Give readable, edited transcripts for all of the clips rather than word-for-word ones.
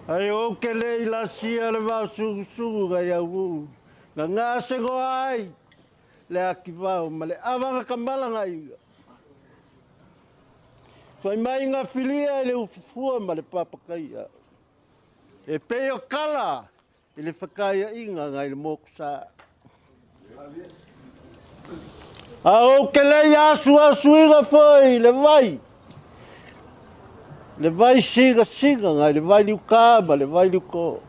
Ai o ke le ila sia le va su ga ya u. Na nga se go ai. Le aki va ma le avanga kamala ngai. Fai mai nga filia le ufua ma le papakaia. E peo kala. Ele whakaia inga ngai le mokusa. A o ke le asu inga foi le vai. Le vai siga ngai le vai liu kaba le vai liu ko.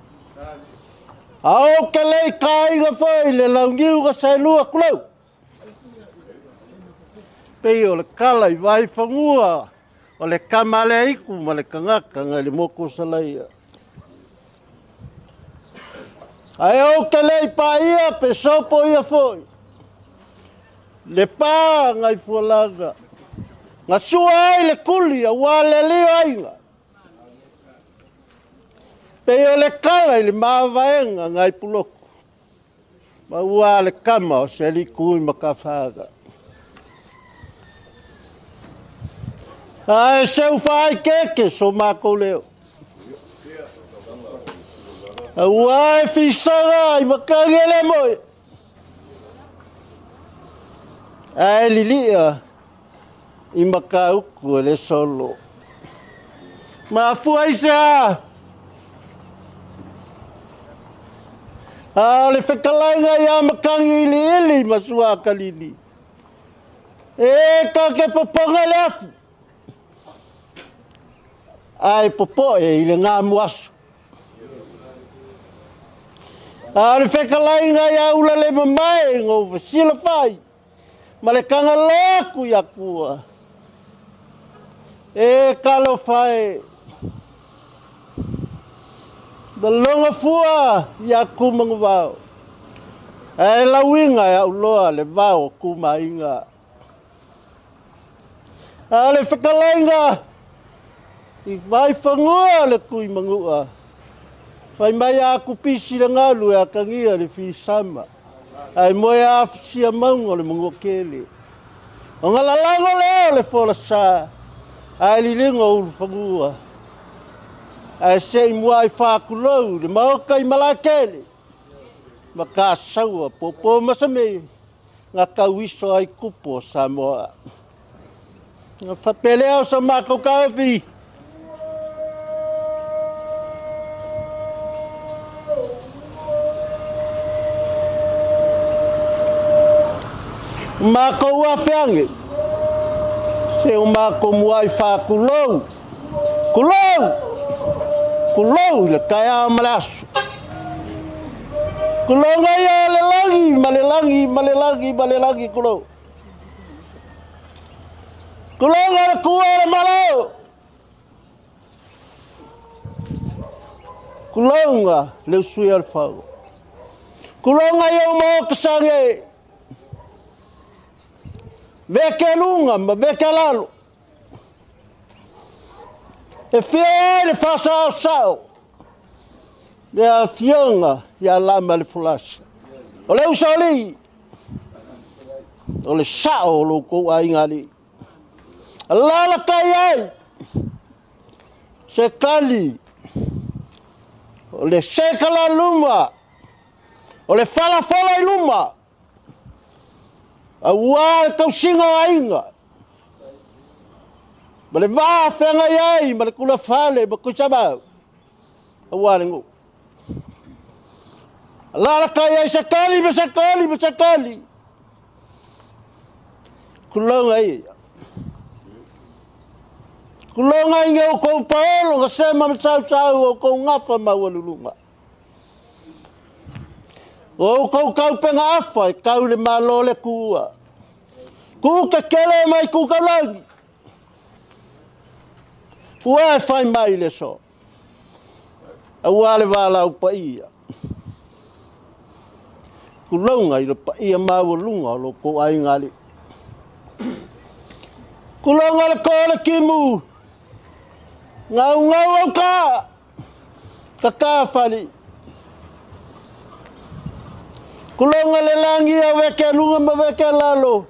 A o ke le ka inga foi le laungiu ka sai lua kulau. Peo le kala I vai whangua. O le kamale iku ma le kangaka ngai le mokusa laia. Ai o ke le paia pe sopo ia foi. Le pa ngai fualaga. Nga sua ai le kuli a wale leo ainga. Peo le kala I le maavaenga ngai puloko. Ma ua le kama o se li kui makawhaga. Ai seu fai keke so mako leo. A ua e fisara I makangele moe. Ai lilia I makauku le solo. Ma fuai se a. A le whekalainga ia makangi ili masua kalili. E ka ke popanga le afu. Ai popo I le ngā muasu. A le whekalainga ia ula le mamae ngō vasila whai. Ma le kanga laku ia kua. E kalo whae. Da longa fua ia kumangu wau. E lawinga ia uloa le wau kuma inga. A le whekalainga. I vai whangua le kui mangua. Whai mai a kupisi le ngalu e a kangia le whisama. Ai moe a fisia maunga le mangua kele. O ngalalango leo le fola sa. Ai lilinga ulu whangua. Ai sei mua I whakulou le maoka I malakele. Ma ka saua popo masame. Nga kawiso ai kupo Samoa. Nga whapeleo sa mako kawhi. Mako ua whiange. Se o mako mua I whakulou. Kulou le kaya malasu. Kulou ngai a le langi kulou. Kulou ngai le kua le malau. Kulou ngai le usui al whau. Kulou ngai o mo kasange. Veke lunga ma veke lalo. E fia le fasa sao. Le a fionga ia lama le fulasa. O le usali. O le sao lo ko aingali. Lala kai ai. Se kali. O le sekala luma. O le fala I luma. A ua kau singa ainga. Ma le vaa whenga iai, ma le kula whale, ma kuchabau. A ua rengu. A lara kai ai sakali. Kulonga ia. Kulonga inga o kou paolo, nga sema matau o kou ngapa mawalulunga. O kou penga afa, kau le malo le kua. Kuka kele mai kuka langi. Ua e whai mai le so. A ua le wala upa ia. Kulonga I le pa ia mawalunga lo ko ai ngali. Kulonga le kole kimu. Ngau au ka. Kaka fali. Kulonga le langi a weke lunga ma weke lalo.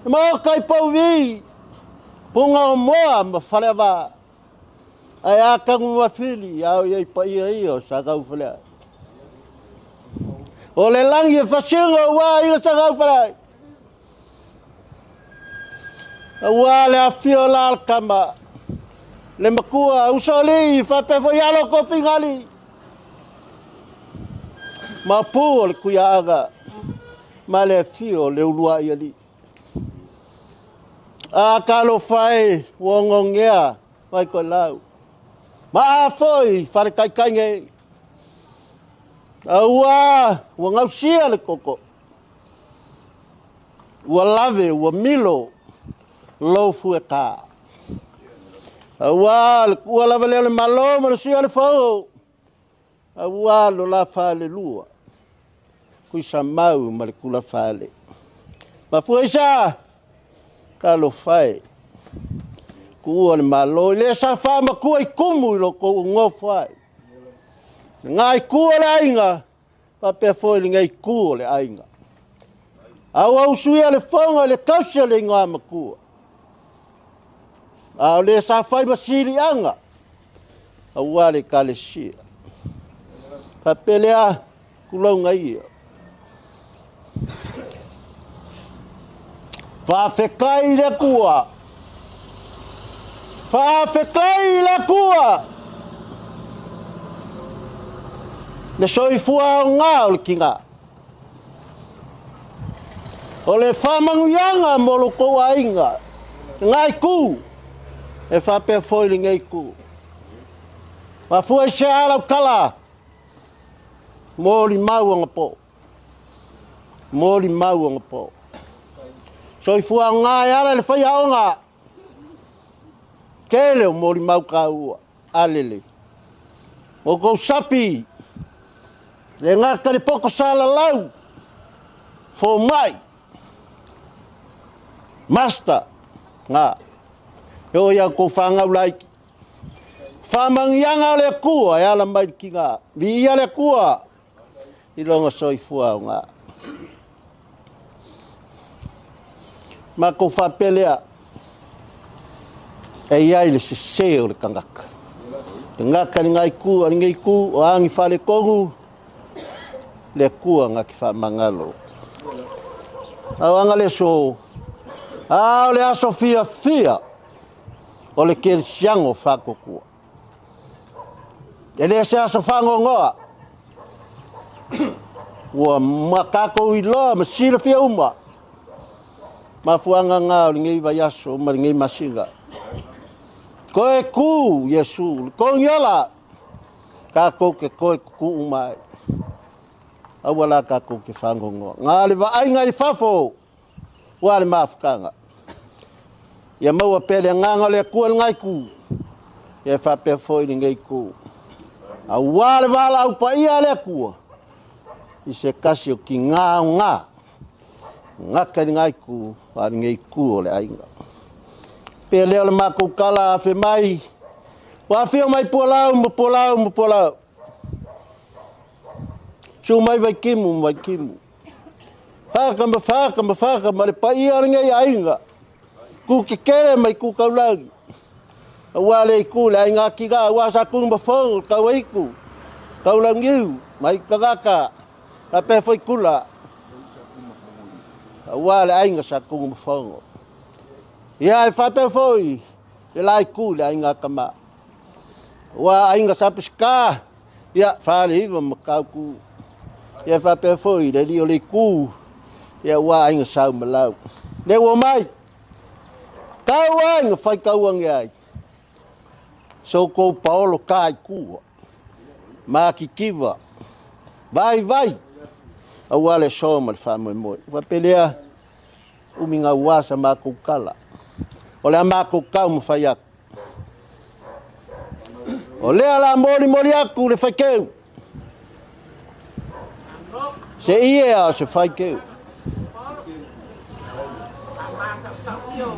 Mau kai pauwi. Punga o moa ma whalewa. ai akangu mafili au ia pa ia sa kau fala o le langi e fasinga wa ia sa kau fala wa le afio la kama le makua usoli fa pe fo yalo ko pingali ma pu le kuya aga ma le fio le ulua ia li a kalo fai wongongea vai ko lau ma foi fare kai nge aua wangau sia le koko wa lave wa milo lo fu ka aua wa lave le malo ma sia le fo aua lo la fa le lua kui sa mau ma le kula fa le ma fu isa kalo fai ku le malo le sa fa ma ku ai kumu lo ko ngo fai ngai ku le ainga pa pe foi ngai ku le ainga au suia le fonga le kasia le nga ma ku au le sa fai ma siri anga au ale kale sia pa pelea ku lo ngai fa fekai le kua fa fekai le kua le soifua nga o kinga o le fa manguyanga mo lo ko ainga ngai ku e fa pe foi ngai ku fa fu se ala kala mo li mau ngapo mo li mau ngapo soifua nga ya le fa ya nga kele o mori mau kaua alele o ko sapi le ngaka le poko sala lau fo mai master nga yo ya ko fanga ulai famang yanga le kua ya la mai kinga vi ya le kua i longa soifua nga ma ko fa pelea e ai le se o le kangaka ngaka ngai ku o angi fale kongu le ku nga ki fa mangalo awanga le so le asofia fia o le kel siango fa ko ku ele se asofango ngoa wa makako i lo ma sila fia uma ma fuanga nga ngai va yaso ma ngai masinga koe ku Yesu ko yala ka ko ke koe ku mai awala ka ko ke fango ngo ngale va ai ngai fafo wale mafkanga ya mau pele nganga le ku ngai ku ya fa pe foi ngai ku awale vala u pa ia le ku i se kasi o ki nga ngaka ngai ku wa ngai ku le ainga pele le mako kala fe mai wa fe mai polau chu mai vai kimu faka ma le pai ngai ainga ku ke kere mai ku kaulagi wa le ku le ainga ki ga wa sa ku ma fo ka wai ku kaulangiu mai kagaka la pe foi kula wa le ainga sa ku ma fo ya fa pe foi le lai ku le ainga kama wa ainga sa piska ya fa le va ma ku ya fa pe foi le dio le ku ya wa ainga sa malau le wo mai kawang fa kawang ya so ko Paulo kai ku ma ki kiva vai awale soma fa mo va pelea o minga wasa ma ku kala ole ma ku ka mo fa ya ole ala mori aku le fa ke se ia se fa ke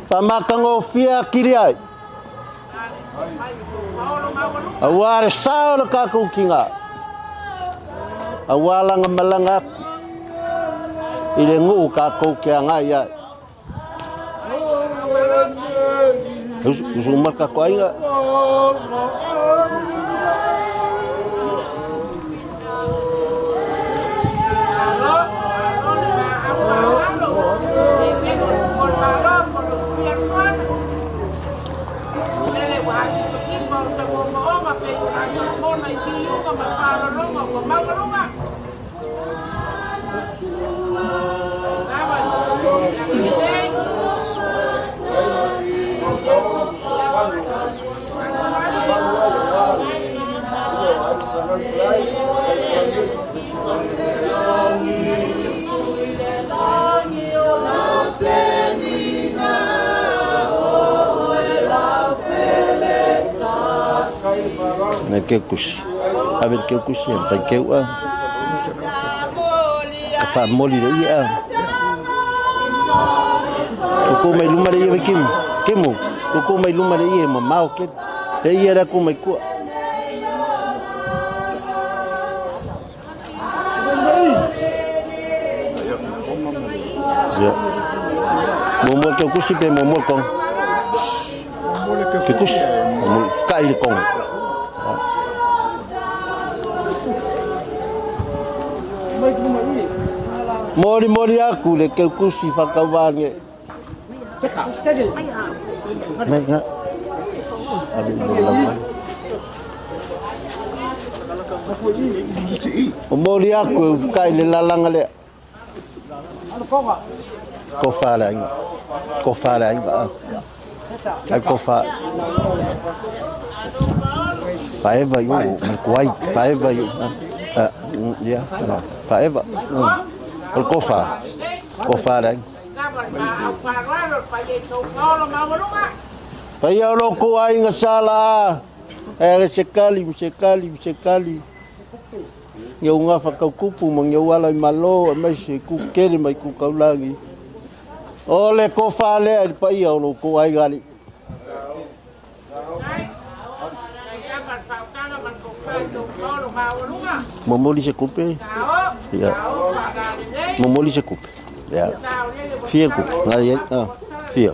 fa ma kango fia kiriai awale sao le ka ku kinga awala ngamalanga ile ngu ka ku kia nga ya Usu marka ko ainga. Que kushi avec que kushi avec que wa ka moli de ia ko mai luma de ia kemu ko mai luma de ia mau ke de ia da ko mai ko ya momo que kushi pe momo con que kushi momo kai con Mori aku le ke kusi whakawange. Mai nga. Abi mo. Mori aku kai le lalanga le. Ko fala inga. Ko fala inga. Al ko fa. Paeva yo, mal kuai, paeva yo. Ya, paeva. Kofa đấy. Phải yêu lo cô ai ngã sala, sekali. Yêu ngã phải câu cupu mong yêu alai malo, mấy sự cu keri mấy cu câu lagi. Ole kofa le, phải yêu lo cô ai gali. Momoli se coupe. Ya. Momoli se coupe. Ya. Vier coupe. Ngai vier.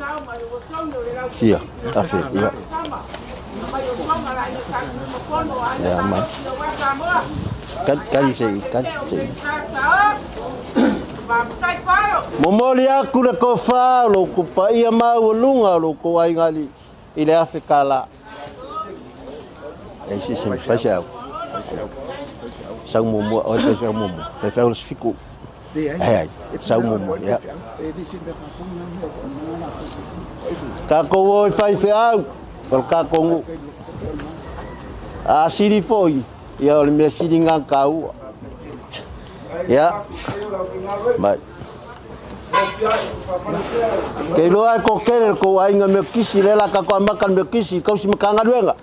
Vier. Ah vier. Ya. Ya ma. Kali se. Momoli aku le kofa lo kupa ia mau lunga lo ko ai ngali. Ile afekala. Esse sim, faz algo. São mumu, olha para o mumu. Vai fazer os fico. São mumu, ya. Kako oi faz algo. Kalau kako asiri foi. Ya oleh mesti dengan kau. Ya. Baik. Kalau aku kira kau ainga mekisi lela kako makan mekisi kau si makan ada enggak?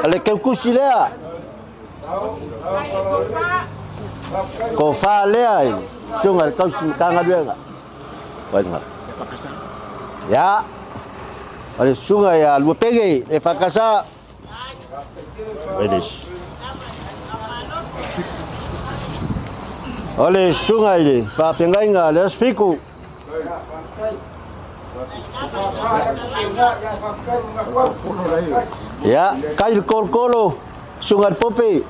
Ale que kusilea. Ko fa lea. Sungai kau kanga dia enggak? Banyak. Ya. Ale sungai ya lu pege e fakasa. Wedis. Ale sungai ni fa pengai nga les fiku. Ya, kail kolo sungai pope,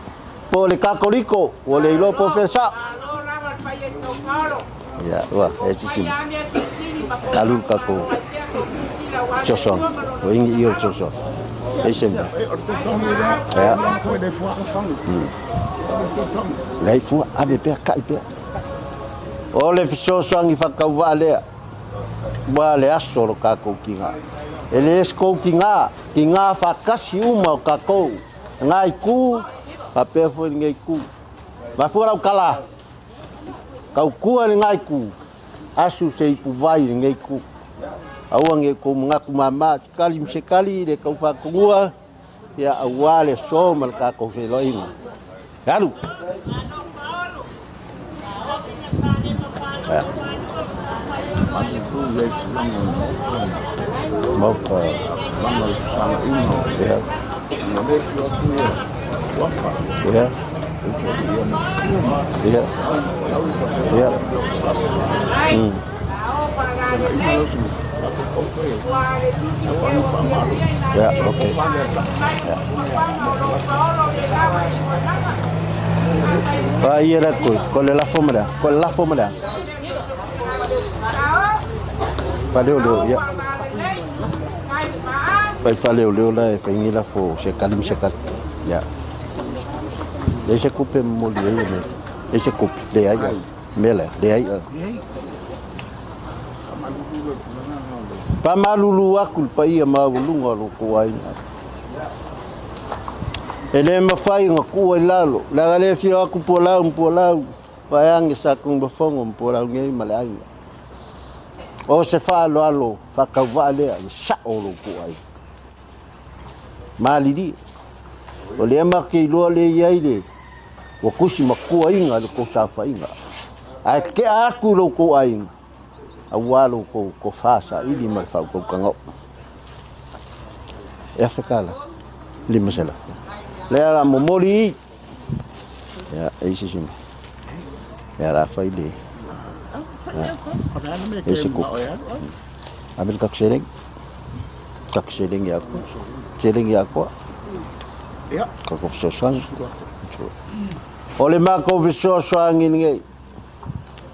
pole kakoliko, pole ilo pope sa. Ya, wah, itu sih. Kalul kako. Soson, wingi iyo soson. Esen. Ya. Laifu ave pe kai pe. Ole soson ifakawa le. Wale asoro kako kinga. Ele esco kinga fakasi uma kako. Ngai ku pape foi ngai ku. Vai fora o kala. Kau ku ngai ku. Asu sei ku vai ngai ku. Awange ko mengaku mama sekali de kau fakua ya awale so mal kako veloin. Lalu. Mau ke mana sama ini ya. Ya. Ya. Ya. Ya, okay. Ya. Ba ia la ko le la fomada. Ba leo ya. Ba fa leo la fa ni la fo se kalim. Ya. Deixa couper molho aí, né? Deixa couper le aí. Mela, le aí. Pa malulu aku pa ia maulunga lo ko ai. Ele ma fai nga ku lalo. La gale fio aku polau. Pa yang sa kung bafongo polau ngai malai. O se fa alo fa ka vale sa o lo ko ai. Malidi. O le ma ke lo le ia ile. O kusi maku ai nga ko sa fa inga. Ai ke aku lo ko ai. Awalo ko fasa ili mal fa ko kango ya fekala lima sela le ala momoli ya isi sim ya la fa ile isi ko ambil kak seleng ya ko ya ko sosang ole ma ko sosang ini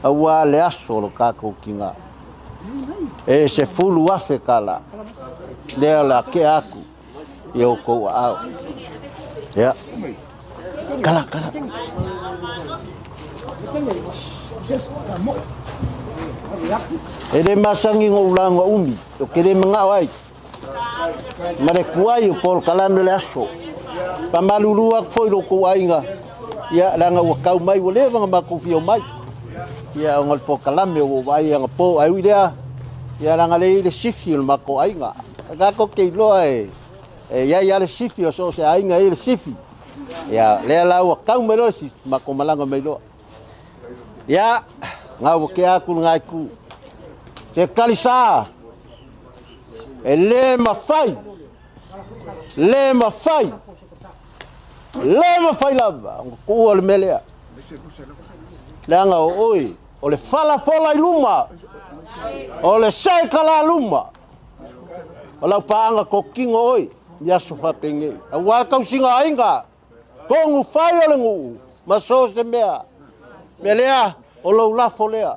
awale aso lo kako kinga e se fulu afe kala dela ke aku yo ko au ya kala ele masangi ngulanga umi o kere mangawai mare kuai pol kala mele aso pamalulu ak foi lo ko ainga ya langa wakau mai wole nga makufio mai ya ngol po kalame o vai ang po ai dia ya la ngale le sifi el mako ainga ga ko ke lo ya le sifi so se ainga le sifi ya le la o ka melo si mako malanga melo ya ngau ke aku ngaiku se kalisa ele ma fai lava ko le melea langa oi ole fala fola iluma ole sai kala luma ola paanga kokingo oi ya sofa penge awa kau singa ainga kongu fai ole ngu maso se mea melea olo la folea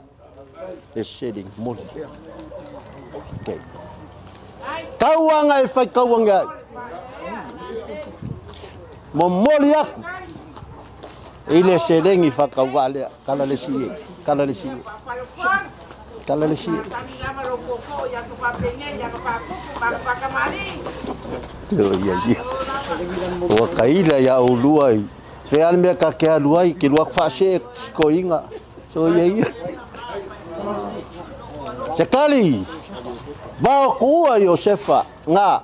e shedding moli okay kawanga e fai kawanga mo moli aku ile selengi fakawale kala le sie ya o kaila ya uluai real me ka ke aluai ke luak fa se ko inga so ya sekali ba ku Yosefa nga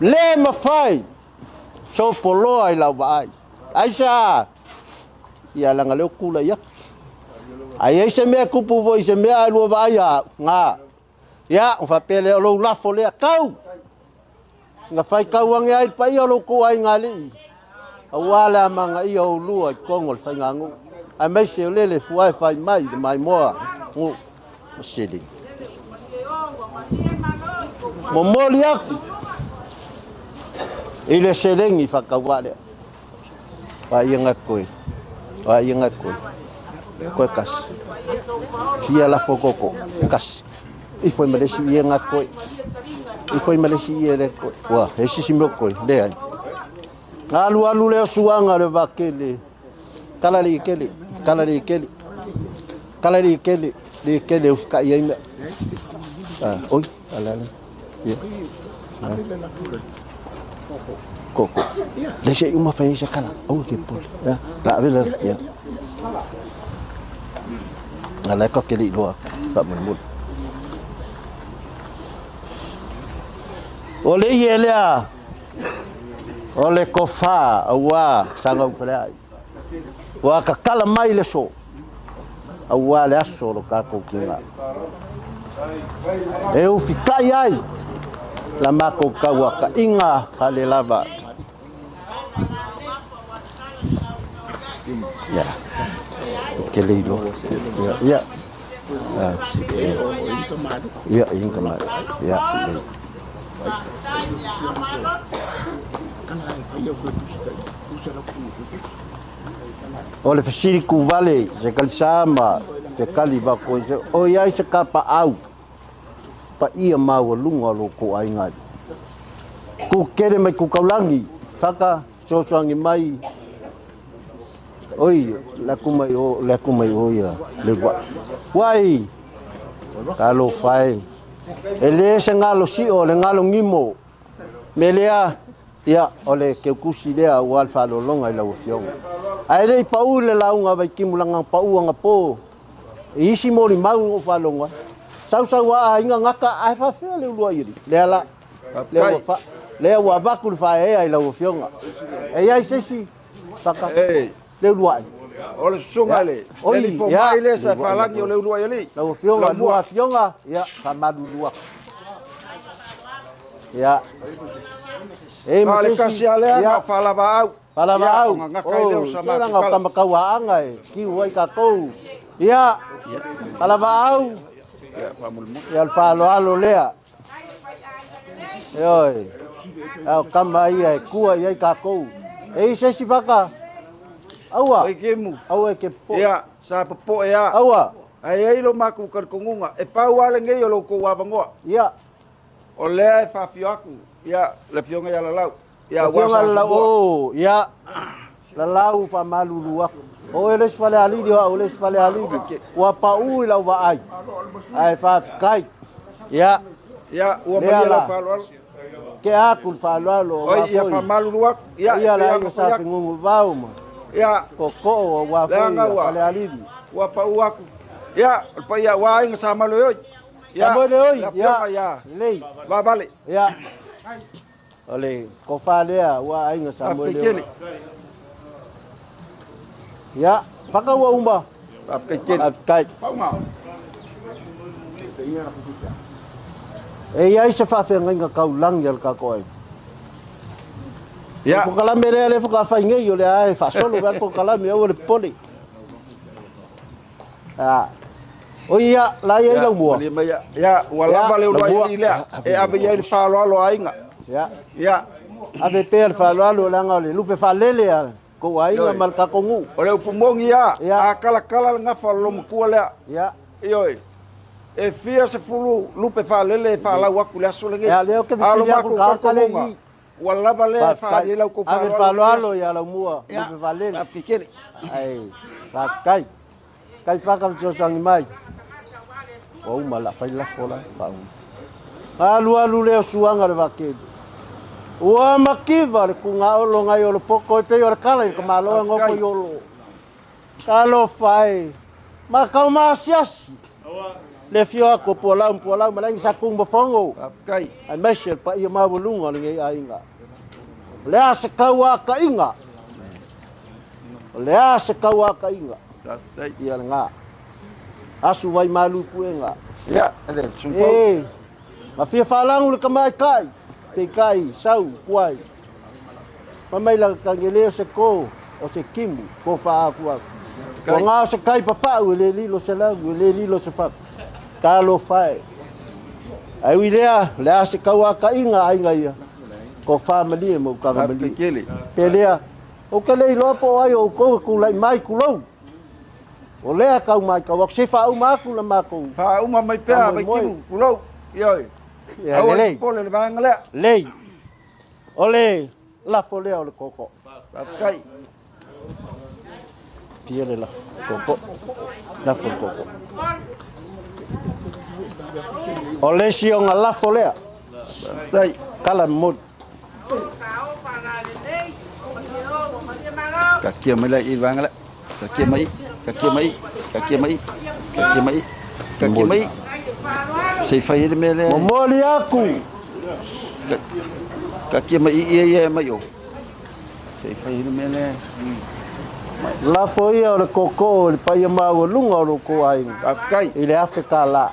le mafai so polo ai la vai Aisha ya la ngale kula ya ai se me kupu vo se me alu va ya nga ya fa pele lo la fole kau nga fai kau ang ai pa yo lo ko ai ngali awala manga iyo lu ai kongol fa ngangu ai me se le fu ai fai mai mo ngu sidi momolia ile selengi fa kawale wa ingat koi kas fia la fokoko kas foi malesi ingat koi foi malesi ele koi wa esi simbo koi de ai alu le suanga le vakele kala li kele ka yai oi ala ya Koko. Lese uma fai sakala. Oh ke pol. Ya. La vela ya. Ala ko ke di luar. Tak menmut. Ole yelia. Ole kofa awa sanga pala. Wa ka kala mai le so. Awa le aso lo ka ko kila. Eu fikai ai. Lama ko kawa ka inga kale lava. Ya. Kelilo. Ya. Ya, ingkamad. Ya. O le fasiri ku vale se kalisama se kaliba ko se o ia se kapa au pa ia mau lunga lo ko ai ngai ku kere mai ku kaulangi saka soangi mai oi la kumai o ia le wai kalo fai ele se ngalo si o le ngalo ngimo melea ia ole ke kusi lea wal fa lo longa i la ufiong ai le pau le launga vai kimulanga pau nga po isi mori mau o fa longa sau wa inga ngaka ai fa fe le lua iri le wa bakul fa ai la ufiong ai ai sesi saka le lua ole sunga le le fo mai le sa fa la yo le lua iri la ufiong ia fa madu lua ya Kale kasi alea nga falaba au ngakai leo sama nga kama kawaanga ki wai ka tou ya falaba au ya famulmu ya falo lea yoi au kama ia kua ia ka kou se si baka awa kemu awa ke po ya sa po ya awa ai lo maku kar kongunga e pau ale ngai lo ko wa bango ya ole fa fioku ya le fionga ya lalau ya wa lalau ya lalau fa malulu o eles fale ali dia o eles fale ali wa pau la wa ai fa kai ya wa mala fa lo ke aku fa lo o ya fa malulu ya la sa ngungu bau ma ya koko wa fale ali wa pau aku ya pa ya wa ing sama lo ya ya lei va vale ya ole ko falea wa ainga samuel ya paka wa umba afkai ai se fa fe nga kaulang yal ka ko ya ko kala mere le fa fa nge yo le ai fa solo ver ko kala me o le poli Oia, la ia la mua. Ya, wala vale o lai ile. E ave ia le falo alo ainga. Ya. Ave pe le falo alo langa le lupe fa lele a ko ainga mal ka kongu. O le pumongi ya. A kala nga falo mo ku le. Ya. Ioi. E fia se fulu lupe fa lele fa la wa ku le so le. Ya le ke alo ma ku ka le. Wala vale fa ile ko falo. Ave falo alo ya la mua. Lupe fa lele. Afkikele. Ai. Fa kai. Kai fa ka so sang mai. O mala fai la fola fa alu le suanga le vake o makiva le kunga o longa yo le poko te yo le kala ko malo ngo ko yo lo kalo fai ma ka ma siasi le fio ko pola malang sa kung bofongo kai ai meshel pa yo ma bulunga le ngai ainga le ase kawa ka inga le ase kawa ka inga ia nga asu vai malu puenga ya ele sumpo ma fia falang le kamai kai pe kai sau kuai mamai la kangele se ko o se kimbu ko fa afua ko nga se kai papa u le lilo se la u le lilo se fa kalo fai ai wilea le ase kawa ka inga ainga ia ko fa mali mo ka mali pelea o kele lopo ai o ko ku lai mai ku lo o lea kau mai kau se fa u maku la maku fa u mai pea mai kimu kulo yoi ya le pole le bangale le ole la fole o le koko kai piele la koko la fole koko ole si on la fole dai kala mod kakia mai lai bangale kakia mai sei fai le mele momoli aku kakia mai ia mai o sei fai le mele la foi o le koko le pai mau lunga o ko ai akai ile afrika la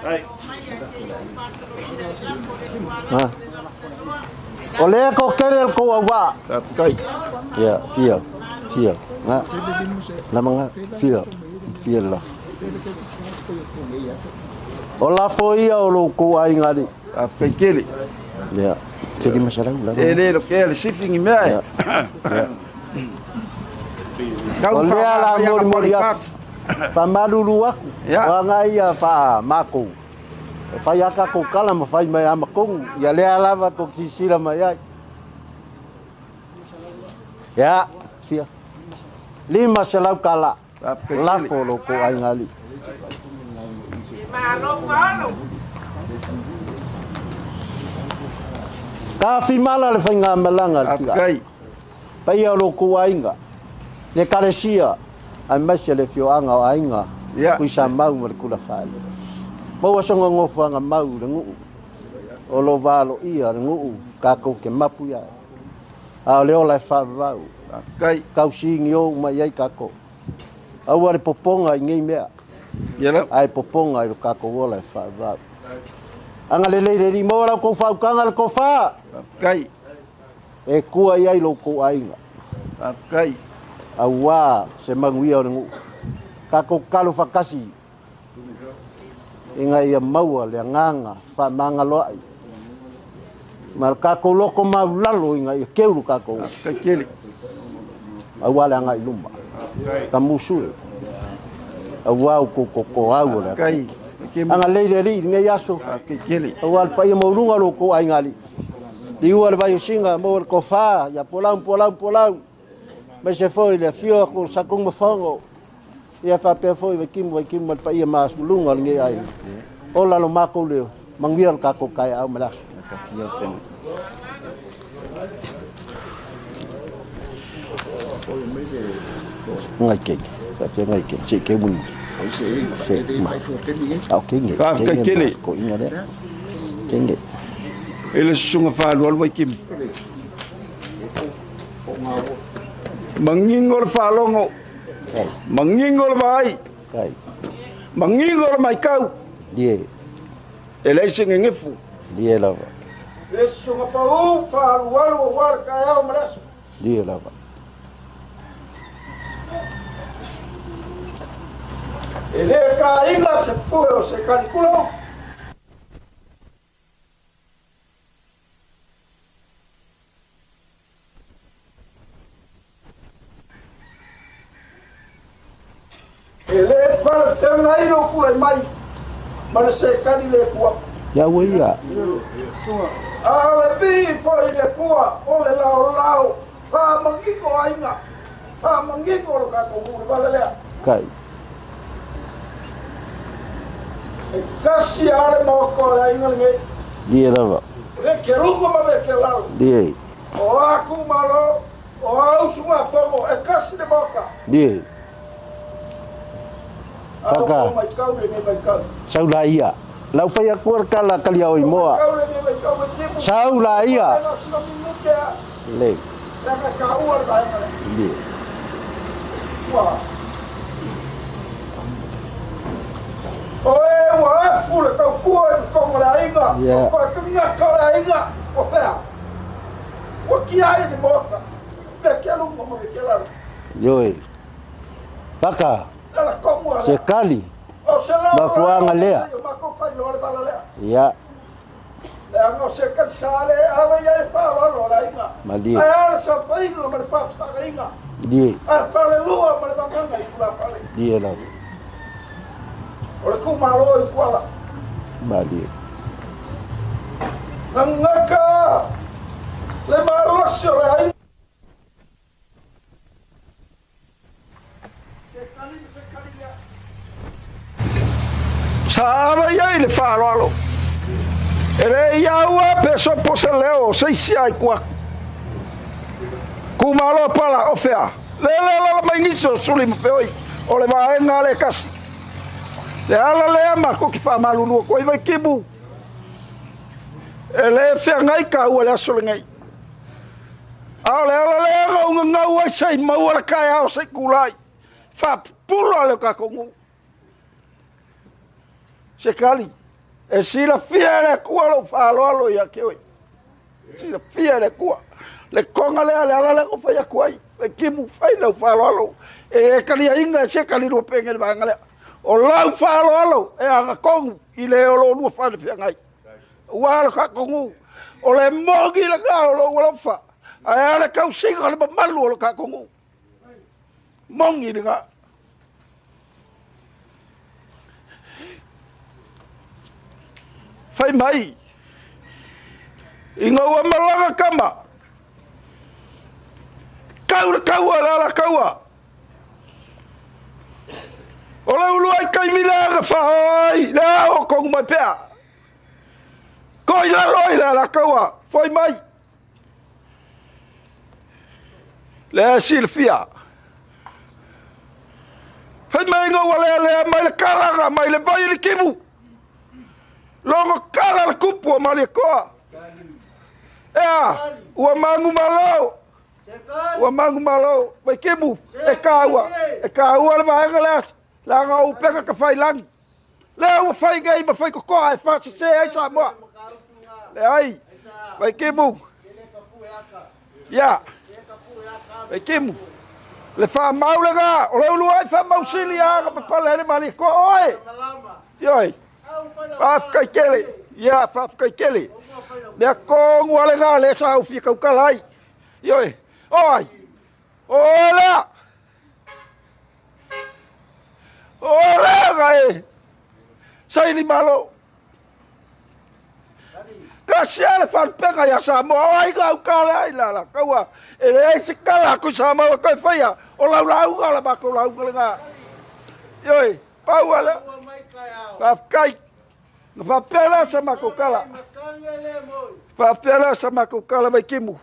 ai ole ko kere ko wa akai ya fia nga la manga fia la o la foi o lo ko ai ngari kele ya jadi masalah ulang ele lo kele sifing me kau fala la mori pamalulu aku wanga ia pa maku fai aka ko kala ma fai mai amakong ya le alava ko kisira mai ya sia lima selau kala lafo lo ko ai ngali ka fi mala le fai ngamalanga kai pai lo ko ai nga le kalesia ai masi le fio anga ai nga ku sa mau mer kula fale mo wasonga ngofa nga mau le ngu o lo valo ia le ngu ka ko ke mapu ya a le ola fa va kai kau singio mai ai ka ko au le poponga ngai mea yela ai poponga i ka ko ola fa va anga le le mo la ko fa kanga le ko fa kai e ku ai lo ko ai nga kai awa se manguia o ngu ka ko kalu fakasi inga ia maua le nganga fa manga loai mal ka ko loko maulalo inga ia keuru ka ko kele awa le ngai lumba ka musu awa ko au le kai anga le ngai yaso kele awa pa ia maulunga lo ko ai ngali diu le vai singa mo ko fa ya polau mas se foi le fio ko sakung mafongo ia fa pe foi kim pa ia mas lunga ngai ai ola lo mako le mangial ka ko kai au malas ngai ke ngai ke se ke mun se ma ok ngai ka kele ko inga de kenge ele sunga fa lo kim mangingol falongo mangingol vai kai mangingol mai kau die ele sing ngefu die lava eso nga pa u fa wal ka ya malas die lava ele ka inga se foi se calculo ele para ter nai no kula mai mas se cani le kua ya wia ale bi foi le kua ole lao fa mangi ko ainga fa mangi ko ka ko mu bala le kai kasi ale mo ko la inga nge die lava le ke rungo ma le ke lao die o aku malo o au suma fogo e kasi de boca die Paka. Saula ia. Lau fai aku kala kali au moa. Saula ia. Le. Le. Oe wa fule ka ku ko la inga. Ko kinga ka la inga. O fea. O ki ai ni moka. Pe ke lu mo me ke la. Yoi. Paka. Sekali bafuanga lea ya no se cansale ave ya fa lo la inga mali ai sa fa inga ma fa sa inga di fa le lua ma ba nganga la fa le di la o ku ma lo ku ala mali ngaka le ma lo so ai Sabe ya le fa lo ele ya wa peso poseleo sei sia kwa kumalo pala ofea le mai niso suli mpeoi ole ba ngale kasi le ala le ma ko ki fa malulu ko i kibu ele fe ngai ka wala suli ngai ala le ngau sai ma wala ka ya sai kulai fa pulo le ka ko sekali e sila fiere kua lo falo ya kewe sila fiere kua le konga le ala ko fa ya kuai e kimu fai lo falo e kali inga se kali ro penge bangale o la falo e anga kong ile o lo no fa fi ngai Wala ka kongu. Ole mogi la ka lo wolofa. Ai ala kau singa le malu lo ka kongu. Mongi nga. Fai mai. Inga wa malanga kama. Kau ala kaua. Ola ulu ai kai milanga fai. La o kongu mai pea. Koi la loi la kaua. Fai mai. Le Silvia. Fai mai ngo wale mai le kalanga mai le bai le kibu. Longo kala le kupu mai le koa. Ua mangu malo. Ua mangu malo. Mai kibu. E kaua le maanga leas. Langa upeka ka fai langi. Le ua fai ngai ma fai kokoa e fasa se ai sa moa. Le ai. Mai kibu. Ya. Mai kibu. Le fa mau le ga. O le ulu ai fa mau sili aga pa pala le mali ko oi. Yoi. Faf kai kele. Ya faf kai kele. Mea kongu ale ngā le sa ufi kau kalai. Yoi. Oi. Ola. Ola gai. Sai ni malo. Kasi ale fan penga ya sa mo ai kau kalai la kaua. Ele ai se kala ku sa mo kai faia. Ola la ba ko la ngā. Yoi. Pau ala. Faf kai. Fa pela sama ko kala. Fa pela sama ko kala mai kimu.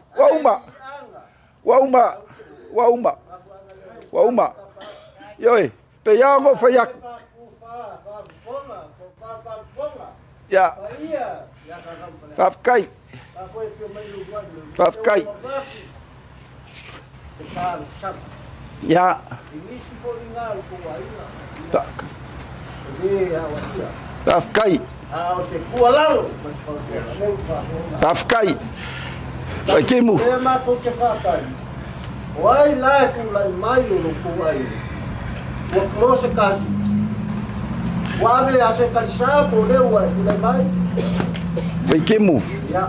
Wa uma. Yoi, pe ya ngo fa yak. Ya. Fa kai. Ya. Tak. Tafkai. Tafkai. Bakimu. Wai lai ku lai mai lu ku ai. Wa klo se kasi. Wa me ase kalsa po le wa lai mai. Bakimu. Ya.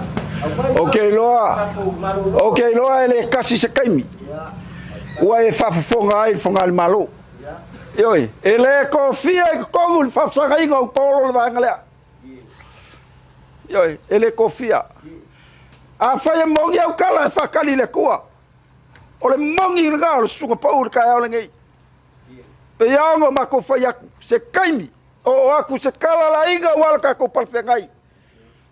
Okay loa ele kasi se kaimi. Ya. Wa e fa fonga ai fonga malo. Yoi, ele kofia e kongu fa sanga inga o polo le ngale. Yoi, ele kofia. A fa ye mongi au kala fa kali le kua. Ole mongi nga o suka pa ur ka ole ngai. Pe yango mako fa yaku se kaimi. O aku se kala la inga wal ka ko pal ngai.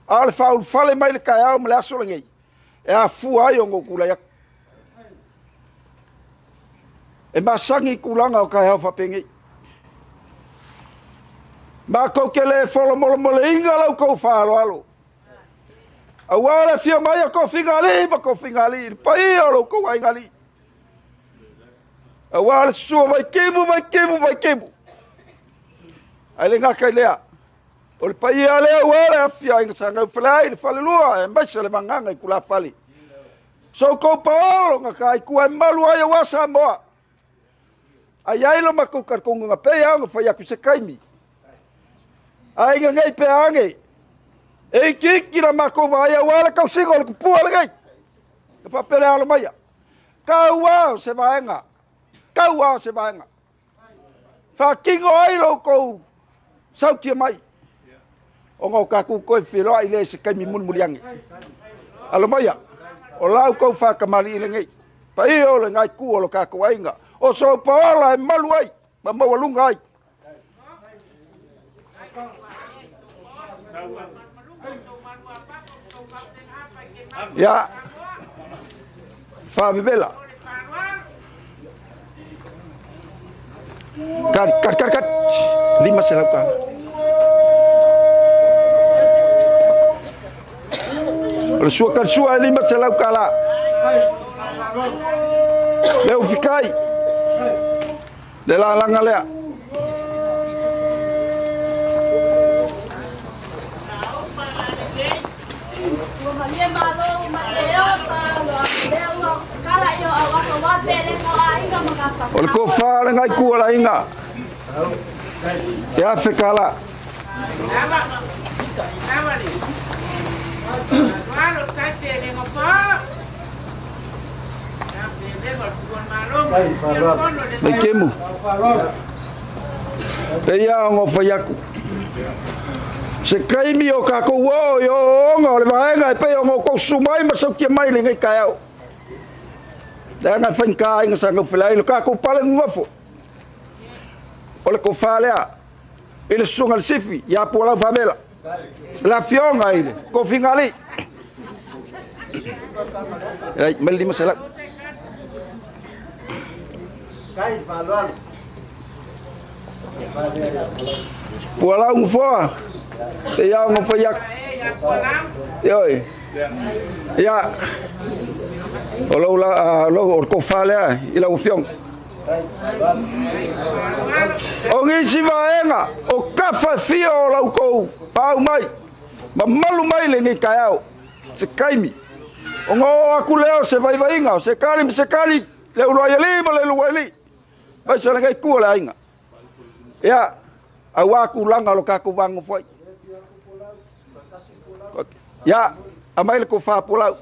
Al fa ul fale mai le ka ya o mla so ngai. E a fu ai o ngokula yak. E masangi kulanga o kai hau whapengei. Ma kou ke le wholo mole inga lau kou whaalo alo. A wale fia mai a kou whingali, ma kou whingali. Pai o lau kou aingali. A wale sua mai kemu. Ai le ngaka i lea. O le pai a lea wale a fia inga sa ngau whalai, le whale lua, e maisa le manganga i kula whale. So kou paolo ngaka i kua malu ai a wasa moa. Ai ai lo mako karkonga nga pe anga fa yaku se kaimi. Ai nga ngai pe ange. E kiki na mako vai wala ka singo le pu ala ngai. Ka pa pele ala maya. Ka wa se vaenga. Fa kingo ai lo ko sau ki mai. O ngo ka ku ko filo ai le se kaimi mun muliangi. Ala maya. O lau ko fa kamali le ngai. Pa i o le ngai ku o lo ka ko ainga. O so paola e malu ai, ma mawalunga ai. Ya. Fa bibela. Kat. 5 selau kan. Kalau suakan 5 selau kala. Leu fikai. De la langa lea. Ol ko fa ngai ku la inga. Ya fekala. Mai kemu. Ia ngo fayaku. Se kaimi o ka ko wo yo ngo le vaenga pe ngo ko sumai masuk ke mai le ngai kaya. Dan nga fan ka nga sang filai lo ka ko pale ngofo. Ole ko falea. Ele sungal sifi ya pola famela. La fionga ile ko fingali. Ai mali masala. Kai falwan. Pola ngfo. Ya ngfo yak. Yoi. Ya. Lo ko falea ila ufiong. O ngisi vaenga o kafa fio lau kou pau mai mamalu mai le ngi kayao se kaimi o ngo aku leo se vai vainga se kali le ulo ya lima le lu wali mai se ngai ku la inga ya awaku langa lo ka ku bangu foi ya amai le ko fa pulau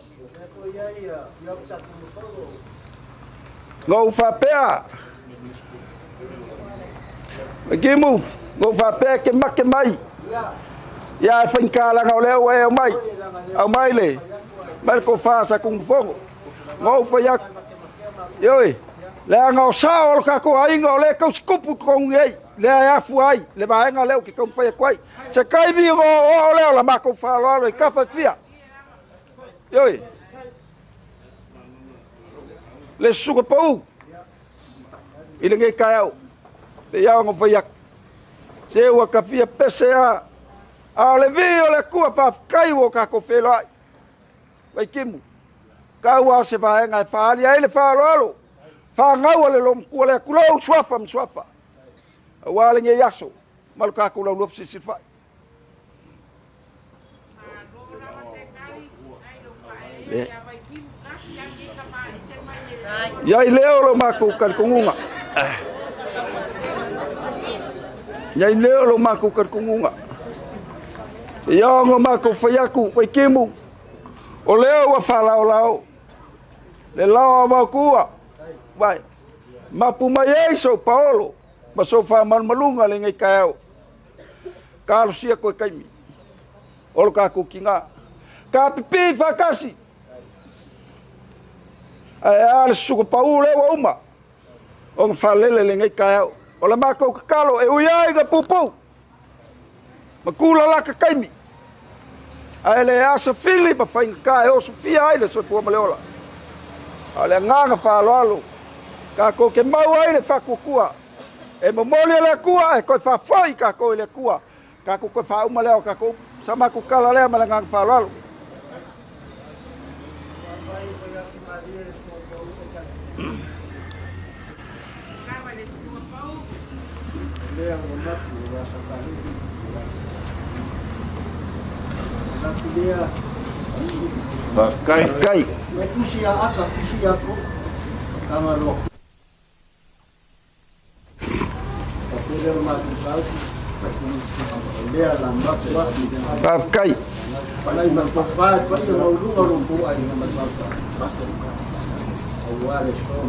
ngau fa pea gimu ngau fa pea ke make mai ya fankala ngau leo e mai au mai le mal ko fa sa kung fongo ngau fa yak yoi le ngau sao ka ko ai ngau le ko skupu ko ngai le ya fu ai le ba ngau le ke ko fa kwai se kai vi ngo o le la ma ko fa lo ka fa fia yoi le suka pau ile ngai kayau le ya ngo fayak se wa ka fia pesa a le vi o le ku pa kai wo ka ko fe lo vai kimu ka wa se ba ngai fa ali ile fa lo fa ngau le lom ku le ku lo swafa wa le ngai yaso mal ka ku lo si fa ya leo lo maku kan kungunga ya leo lo maku kan kungunga ya ngo maku fayaku vai kimu o leo wa fala o lao le lao ma kuwa vai mapu mai so Paulo ma so fa man malunga le ngai kaeo kalo sia ko kaimi o ka ku kinga ka pipi fa kasi ai suku Paulo wa uma o falele le ngai kaeo o la mako kalo e uya ga pupu makula la ka kaimi ai le asa fili pa fa ka e o sofia ai le so fu maleola ale nganga fa lo ka ko ke mau ai le fa kukua e momole le kua e ko fa foi ka ko le kua ka ko fa uma leo ka ko sama ku kala le malanga fa lo Kai. Kusia aka kusia ko. Kama lo. Tapi dia mati kau. Dia lambat buat. Kai. Pada imam kafat pasal mau lu ai nampak. Awal esok.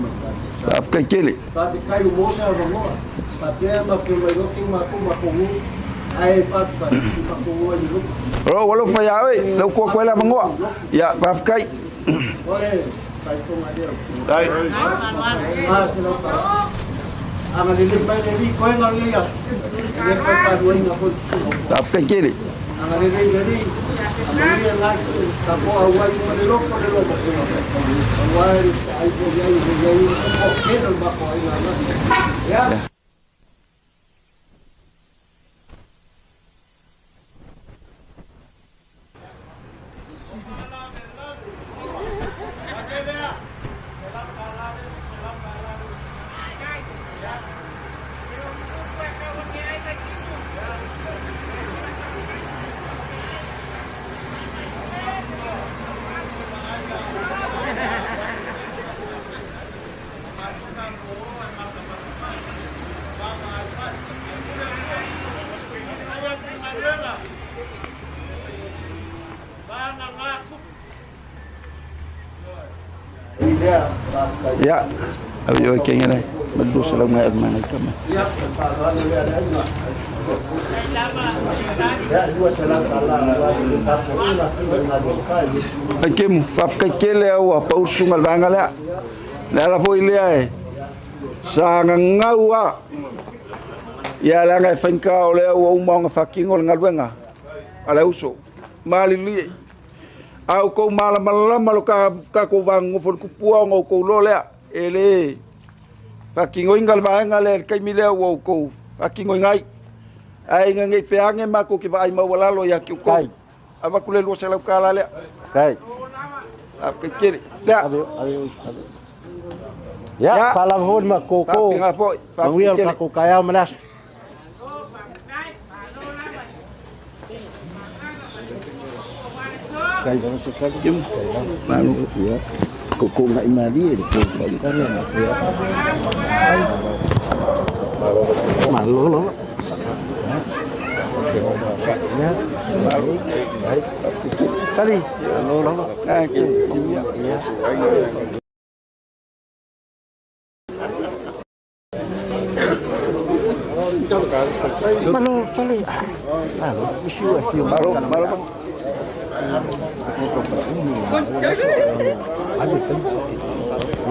Kai kele. Tapi kai mosa mo. Tapi ama pemelo maku ai fa maku ni lu. Ro walo fa ya oi lo ko la mango ya ba kai Ore kai ko madia dai ama ni limpa ni ko ngol ni ya ni ko pa duai na ko ba kai kele ama ni ama ni la ta ko awai mo de lo awai ai ko ya ko ke no ba ko ai na ya Ya, ayo kengene. Madu salam ngai mana kama. Akem pap kekele au apa usungal bangala. Nala po ile sa ngaua. Ya la ngai fanka ole au mau ngafakingol ngalwenga. Ala uso. Mali li. Au ko malam lo ka ko bang ngofol kupua ngo ko lolea. Ele pakingo ingal baengale kai mile wo ko pakingo ngai ai ngai peange mako ki vai ma walalo ya ki ko aba kule lo sela kala le Kai. ap ke kiri da Ya, palang hon ma koko. pinga foi Pawial ka ko kaya manas. Kai dong sekali jam. malu Ya. Koko ngai mari de ko kai kan ya. Malu lo. Ya. Baik. Tadi. Lo. Ya. Malu sekali. Malu, isu malu ada kan?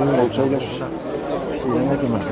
Ini saya susah. Ini gimana?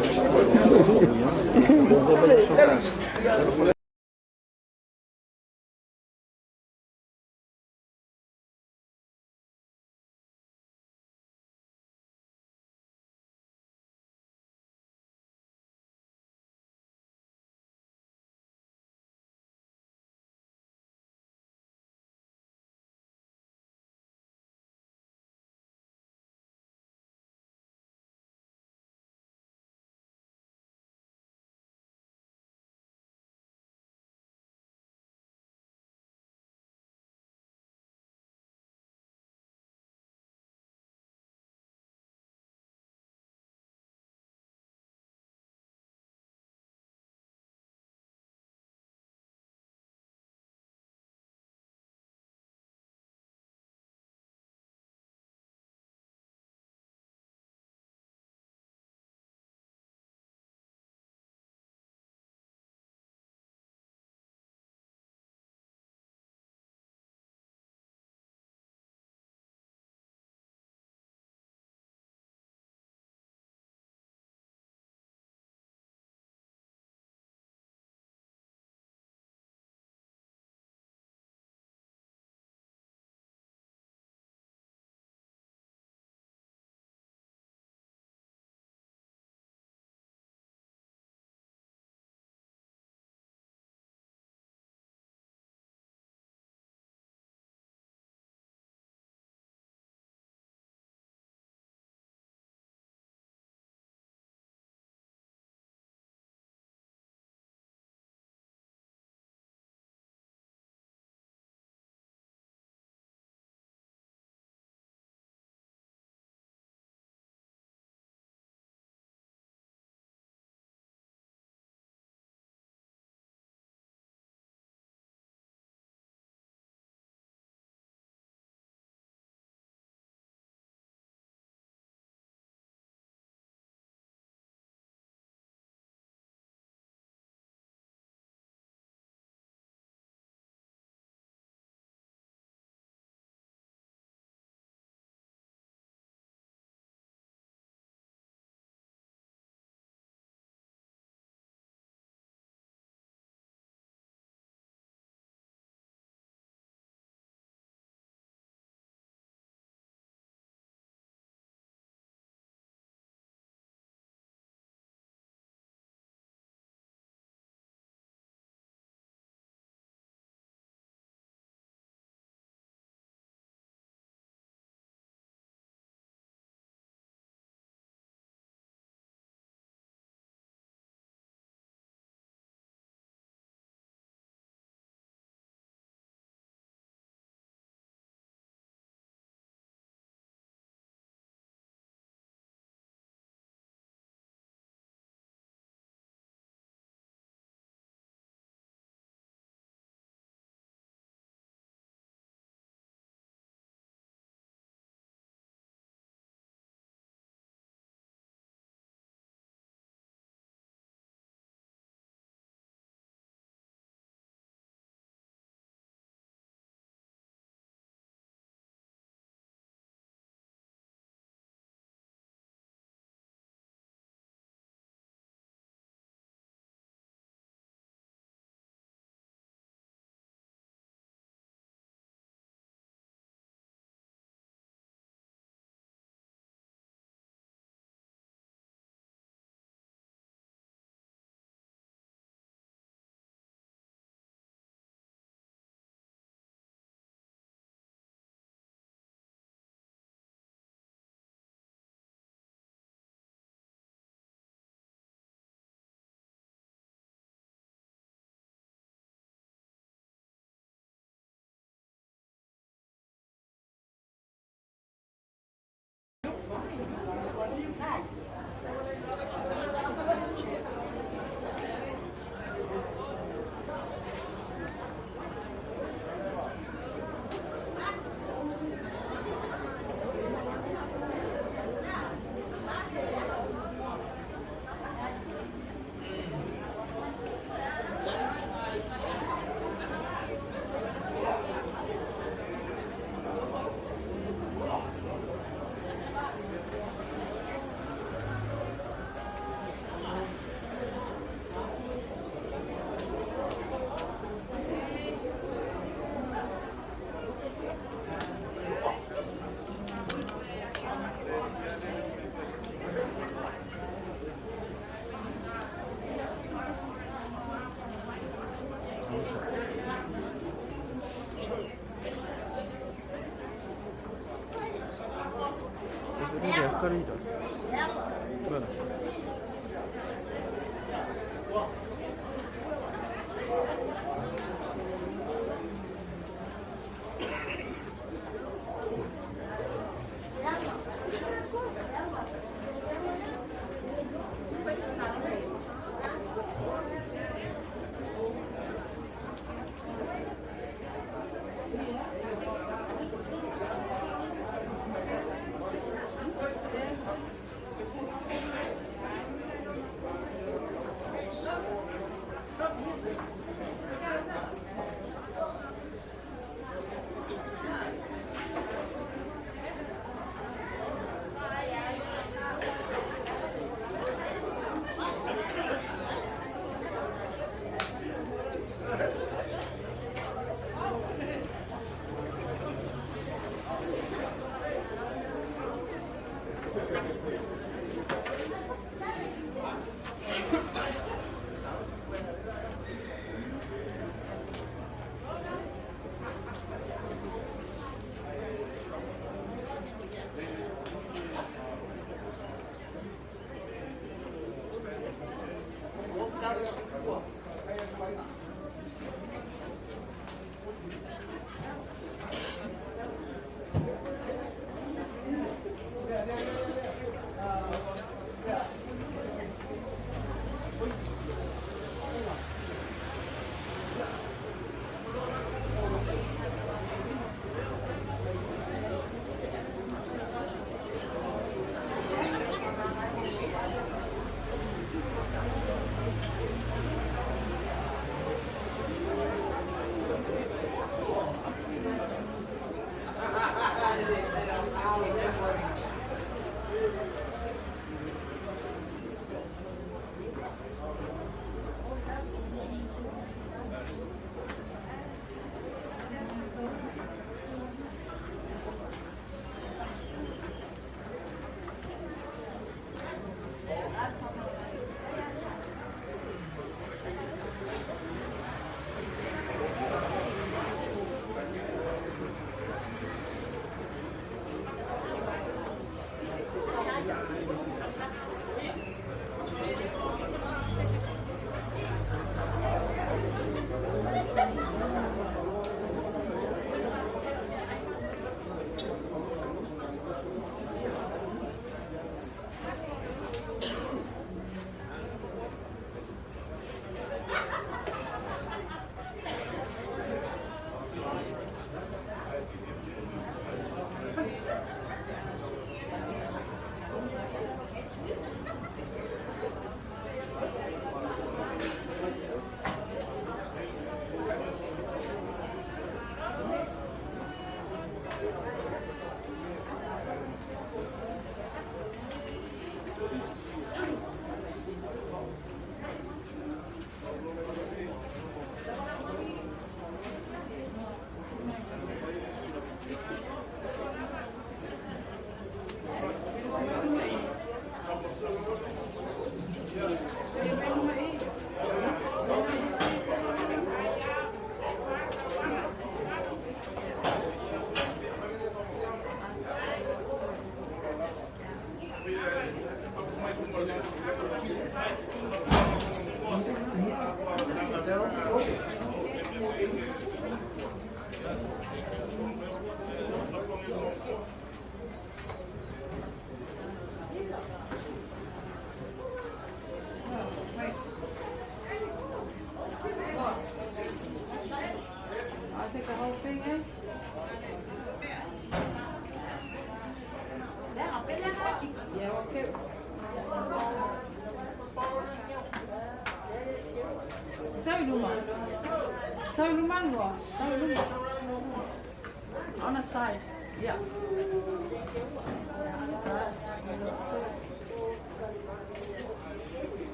On a side. Yeah.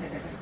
Thank you.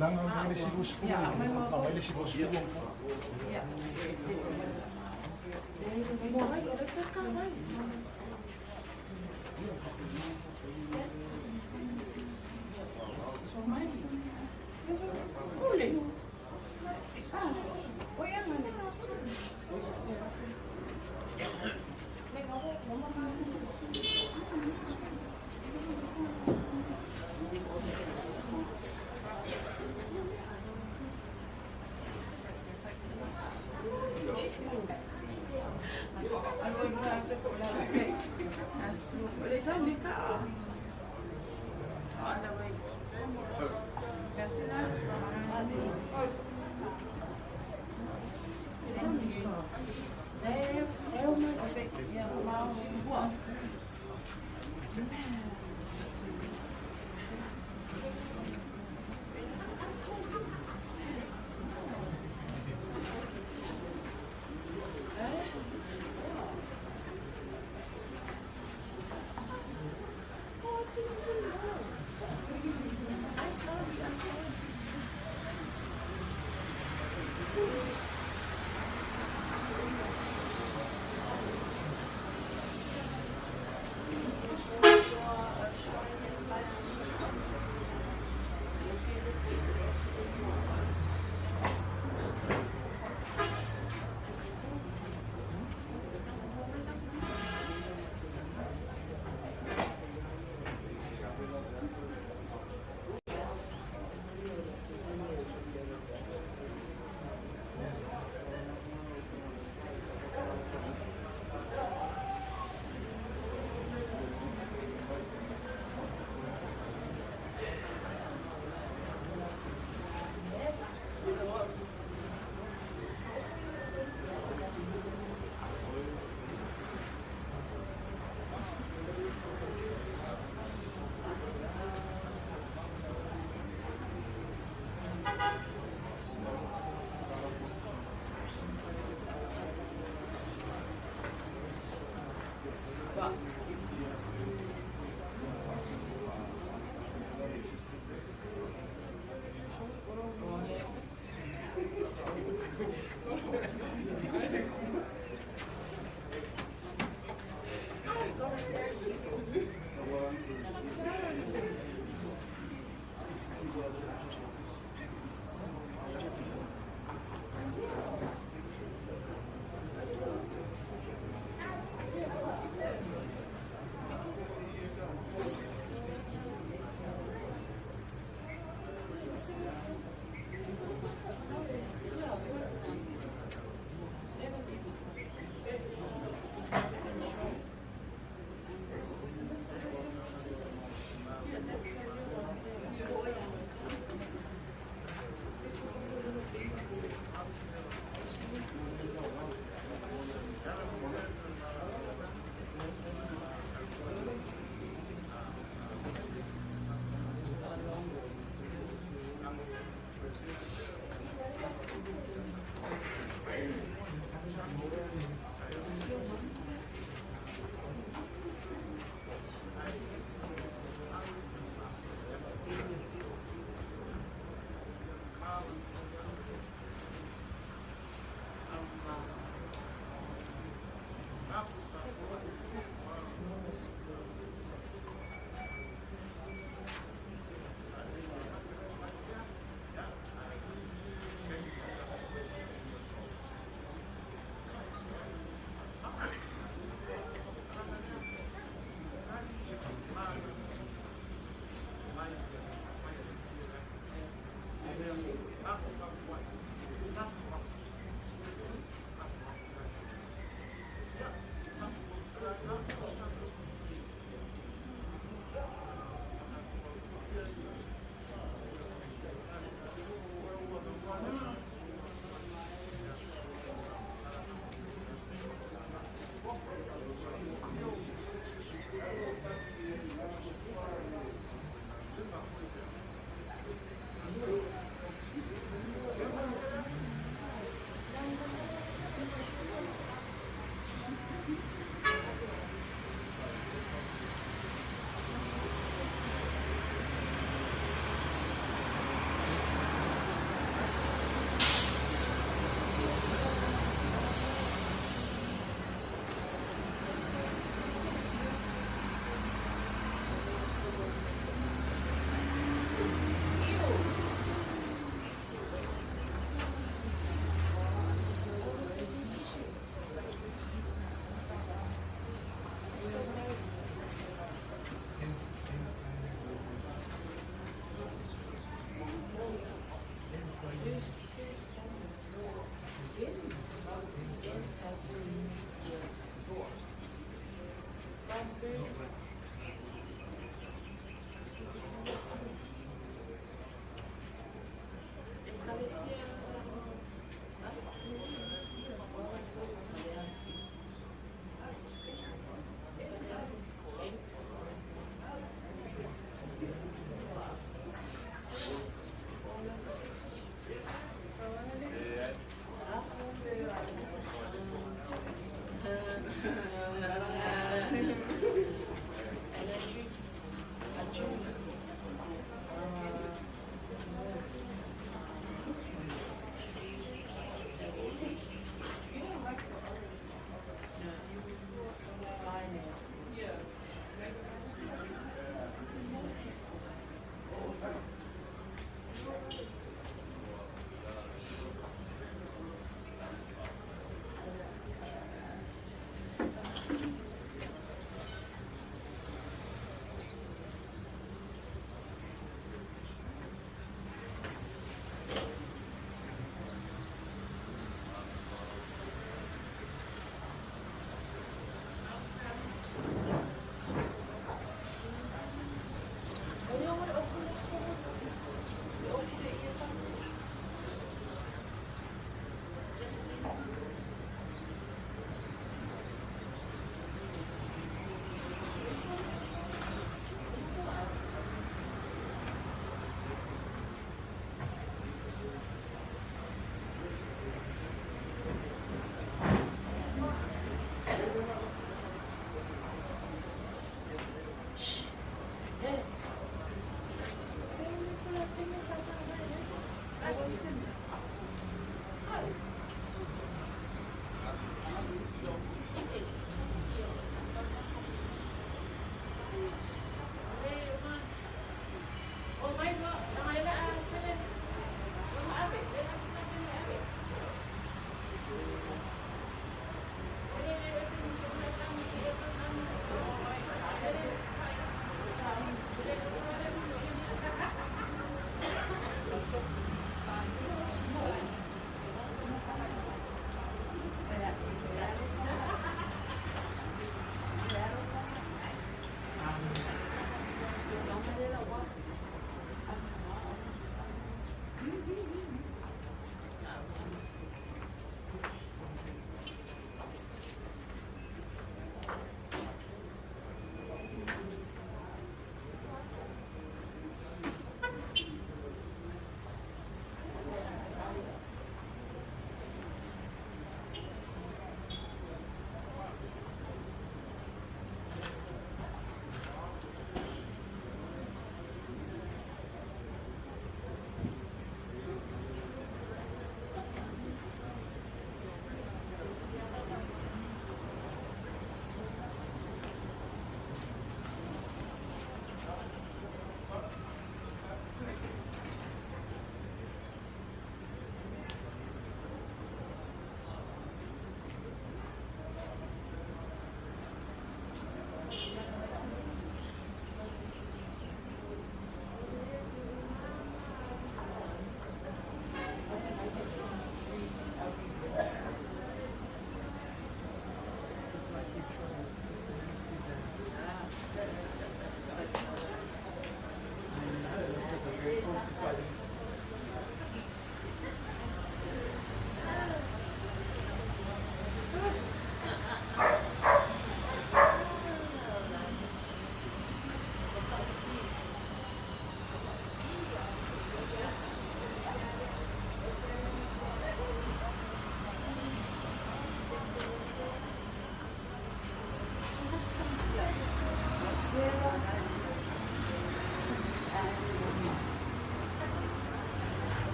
Lang ang ilisibos ko. May ilisibos ko.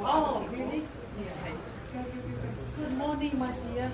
Oh, really? Yeah. Good morning, my dear.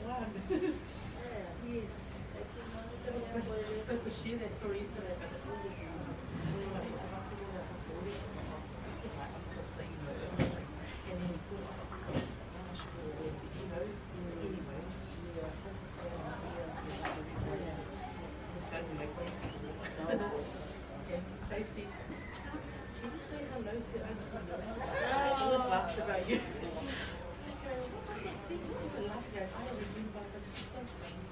one. Yes. I was supposed to share that story yesterday, but anyway, about you. What was that thing? What did you laugh at? I don't remember, but it's so funny.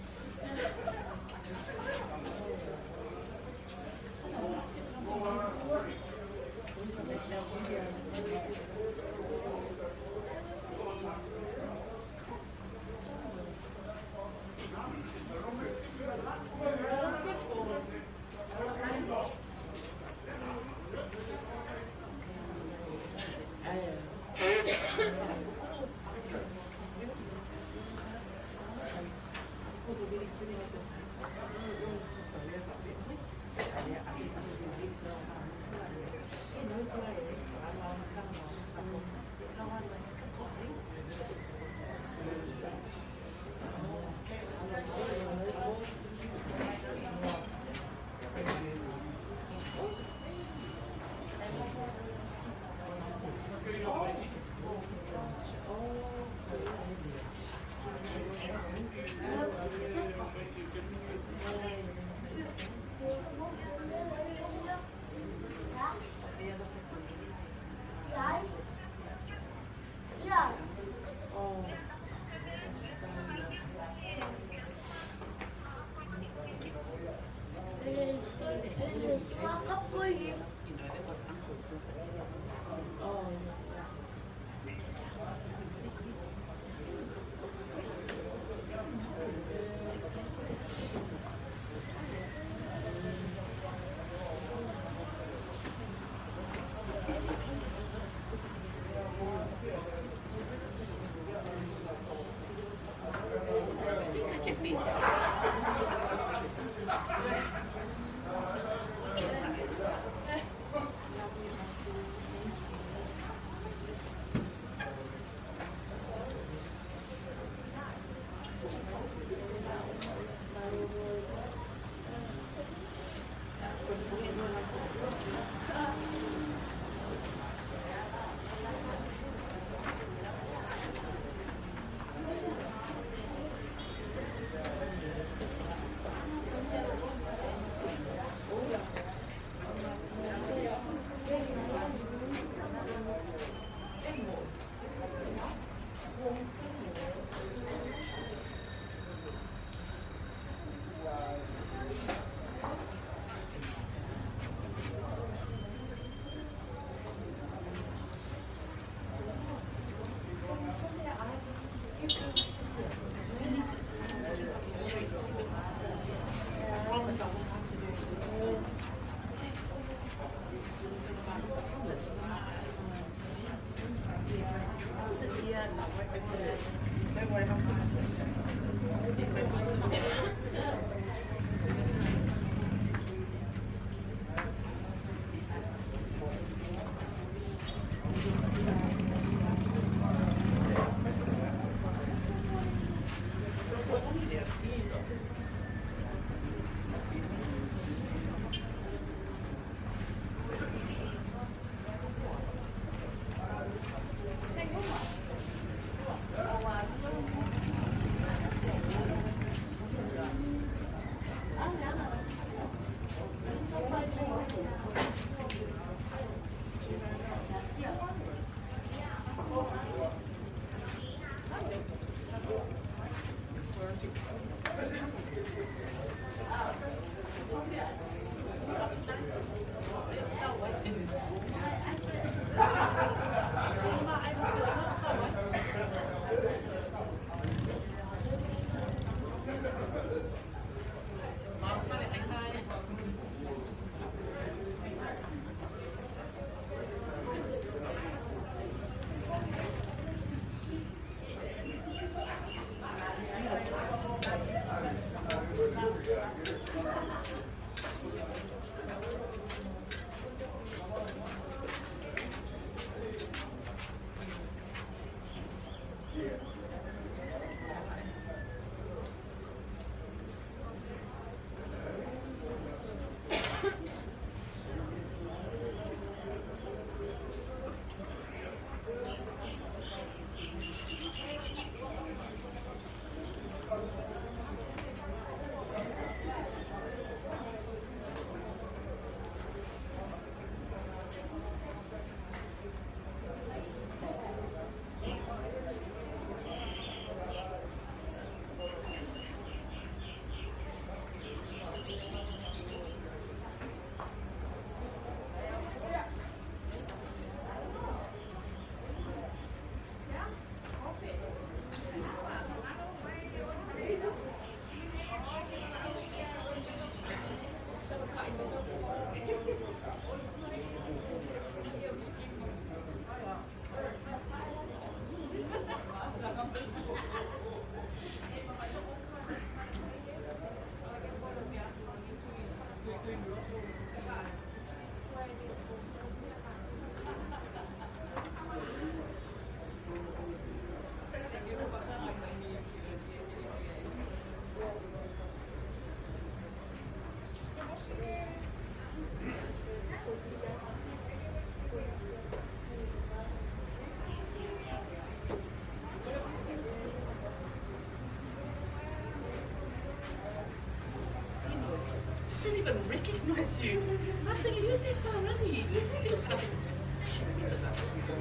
even recognize you. I was thinking, who's that guy running? He was like,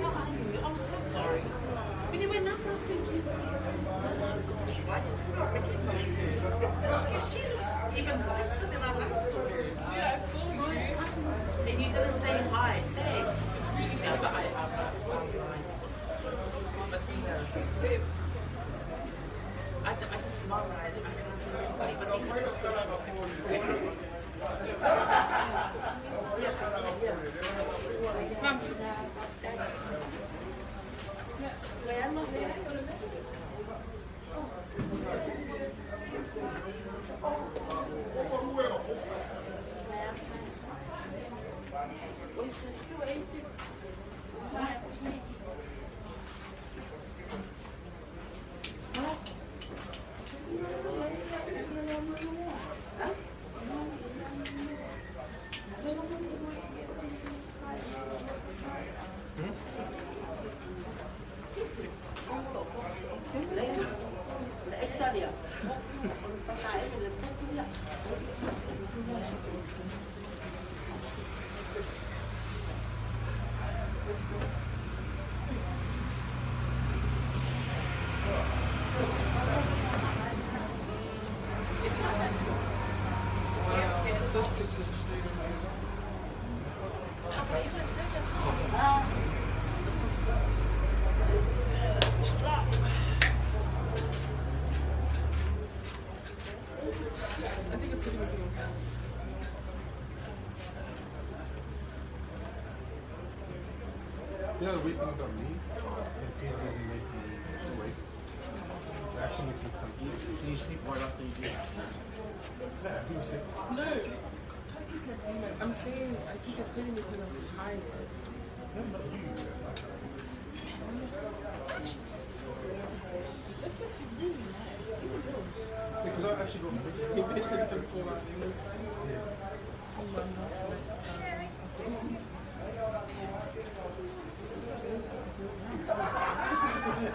no, I knew. I'm so sorry. When he went up, I was thinking, oh my gosh, why did I not recognize her? Yeah, she looks even lighter than I last saw her. Yeah, I saw you. And you didn't say hi. Thanks. Yeah, but I sound fine. But I just smile when I can't see anybody. But these are just Yeah, waiting on me. The pain doesn't make me so wait. It actually makes me confused. So you sleep right after you do it? Yeah, I think it's it. No, I'm saying I think it's hitting me because I'm tired. Because I actually got mixed. Maybe they should have been pulled out in this size. Oh my Yeah,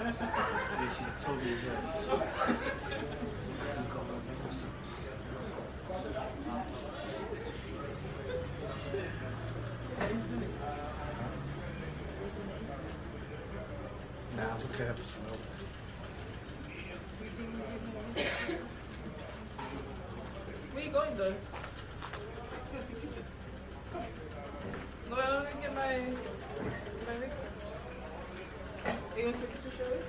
she totally is right. Nah, it's okay, I have a smell. Where you going though? No, I'm gonna get my rig. Are you going to take a picture?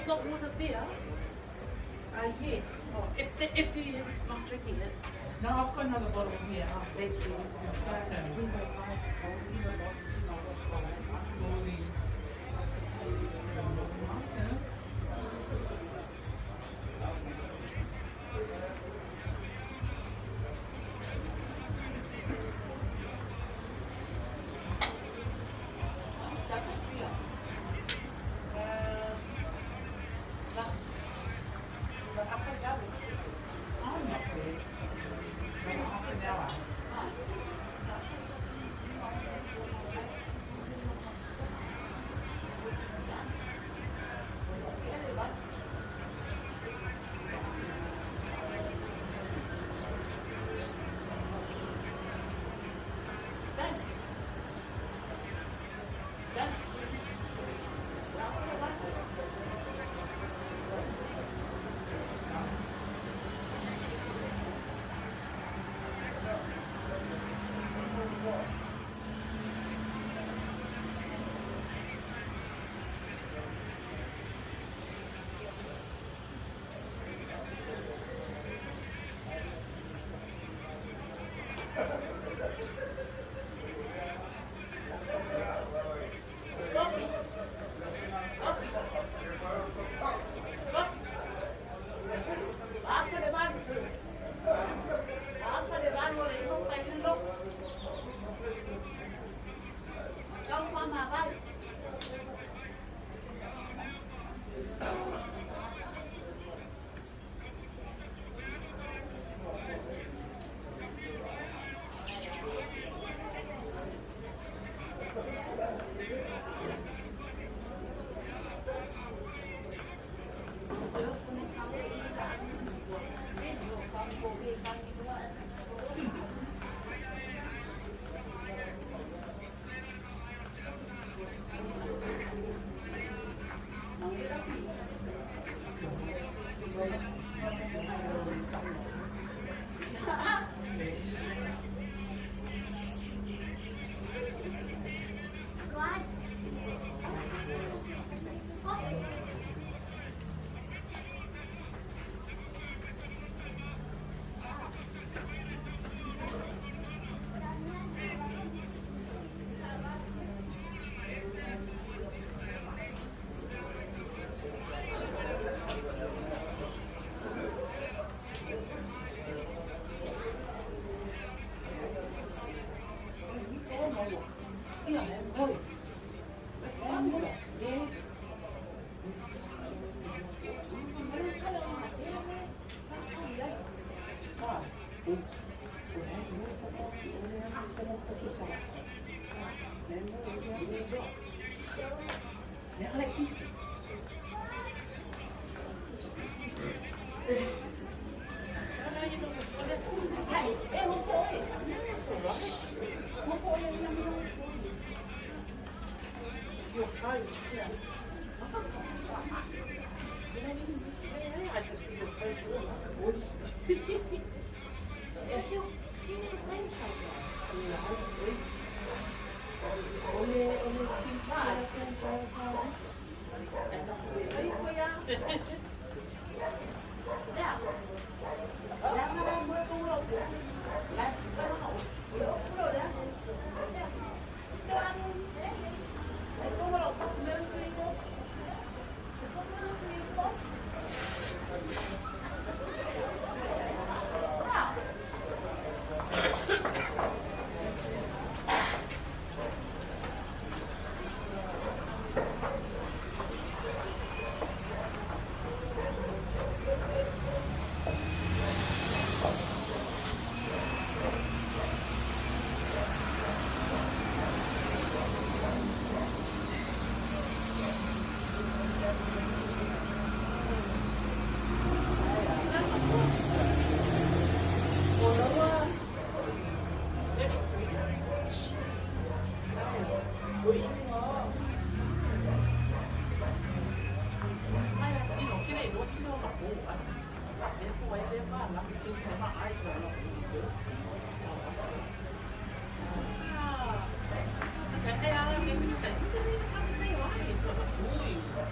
got water there. Yes. Oh, if you're not drinking it. No, I've got another bottle here. Oh, thank you. So, bring those ice cold, you know, lots of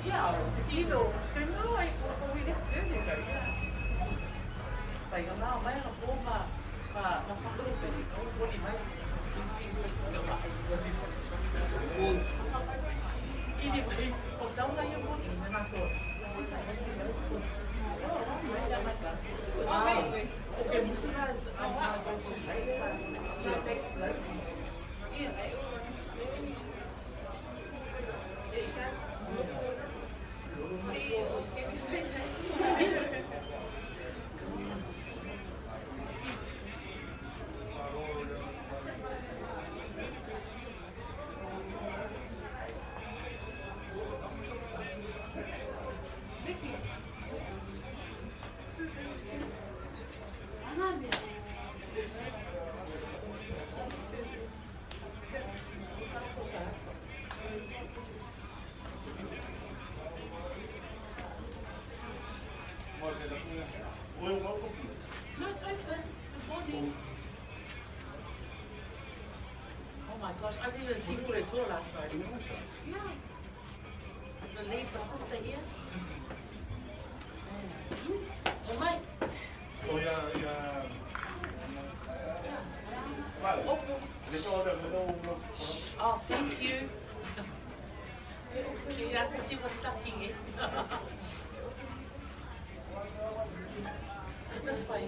Yeah, pai ona mai ka po ma whakuru peri o poni mai ka mai ini mai o sauna ia poni na na ko okay, música es No, it's open. The morning. Oh my gosh, I didn't even see Pura at all last night. No. The lead for sister here. Oh, mate. Oh, yeah. Oh, thank you. Quería si was stuck in it. This way.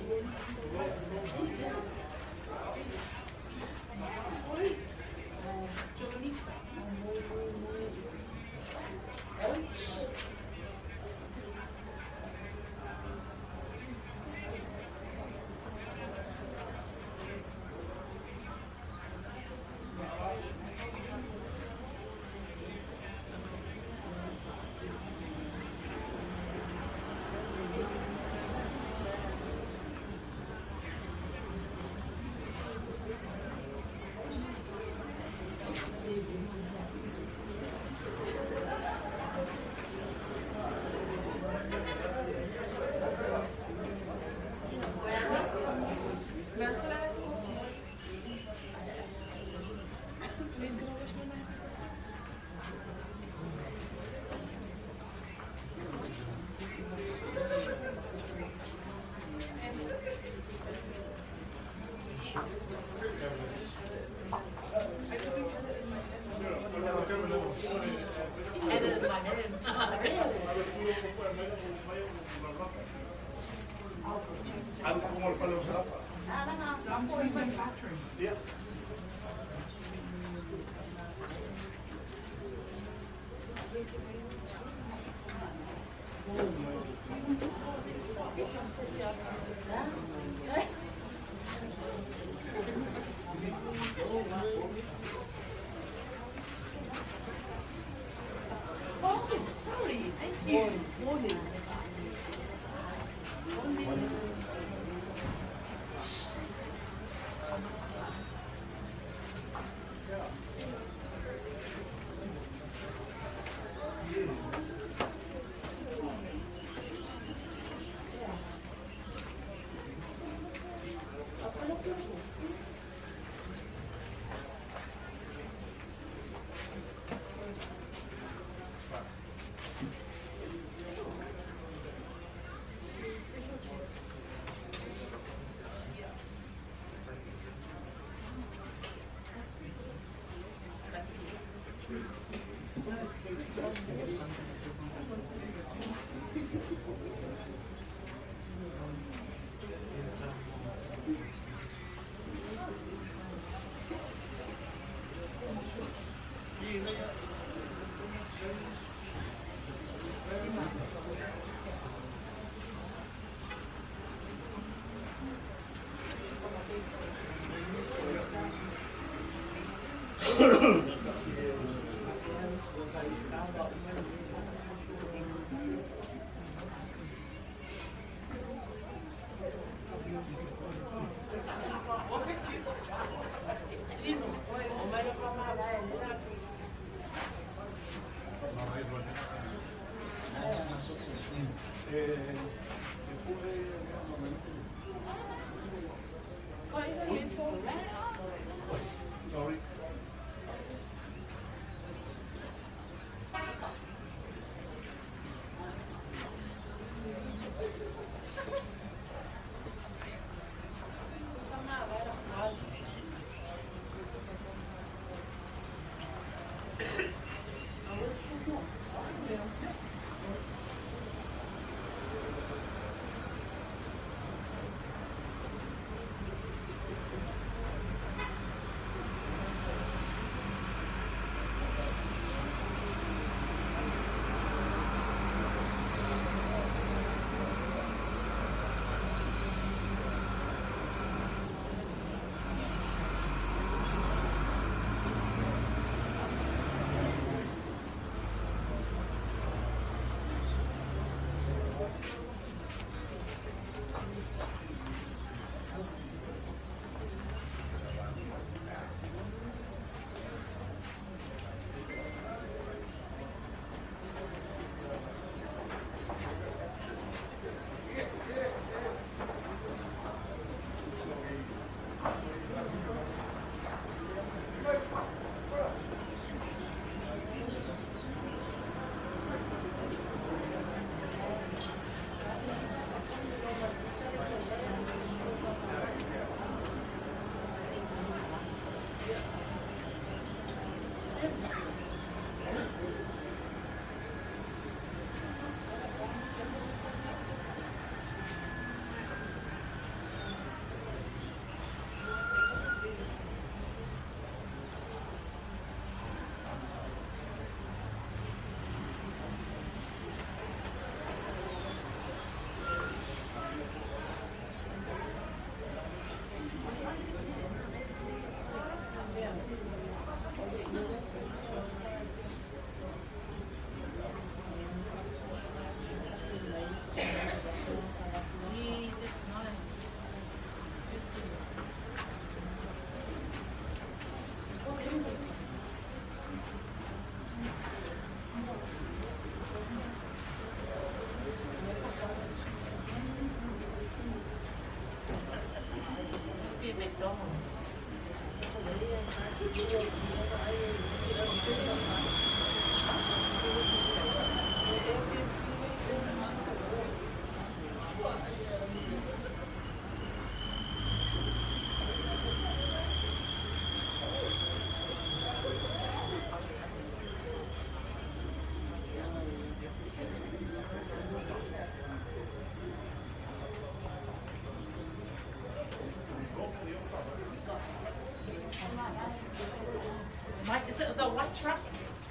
Is it the white truck?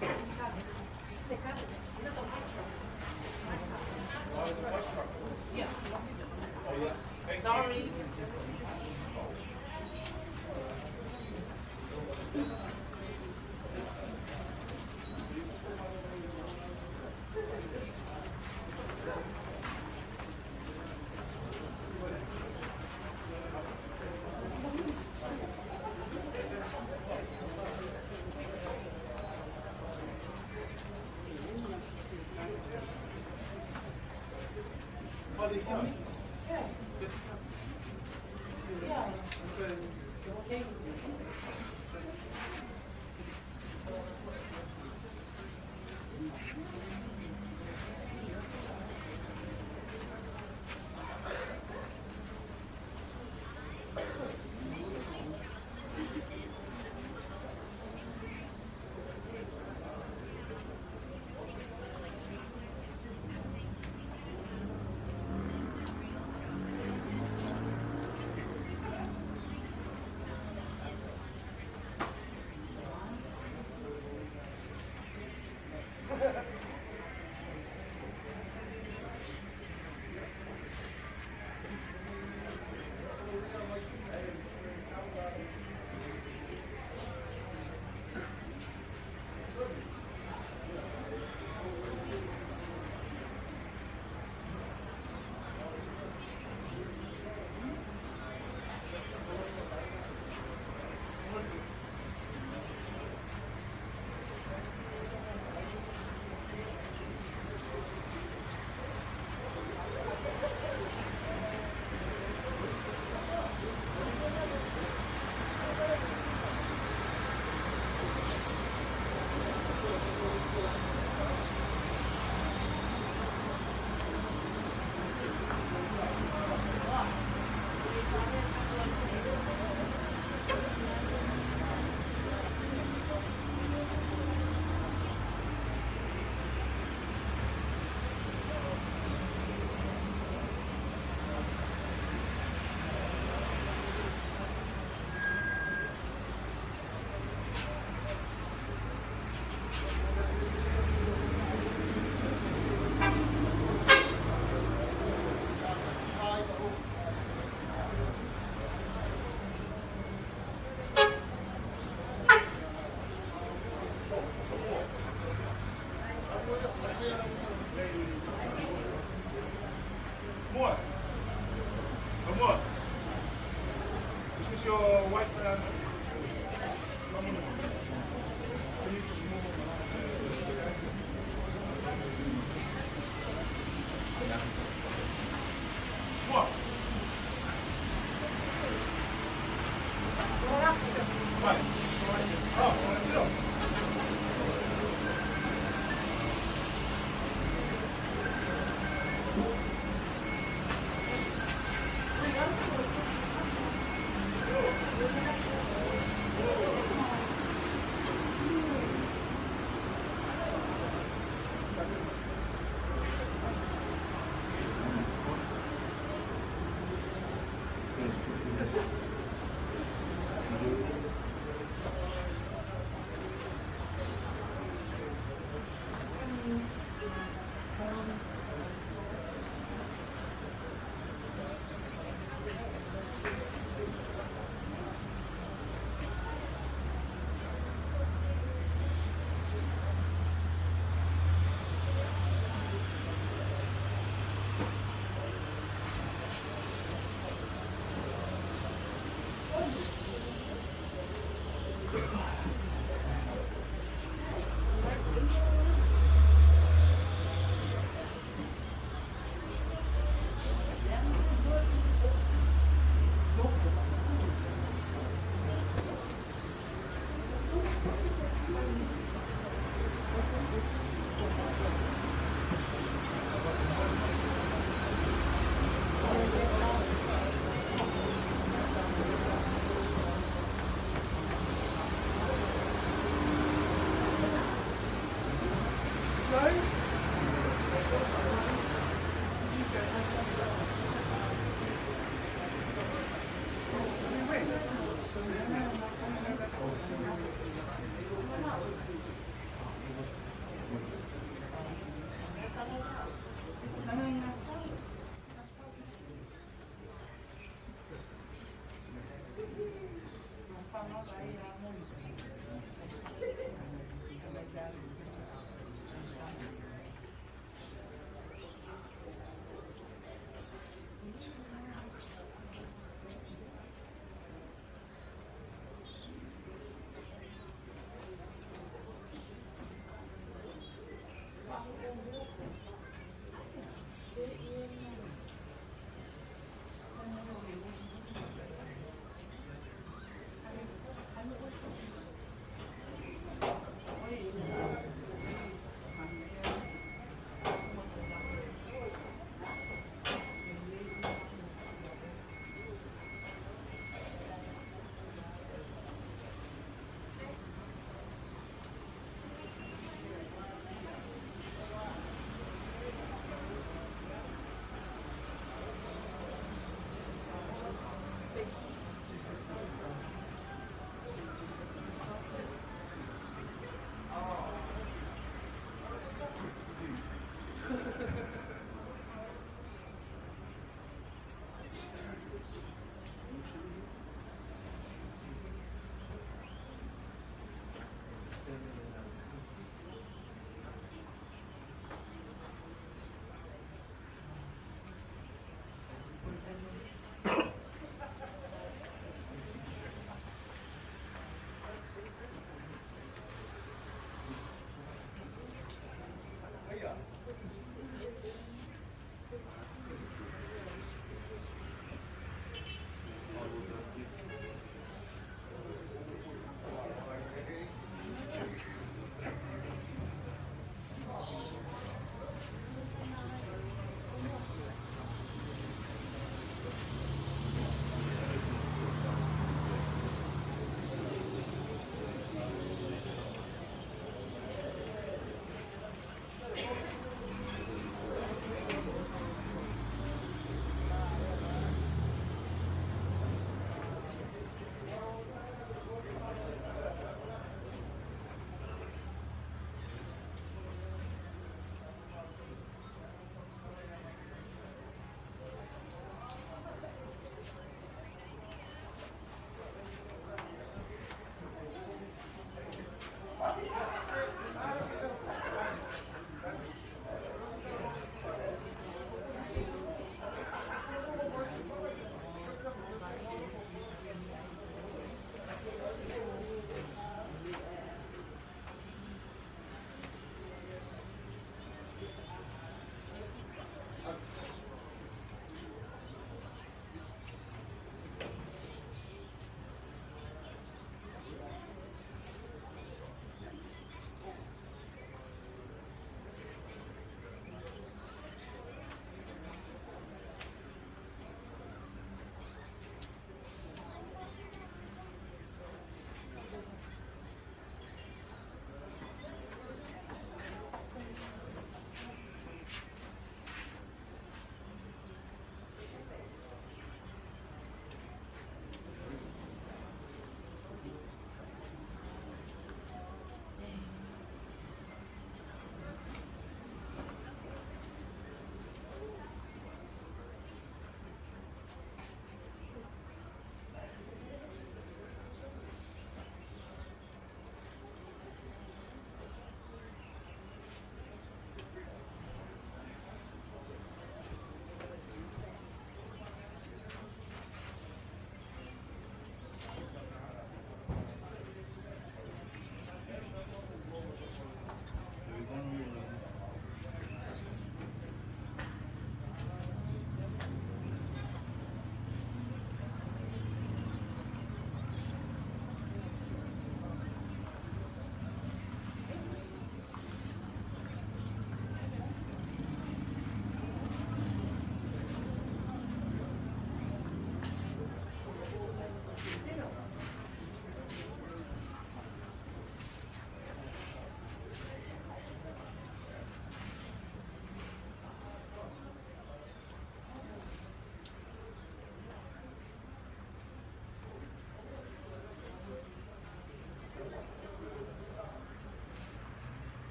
Is it the white truck? Yeah. Sorry.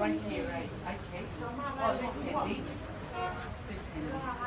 Right here, right? Okay. Oh, this handy. This handy.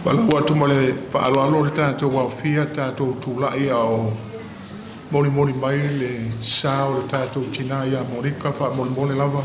Wala watu mole pa alo le tātou wa fia tātou tūlai au moni mai le sao le tātou tina ia Monika Faaopega lava.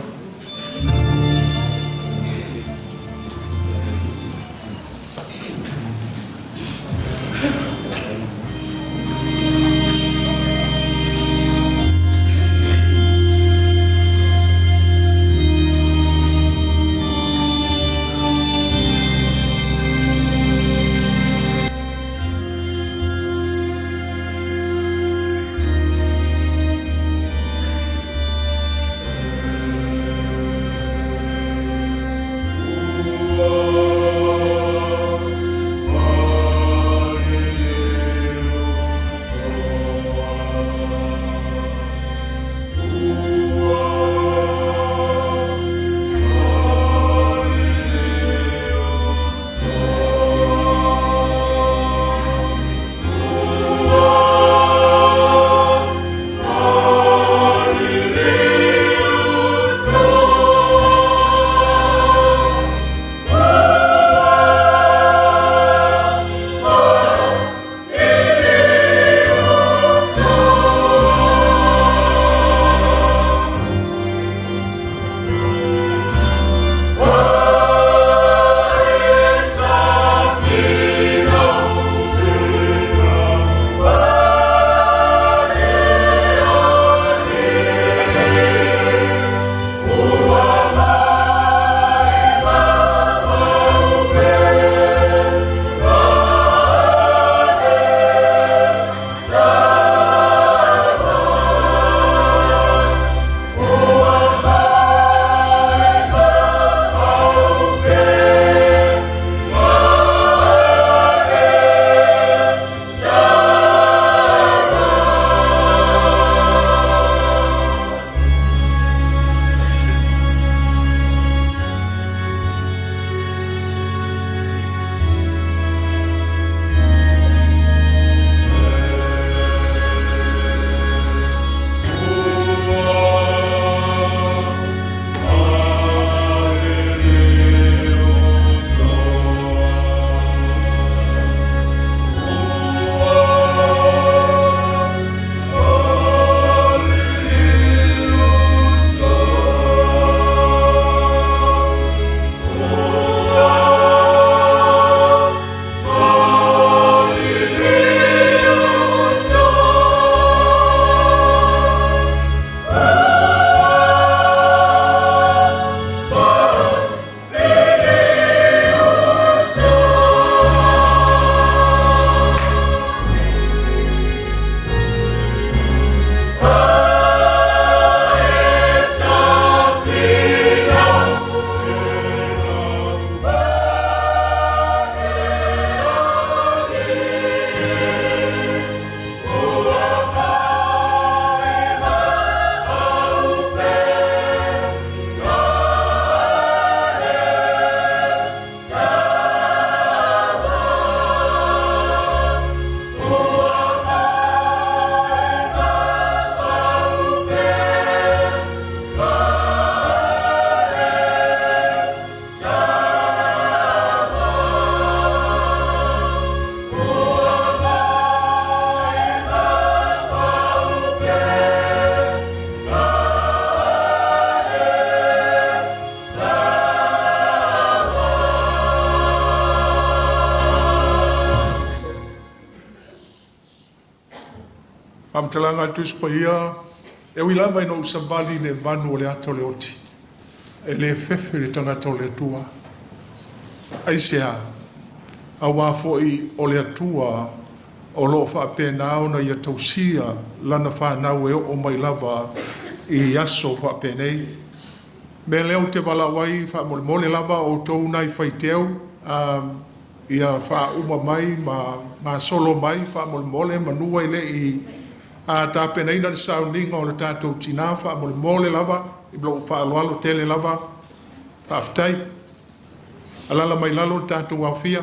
Talanga tuspahia e wilamba ino usabali le vanu le ato le oti e le fefe le tangata o le tua aisea a wafoi o le atua o lo fa pena ona ia tausia lana fa na we o mai lava I aso fa penei me leo te wala wai fa mole lava o tou nai faiteu ia fa uma mai ma solo mai fa mole manua ile I a ta penei na sauniga o le tatou tina fa mole lava I blo fa alo tele lava fa aftai alala mai lalo tatou afia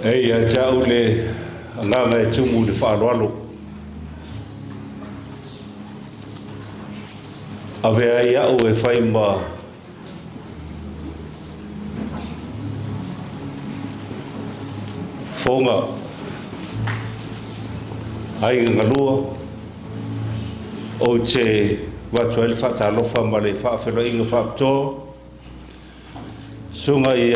Ei a jau le nganga e tumu le whaaloalo. A vea ia o e whai ma whonga ai ngalua o te watu ele whaatalofa ma le whaawheloinga whaapto. Sunga i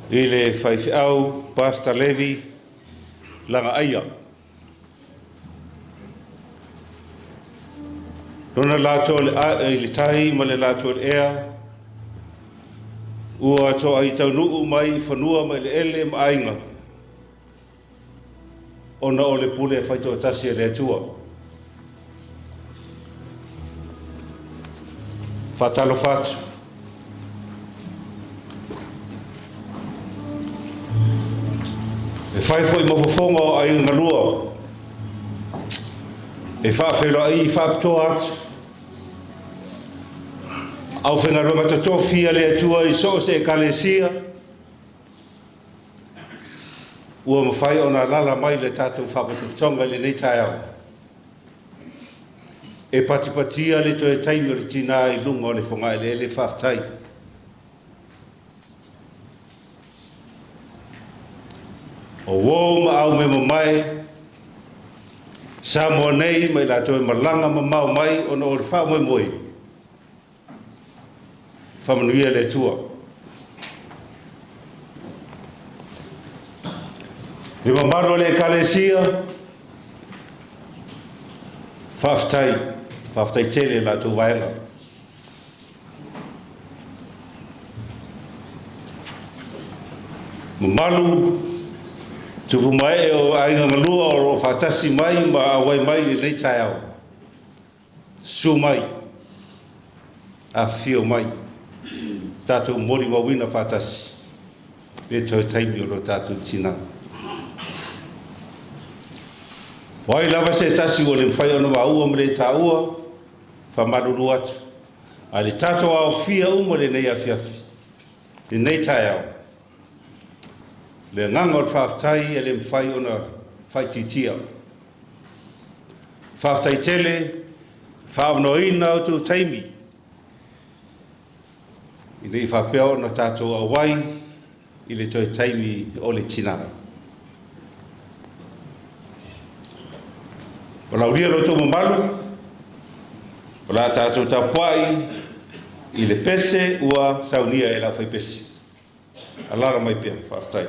le whaiwhiau, Pastor Levi, langa aia. Nona lātou le tai ma le lātou le ea. Ua toa i tau nuu mai whanua mai le ele ma ainga. Ona o le pule e whaitoa tasi e le atua. Whatalo whatu. E whaifo i mawhafonga o ainga ngalua. E whaafelo ai i whaaptoa atu. Au whenga ronga tatofia le atua i so se e kalesia. Ua mawhai o na lala mai le tātou whapakutonga le nei tai au. E patipatia le toe taimi o le tina i lunga o le whonga ele ele whaftai. O wō ma au me mai, sa moa nei mai la toe malanga ma mau mai o na o le wha moi moi. Whamanuia le tua. Le mamaro le kalesia, whaftai tele la tu waenga. Mamalu, tupu mai o ainga ngalua o whatasi mai ma awai mai le nei tai au. Su mai, a fio mai. Tātou mori wawina whatasi. Le toi taimi o lo tātou tina. Wai lava se tasi o le mwhai ona maua mre tā ua. Whamaruru atu. A le tātou au fia uma le nei awhiawhi. Le nei tai au. Le nganga o le whaftai e le mwhai ona whaititia. Whaftai tele, whaamnoina o tu taimi. I nei whapea o na tātou awai i le toi taimi o le tina. Walau lia lo tō mamalu, wala tātou tapuai i le pese ua saunia e la whai pese. Alara mai pia, whaftai.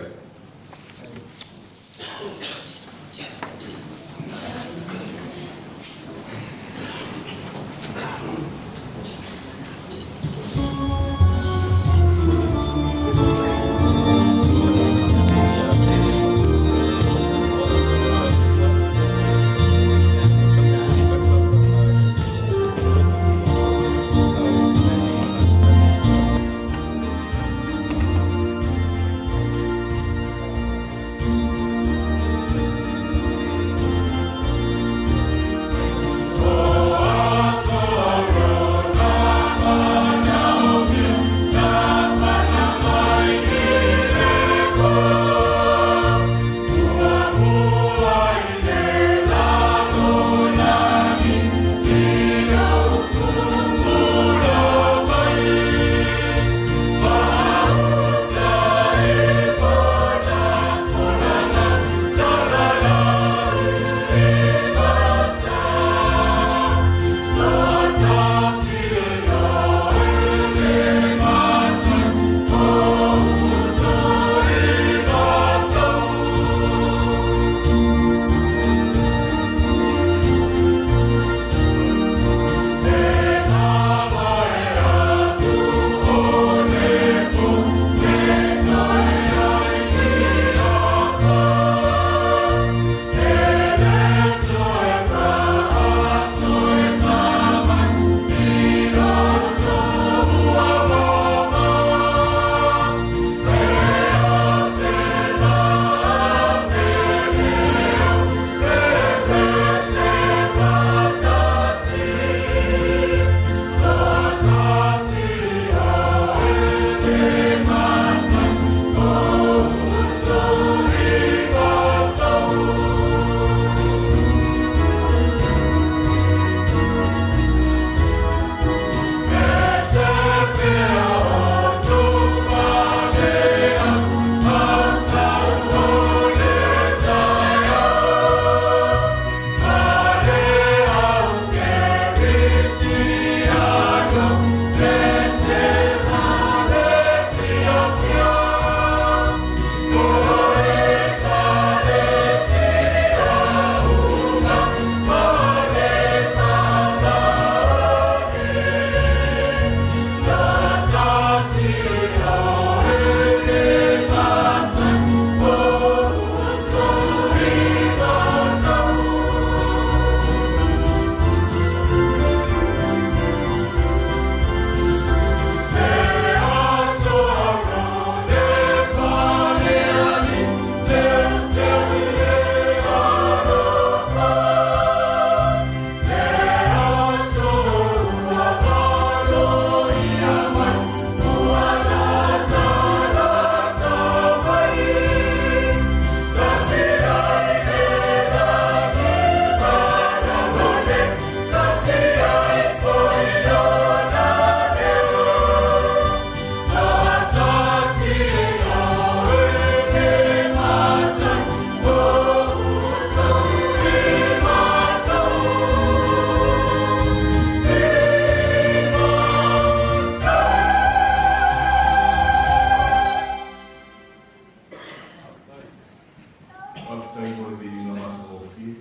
Waftai mo di nama kofi,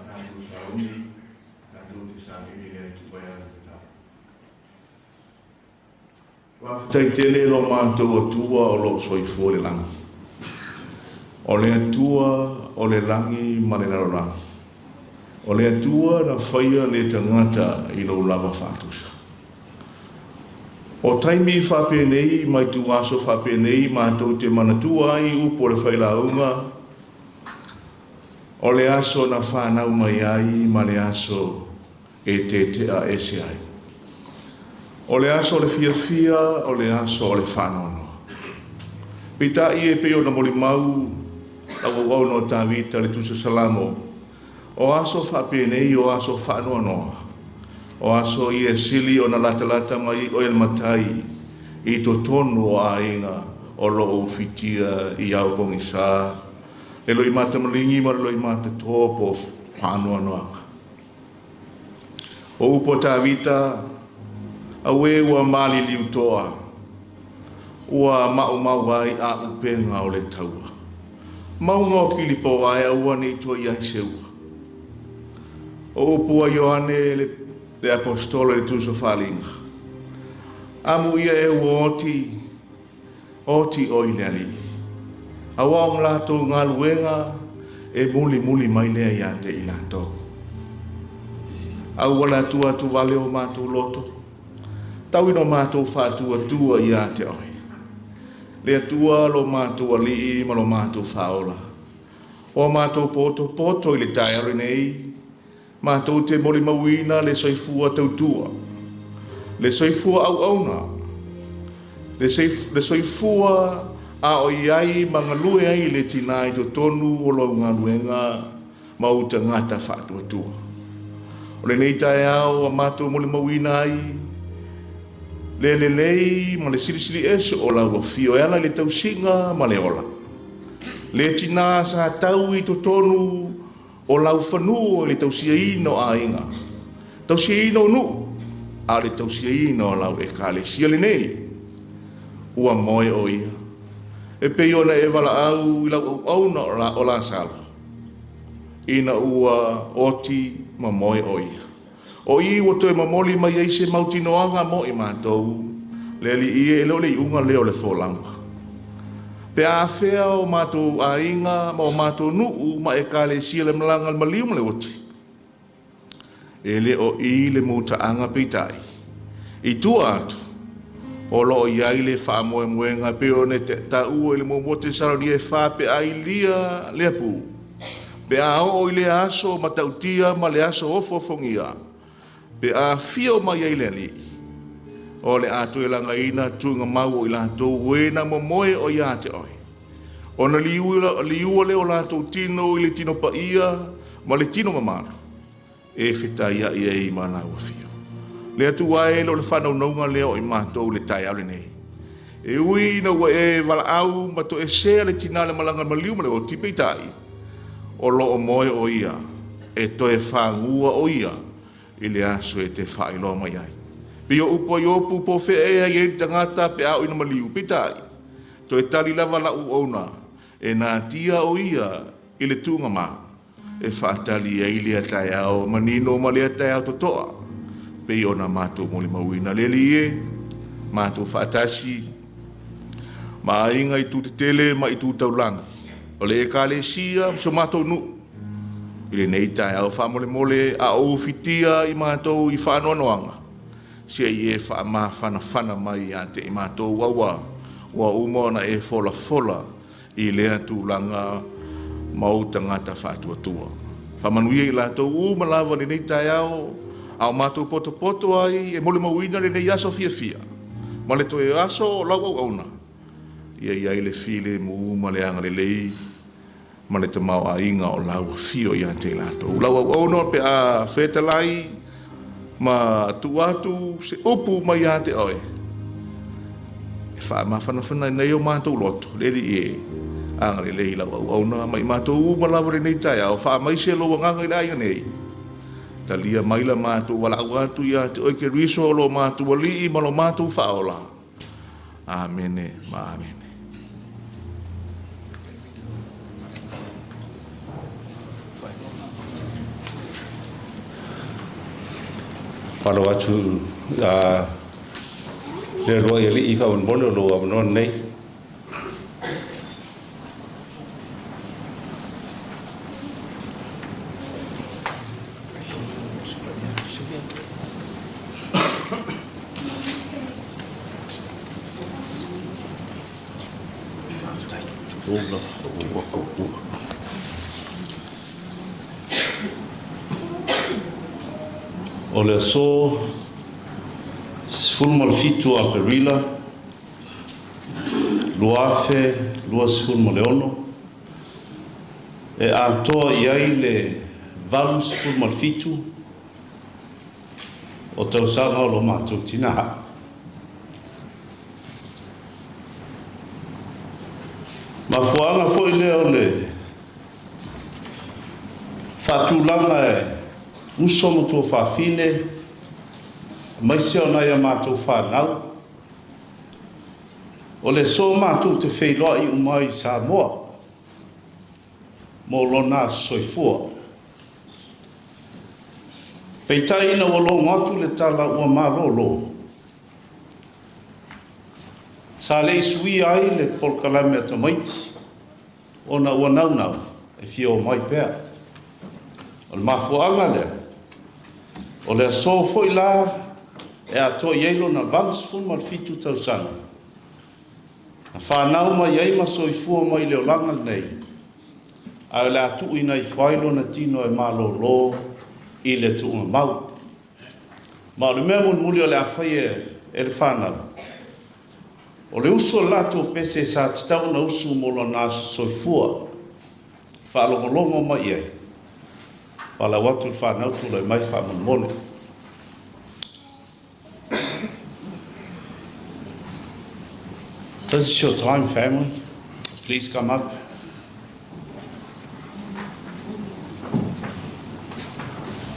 nandu sauni, nandu di sami ni supaya kita. Waftai tele lo mantu tua lo soifo le lang. Ole tua ole langi manera ole tua na faia le tangata I lo lava fatusa. O taimi whape nei, mai tu aso whape nei, mātou te manatua ai upo le whailaunga. O le aso na whanau mai ai, ma le aso e te tea ese ai. O le aso le fia, o le aso o le whanono. Pita I e peo na mori mau, au au no tā vita le tusa salamo. O aso whape nei, o aso whanono. O aso I e sili o na lata mai o el matai I to tonu o ainga o lo o fitia I au kongi sa e lo I mata malingi ma lo I mata topo whanua noanga. O upo tā vita a we ua mali liu toa ua mau ai a upenga o le taua. Maunga o kilipo ai a ua ni tua I seua. O upo a Ioane le apostolo le tuso falinga. Amu ia e oti o I le ali. Awa o lato ngā luenga e muli mai lea ia te I lato. Au wala tua tu vale o mātou loto. Tau ino mātou whātua tua ia te oi. Lea tua lo mātou alii ma lo mātou whaola. O mātou poto I le taiare nei. Mātou te mori mawina le soifua tautua. Le soifua au auna. Le soifua a o iai mangalue ai le tinai to tonu o lo ngaluenga mauta ngata whātua tua. O le nei tae au a mātou mori mawina ai. Le lei ma le sirisiri eso o lau fio e ala le tausinga ma le ola. Le tina sa tau I to tonu o lau whanua le tausia ino a inga. Tausia ino nu, a le tausia ino lau e ka le sia le nei. Ua moe o ia. E peiona e wala au I lau au na o la sala. Ina ua oti ma moe o ia. O I ua toe mamoli mai eise mautinoanga mo I mātou. Le li I e leo le iunga leo le fōlanga. Pe a whea o mātou a inga, ma o mātou nuu, ma e ka le sia le malanga le malium le oti. E le o I le mūta anga pitai. I tua atu, o lo o iai le wha moe moenga pe o ne te ta ua le momote saroni e wha pe a ilia le apu. Pe a o I le aso ma tautia ma le aso ofo fongia. Pe a fia o mai ai le li. O le ato e langa ina tunga mau o I lato wena mo moe o ia te oi. O na liua le o lato tino I le tino pa ia, ma le tino mamaru. E whita ia I mana ua fio. Le atu wae lo le whanau naunga leo I mātou le tai au le nei. E ui na ua e wala au ma to e sea le tina le malanga maliu ma le o tipe tai. O lo o moe o ia, e to e whangua o ia, I le aso e te whailo mai ai. Pio upo iopu po fea e tangata pe au ina maliu pitai. To e tali lava la uona e nā tia o ia I le tunga mā. E whaatali e ilia tai au manino ma lea tai au totoa. Pe i ona mātou moli mawina le li e. Mātou whaatasi. Ma inga I tu te tele ma I tu taulangi. O le e ka le sia so mātou nu. I le nei tai au whamole mole a o fitia I mātou I whanoanoanga. Sia I e whana mai a te I mātou wawa. Wa umona e fola I lea tūlanga mauta ngata whātua tua. Whamanuia I lātou umalawa le nei tai au. Au mātou poto ai e mole mawina le nei aso fia. Ma le toe aso o lau au auna. Ia I le file mu ma le anga le lei. Ma le tamau a inga o lau fio I ante lātou. Lau au auna pe a whetalai. Ma tuatu se upu mai ante oi. E wha mawhanawhana nei o mātou loto. Leri e angare lei lau au auna. Mai mātou umalawa nei tai au. Wha mai se loa nganga I la inga nei. Ta lia maila mātou wala au atu I ate oi ke riso lo mātou wali I malo mātou whaola. Amene, ma amene. Palo atu le roa ia li ifa un bono lo abno nei. O le so sfulma le fitu a perila luafe lua sfulma le ono e a toa i ai le valu sfulma le fitu o tausanga o lo mātou tinaha. Ma fuanga foi leo le fatulanga e uso mo tō whawhine, mai seo nei a mātou whanau. O le so mātou te wheiloa i umai Samoa, mō lona soifua. Peitai ina walo ngatu le tala ua marolo. Sa le isui ai le polkalame ata maiti, o na ua naunau, e fio mai pēr. O le mafuanga lea. O le so foi la e a to yelo na vals fun mal fitu tausana. A whanau mai ei ma soifua mai leo langa nei. A le atu ina I whailo na tino e malo lo I le tuunga mau. Ma o le mea mun muli o le awhai e le whanau. O le uso lato pese sa titau na usu molo nasa soifua. Whalongolongo mai ei. Pala watu whanau tula I mai whamun mole. This is your time, family. Please come up.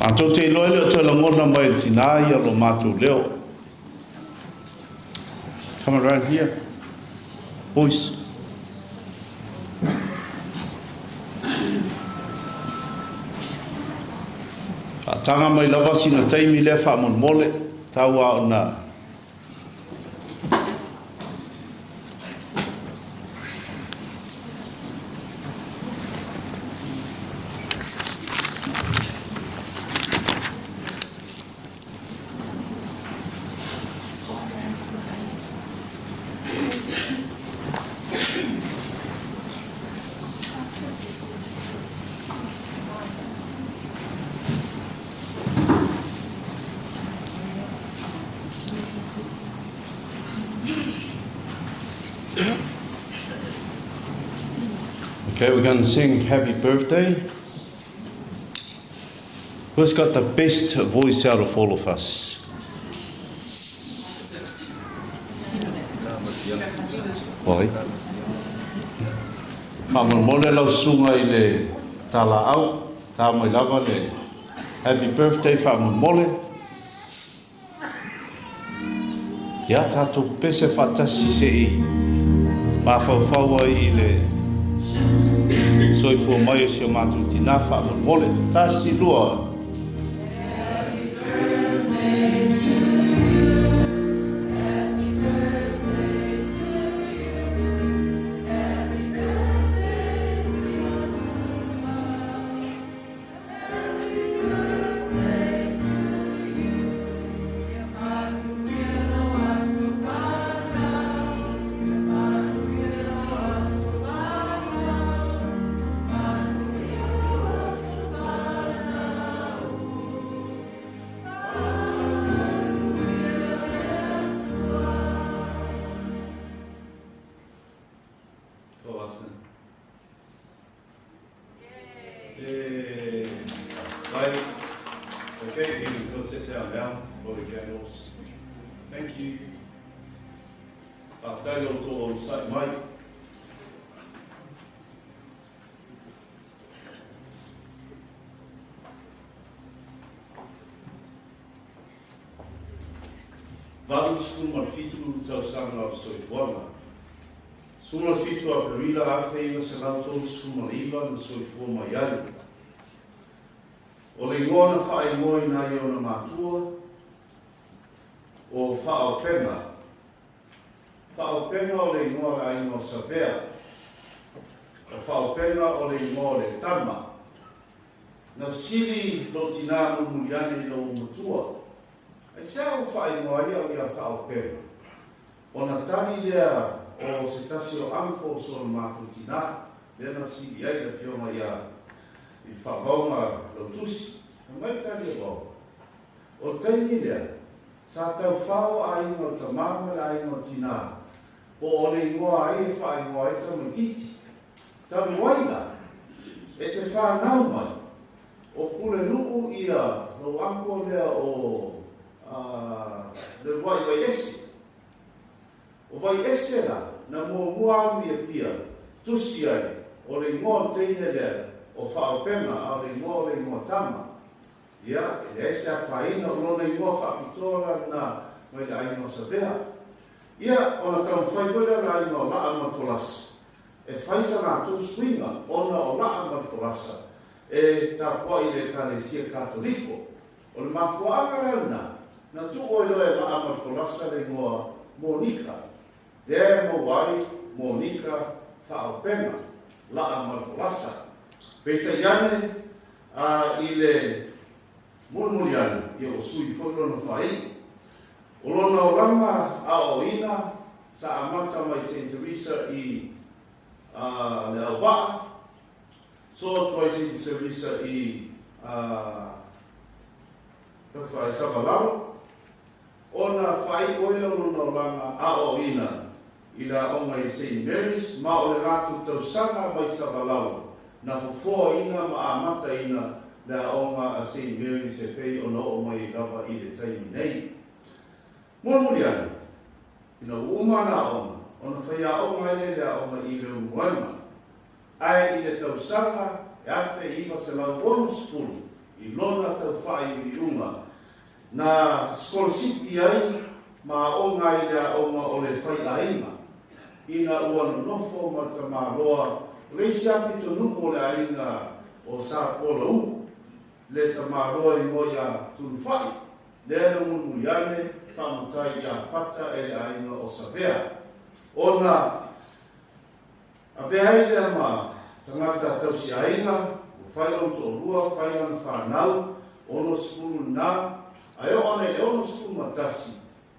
Anto te loe leo te langona mai tinai alo mātou leo. Come around here. Boys. Tanga mai lava sina taimi le whamon mole, taua o na. Okay, we're going to sing Happy Birthday. Who's got the best voice out of all of us? Oi. Whamon mole lau sunga I le tala au, tā mai lava le Happy Birthday whamon mole. Ia tātou pese whatasi se I mawhauwhaua I le soifua mai o sio mātou tina whamon mole. Tāsi lua. Okay, you can go sit down now, blow the candles. Thank you. Tayo to on site, Mike. Vamos suma fitu tau sanga o soifuana. Suma fitu a perila a feina se lau tolu suma iwa na soifua mai ai. O le ngona whae ngoi nai o na mātua, o whaopena. Whaopena o le ingoa la ingo savea. O whaopena o le ingoa le tama. Na sili lo tina muliani lo mutua. Ai sea o whaingoa ia o ia whaopena. O na tani lea o se tasi o anko so le mafutina. Lea na sili ai le fioma ia i whabaunga lo tusi. Na mai tani e wau. O taini lea. Sa tau whao a ingo tamama la ingo tina. O le ingoa ai e whaingoa e tamu titi. Tamu waina. E te whanau mai. O pule nuku ia lo anko lea o le vai ese. O vai ese la na mua e pia tusi ai o le ingoa teine lea o whaopena a le ingoa tama. Ia, e ese a whaina o lona ingoa whapitora na mai la ingoa savea. Ia, o na tau whaiwhera la ingoa laa ma folasa. E whaisa na tu swinga ona o laa ma folasa. E ta pua i le kalesia katoliko. O le mafuanga leuna, na tu oi loe laa ma folasa le ingoa Monika. Lea mo wai Monika Faaopega laa ma folasa. Peta iane i le mulmuliana ia o sui whakilona whai. O lona o langa a o ina sa amata mai St. Teresa i le Auvaa. So toi St. Teresa i whai Sabalao. O na whai oila lona o langa a o ina i la onga i St. Mary's ma o le ratu tausanga mai Sabalao. Na fofoa ina ma amata ina la onga a St. Mary se pei o no o mai lava i le taimi nei. Mulmuliana, ina umana onga, ona whaia onga ile la onga i le umuana. Ai i le tausanga, e afe iwa se lau bonus fulu, i lona tau whai i unga. Na skolsipi ai, ma onga i le onga o le whai ainga. Ina uana nofo ma ta māloa, reisi api to nuko le ainga o sa pola u. Le tamaroa i moia Tunufa'i. Le mulmuliane whamutai ia whata e le ainga o savea. Ona, a vea ile ma tangata tausi ainga, o whaila to rua, whaila na whanau, ono skulu na, ai o ane e ono skulu matasi,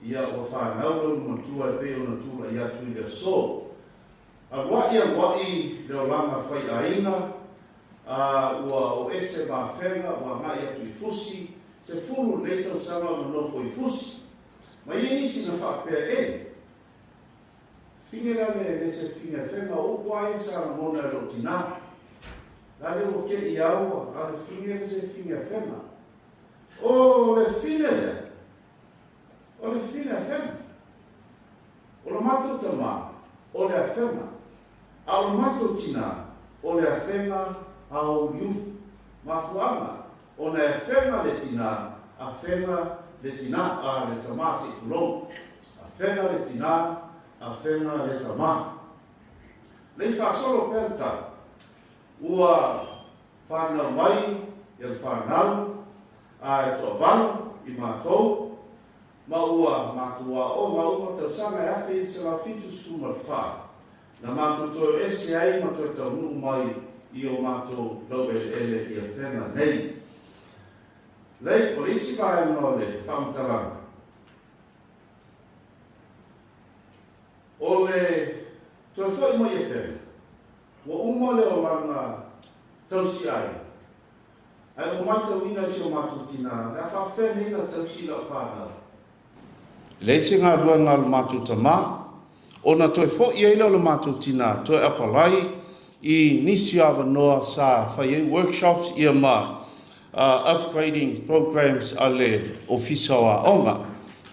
ia o whanau le matua e pe ona tua i atu i le so. A wai le o langa whai ainga, ua o ese mawhenga, ua ngai atu i fusi, se fulu le tau sama o nofo i fusi. Ma i nisi na whakpea e. Fingera le se finga whenga o wai sa mona lo tina. Lale o ke i aua, a le fingera se finga whenga. O le fingera. O le finga whenga. O le matu tama, o le whenga. A o matu tina, o le whenga, au yu mafuanga ona e fenga le tina a fenga le tina a le tama se tulong a fenga le tina a fenga le tama le fa solo perta ua fana mai el fanal a to ban i matou ma ua matua o ma ua te sanga e afe se la fitu suma fa na matu to ese ai ma to tau mai i o mato lau ele i a whenga nei. Lei, o isi vai no le whamtaranga. O le toi whai mo i a whenga. Wa umo le o langa tausi ai. Ai o mato ina si o mato tina. Rea wha whenga ina tausi la whana. Le se ngā rua ngā le mātou tamā, o na toi fo i eila le mātou tina, toi apalai, I nisi awa noa sa whai workshops ia ma upgrading programs a le ofisa wa onga.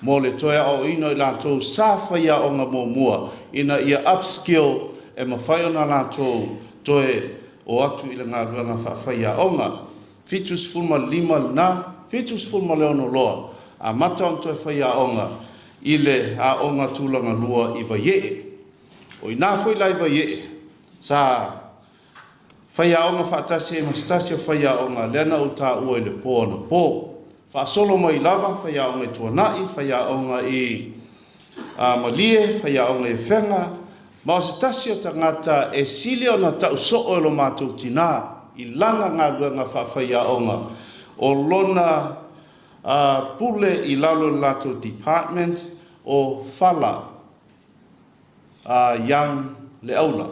Mo le toia o ino I lantou sa whai a onga mo mua. Ina ia upskill e ma whai ona lantou toe o atu I le ngā ruanga whai a onga. Fitus fulma lima na, fitus fulma leono loa. A mata on toe whai a onga I le a onga tūlanga lua I wa ye. O I nā whai lai wa ye. Sa whai a onga whaatasi e mastasi o whai a onga lena o tā ua I le pō na pō. Whaasolo mai lava, whaiaonga I tuana'i, whaiaonga I malie, whaiaonga I whenga, ma o se tasi o tangata e sili o na tau so'o lo mātou tina, I langa ngā luenga whaiaonga, o lona pule I lalo lato department, o whala yang le aula.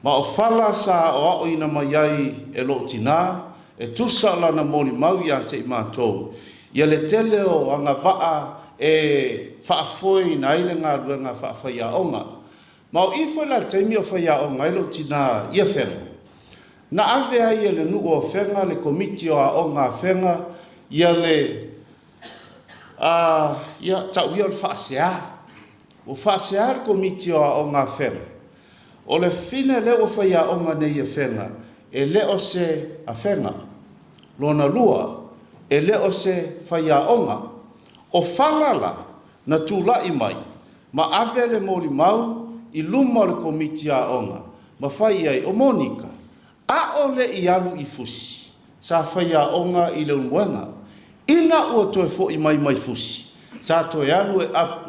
Ma o whala sa o ao ina mai ai e lo tina, e tusa lana moni mau I ante I mātou. Ia le tele o anga waa e whaafoi na ile ngā luenga whaiaonga. Ma o ifo la teimi o whaiaonga ilo tina ia whenga. Na ave ai e le nuu o whenga, le komiti o aonga whenga, ia le ia tau ia le whaasea. O whaasea le komiti o aonga whenga. O le fine le o whaiaonga nei ia whenga, e le o se a whenga. Lona lua, e le o se whaiaonga, o whalala na tūlai mai, ma ave le mori mau I luma le komiti a onga, ma whai ai o Monika, a o le I alu I fusi, sa whaiaonga I le unwenga, ina ua toe fo I mai fusi, sa toe alu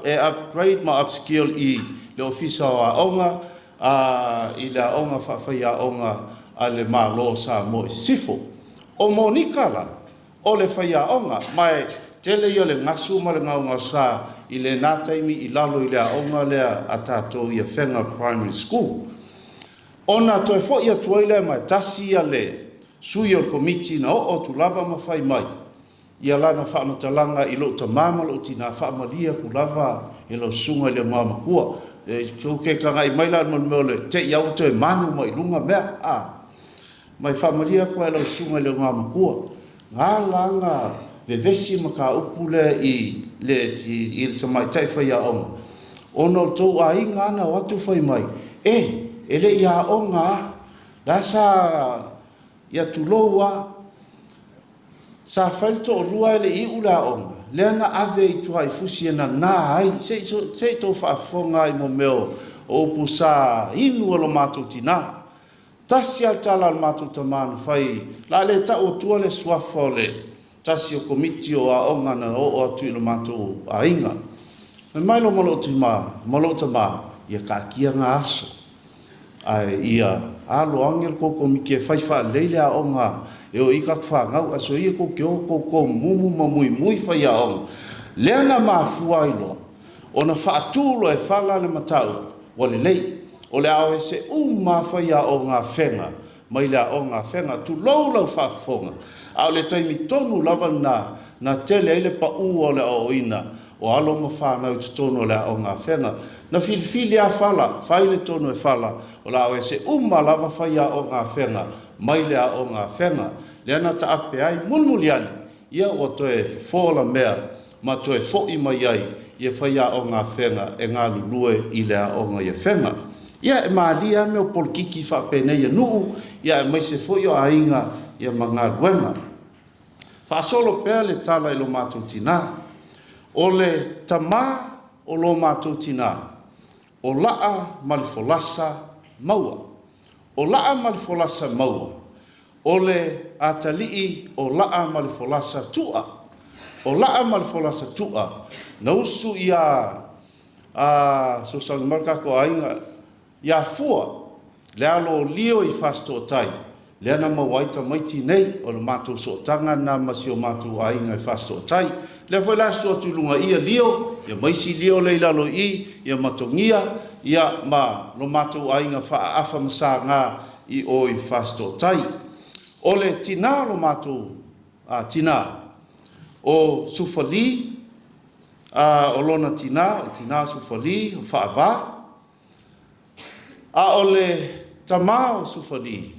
e upgrade ma upskill I le ofisa o a onga, I le a onga whaiaonga a le malo sa mo sifo. O Monika la, o le whaiaonga, mai tele ia le ngasu ma le ngaunga sa I le nātaimi I lalo I le aonga lea a tātou ia whenga primary school. Ona toe fo ia tuaile mai tasi ia le sui o komiti na o tu lava ma whai mai. Ia lana whaamatalanga I lo ta mama lo tina whaamalia ku lava I lo sunga le mama kua. Ke kanga I maila mo le te iau te manu mai lunga mea. Mai whaamalia kua lo sunga le mama kua. Ngā langa vevesi maka upule I le te mai tai whaiaonga. Ono tō a inga ana watu whai mai. Ele ia onga, la sa ia tuloa, sa whaito o rua ele I ula onga. Leana ave I tua I fusi na nā ai, se tō whaafonga I mo meo o upu sa inu alo mātou tina. Tasi al tala al mātou tamanu whai, la le ta o tua le swafa le, tasi o komiti o a onga na o atu ilo mātou a inga. Me mailo malo tama, ia ka kia ngā aso. Ai ia alo angel ko komike whaiwha leile a onga, e o ika whangau, aso ia ko ke o ko mumu mui whaiaonga. Leana maa fuailo, o na whaatulo e whala le matau, wale lei, o le ao e se maa whaiaonga whenga, mai le a onga whenga, tu lau whaafonga. Ao le taimi tonu lava na tele ele pa o le ao ina, o alo ma whanau te tonu le a onga whenga. Na filifili a whala, whaile tonu e whala, o la o e se lava whaiaonga whenga, mai le a onga whenga. Leana ta ape ai mulmuliani, ia o toe whola mea, ma toe fo'i mai ai, ia whaiaonga whenga e ngā lulue I le a onga ia whenga. Ia e maalia me o polkiki whapene ia nuu, ia e maise fo'i o ainga, ia mga luenga. Whaasolo pēr le tala I lo mātou tina, o le tama o lo mātou tina, o laa malifolasa maua. O laa malifolasa maua. O le atalii o laa malifolasa tua. O laa malifolasa tua. Na usu ia so salmarka ko ainga ia fua. Le alo lio I fasto tai. Le ana mawaita maiti nei o le mātou sootanga na masio mātou ainga I fasto tai. Le foi la so tulunga ia lio, ia maisi lio le lalo ia matongia, ia ma lo matou ainga fa afa masanga I o I fasto tai. O le tina lo matou tina o sufali o lona tina sufali o faava. O le tama o sufali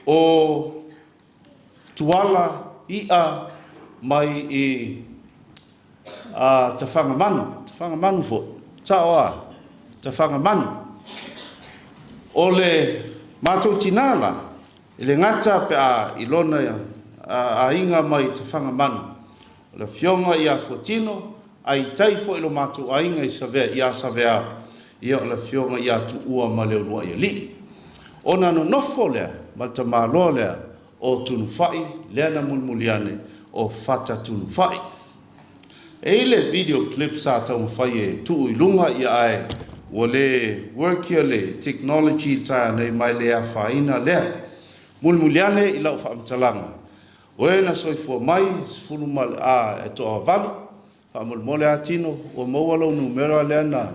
o tuala ia mai I te whangamanu fo, taoa, te whangamanu. O le mātou tinala, le ngata pe I lona a inga mai te whangamanu. O le fionga I a fotino, ai taifo I lo mātou a inga I a savea, ia o le fionga I a tu ua ma leo lua I a li. Ona no nofo lea, ma te māloa lea, o Tunufa'i, lea na mulmuliane, o Fata Tunufa'i. E le video clip sa tau whai e tuu I lunga I ai o le work here le technology tae nei mai lea whaina lea. Mulmuliane I lau whaamtalanga. O e na soifua mai, fulu mal a e toa valu, whaamulmole a Tino, o maualo numero a lea na.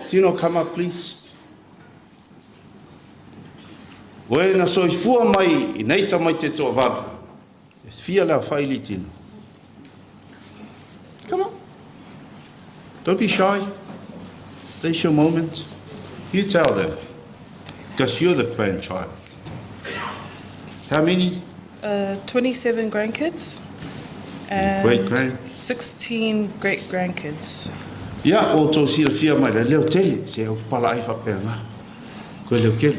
Tino, come up please. O e na soifua mai I neita mai te toa valu. E fia lea whaili Tino. Come on. Don't be shy. There's your moment. You tell them. Because you're the grandchild. How many? 27 grandkids and Great-grand? 16 great-grandkids. Ia, o tō sira fia mai, leo tele, se au pala ai whapea Koe leo kere.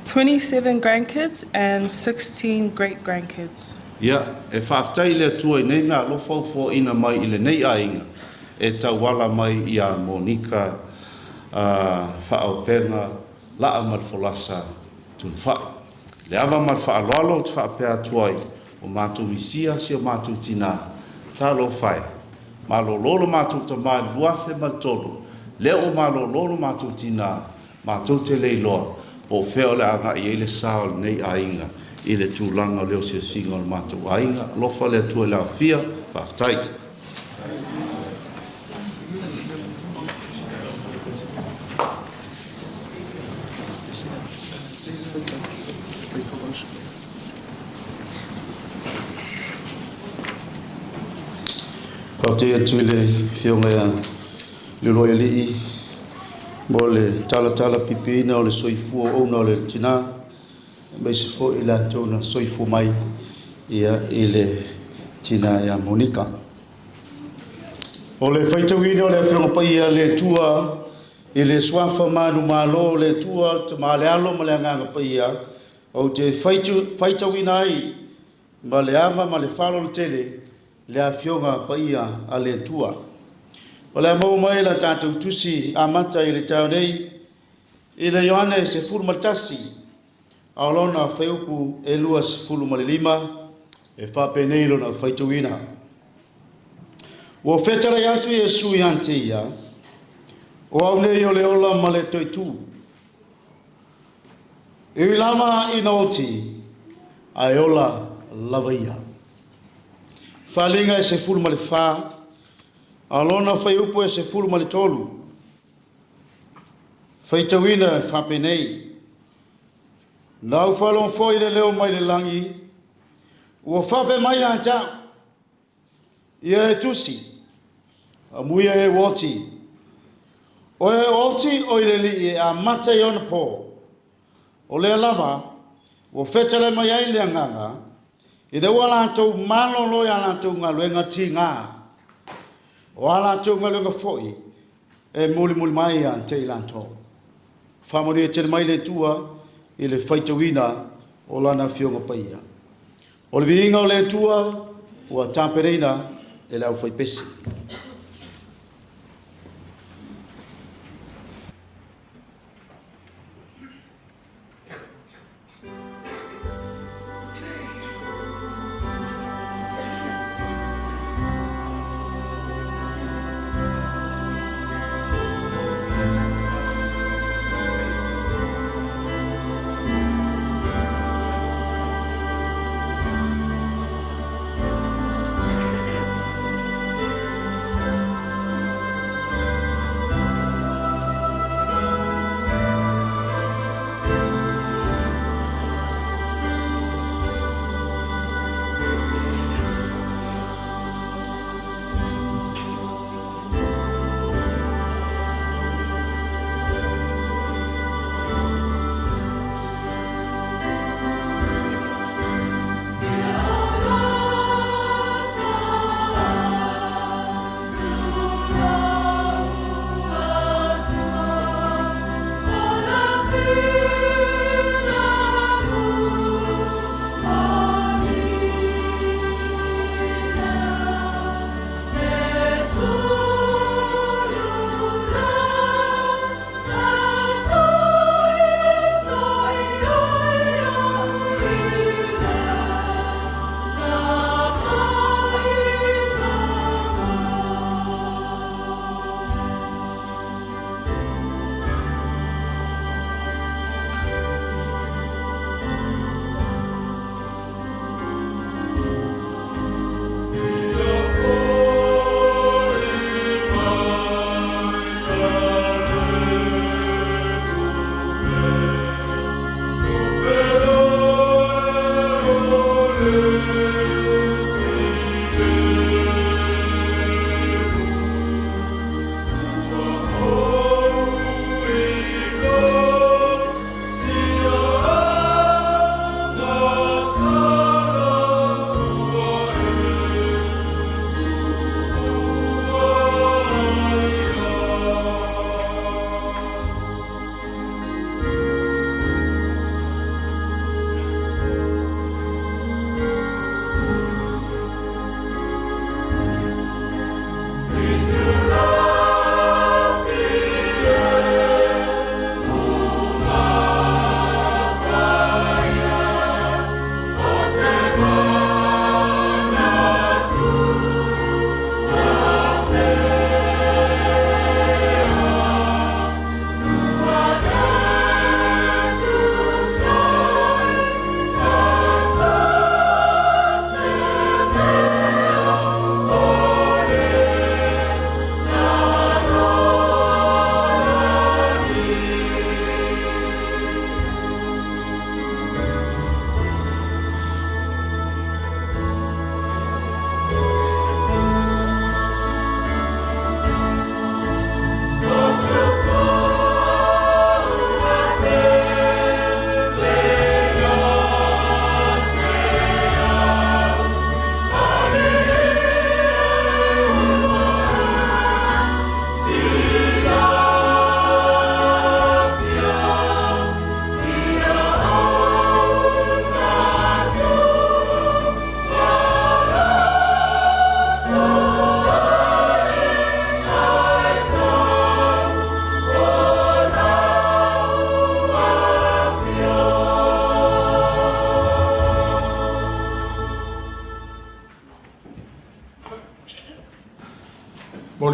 27 grandkids and 16 great-grandkids. Ia, e whaafitai lea tua I nei mea alo ina mai I le nei ainga. E tau wala mai I a Monika Faaopega laa Tunufa'i. Le ava mal whaaloalo te whaapea tuai o mātou isia si o mātou tina. Tā lo whai. Malo lolo mātou ta mai luafe matolo. Leo malo lolo mātou tina. Mātou te leiloa. O wheo le anga I ele sao nei ainga. I le tūlanga leo se singa o mātou ainga. Lofa le tua le awhia. Whaafitai. Pate atu le whionga ia le loia lii mo le tala pipina o le soifua ona o le tina mai se fo I la tona soifua mai ia I le tina ia Monika. O le whaitauina o le whionga pai ia le tua I le swafa manu malo le tua te ma le alo ma le anganga pai ia o te whaitauina ai ma le ama ma le whalo le tele le afionga paia a le tua. O le mau mai la tātou tusi a mata I le tau nei, I le Ioane se furu matasi, a olona whaiupu e lua se furu malilima, e whapenei lona whaituina. Ua whetara I atu e sui ante ia, o au nei o le ola ma le toitu. I lama I nauti, a e ola lava ia. Whalinga e se furu male wha, alona whaiupu e se furu male tolu. Whaitawina e whapenei. Nau whalong fwoi le leo mai le langi, ua whape mai anta. Ia e tusi, a muia e woti. O e woti o I le li e a mata I ona po. O le lava, ua whetale mai ai le anganga, I te wala tau malolo ya la tau ngaluenga tinga. O ala tau ngaluenga foi e muli mai an te ilanto. Whamori e tere mai le tua I le whaitawina o lana whionga paia. O le viinga o le tua ua tampereina e lau whaipesi.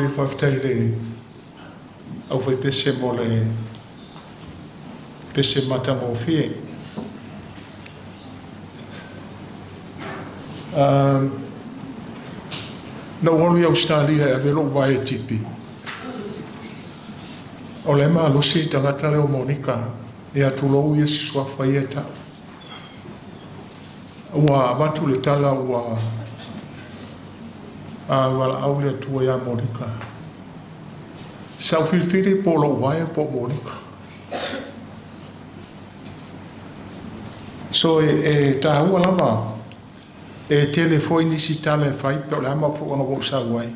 le whaftai le au whai pese mo le pese matanga o fie. Na wanu Australia e velo vai e tipi. O le maa lusi tangata leo Monika e atulou ia si sua whai e tau. Ua watu le tala ua wala au le tua ia Monika. Sau whiwhiri po lo wae po Monika. So e tahua lama e telefoi nisi tala e whai pe o le ama fu anga wau sa wai.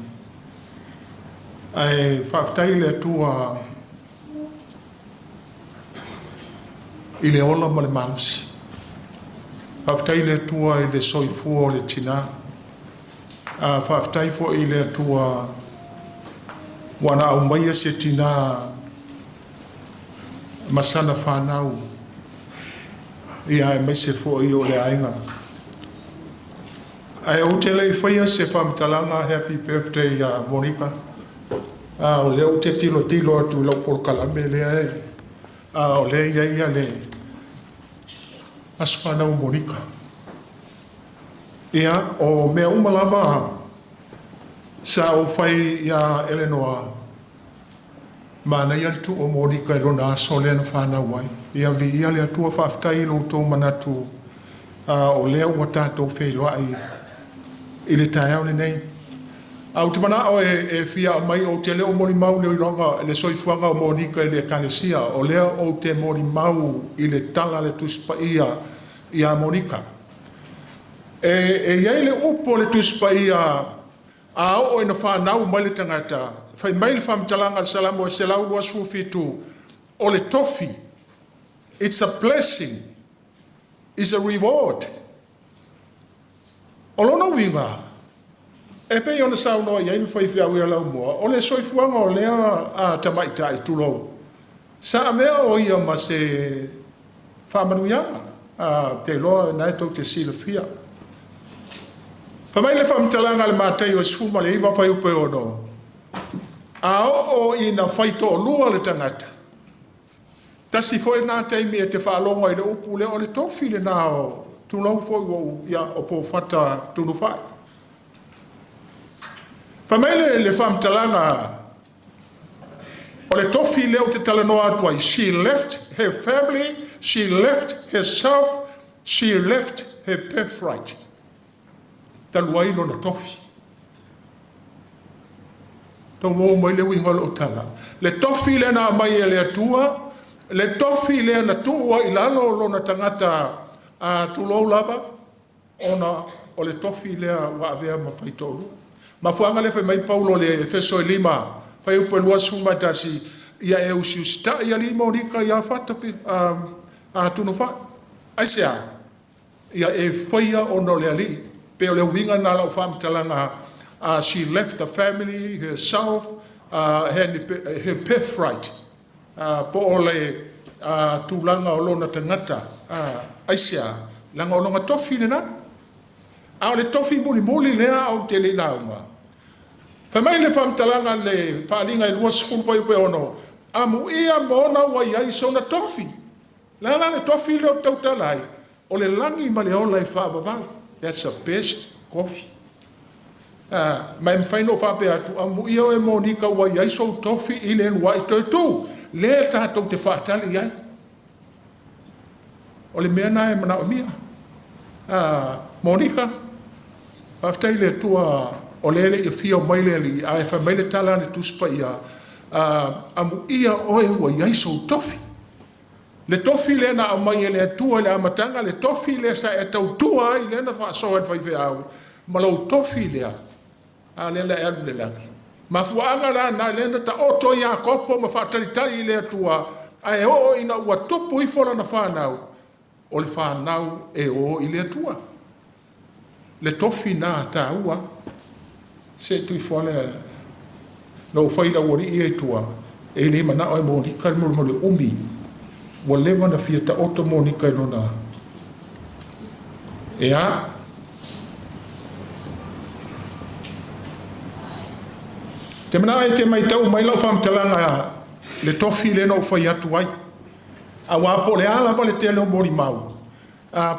Ai whaftai le tua i le ola ma le malusi. Whaftai le tua i le soifua o le tina. Whaftai fo i le tua wana au maia se tina masana whanau. Ia e meise fo i o le ainga. Ai o te lei whaia se whamtalanga happy birthday Monika. O leo te tilo atu lau por kalame lea e. O le ia le aswhanau Monika. Ia o mea umalava sa o whai ia Eleanor mana ia tu o Monika e lona aso lea na whanau wai. Ia vi ia lea tua whaftai lo tō manatu o lea ua tātou whailoa i le tae au nei. Au te mana o e fia mai o te leo mori mau le ronga le soifuanga o Monika i le kanesia o lea o te mori mau i le tala le tuspa ia Monika. E iai le upo le tuspa ia a o ina whanau mai le tangata. Whai mai le whamtalanga le salamo e se lau lua sufitu o le tofi. It's a blessing. It's a reward. O lona winga. E pe ona sauno ia ina whai whiau ia lau mua. O le soifuanga o lea a tamaita i tulou. Sa mea o ia ma se whamanuianga. Te loa nai tau te sila fia. Whamai le whamtalanga le mātai o sfuma le iwa whai upe ono. A o ina whaito o lua le tangata. Tasi foi nā teimi e te whaalonga i le upu le o le tofi le nā o tūlau foi o ia o po whata Tunufa'i. Whamai le whamtalanga o le tofi le o te talanoa atuai. She left her family, she left herself, she left her birthright. Taluai lo na tofi. Tau mo mai le winga o tala. Le tofi le na mai e le atua, le tofi le na tua i lalo lo na tangata a tulou lava, ona o le tofi le wa avea ma whaitolu. Ma fuanga le whai mai paulo le feso e lima, whai upe lua suma tasi, ia e usiu sta ia lima Monika ia whatapi a Tunufa'i. Aisea, ia e whaia ono le ali, pe o le winga na lau whamtalanga, she left the family, herself, her birthright. Po o le tūlanga o lona tangata. Aisea, langa o longa tofi le na. A le tofi muli lea au te le launga. Whamai le whamtalanga le whaalinga i lua sifuru upe ono. Amu ia mona wa iai sona tofi. Lala le tofi leo tautalai. O le langi ma le ola i whaavavau. That's the best coffee. Mai mwhaino whape atu, amu ia e Monika wa iai so tofi i le nua i toi tū. Le tātou te whaatali iai. O le mea nai mana o mia. Monika, whaftai le tua o lele i fia mai le li, a e whamai le tala ne tuspa ia. Amu ia oe wa iai so tofi. Le tofi le na amai le tua le amatanga, le tofi le sa e tau tua i le na whaasoa e whaiwhe au. Ma lau tofi le a le la elu le langi. Ma fuanga la na le na ta oto ia kopo ma whaataritari le tua. A e o ina ua tupu i fora na whanau. O le whanau e o i le tua. Le tofi na ta ua. Se tui fole no whaila wari i e tua. E le mana o e Monika le mulu umi. Wa lewa na fia ta oto Monika ino na. Te mana e te mai tau mai lau whamtalanga le tofi le no whai atu ai. A wā po le ala pa le te leo mori mau.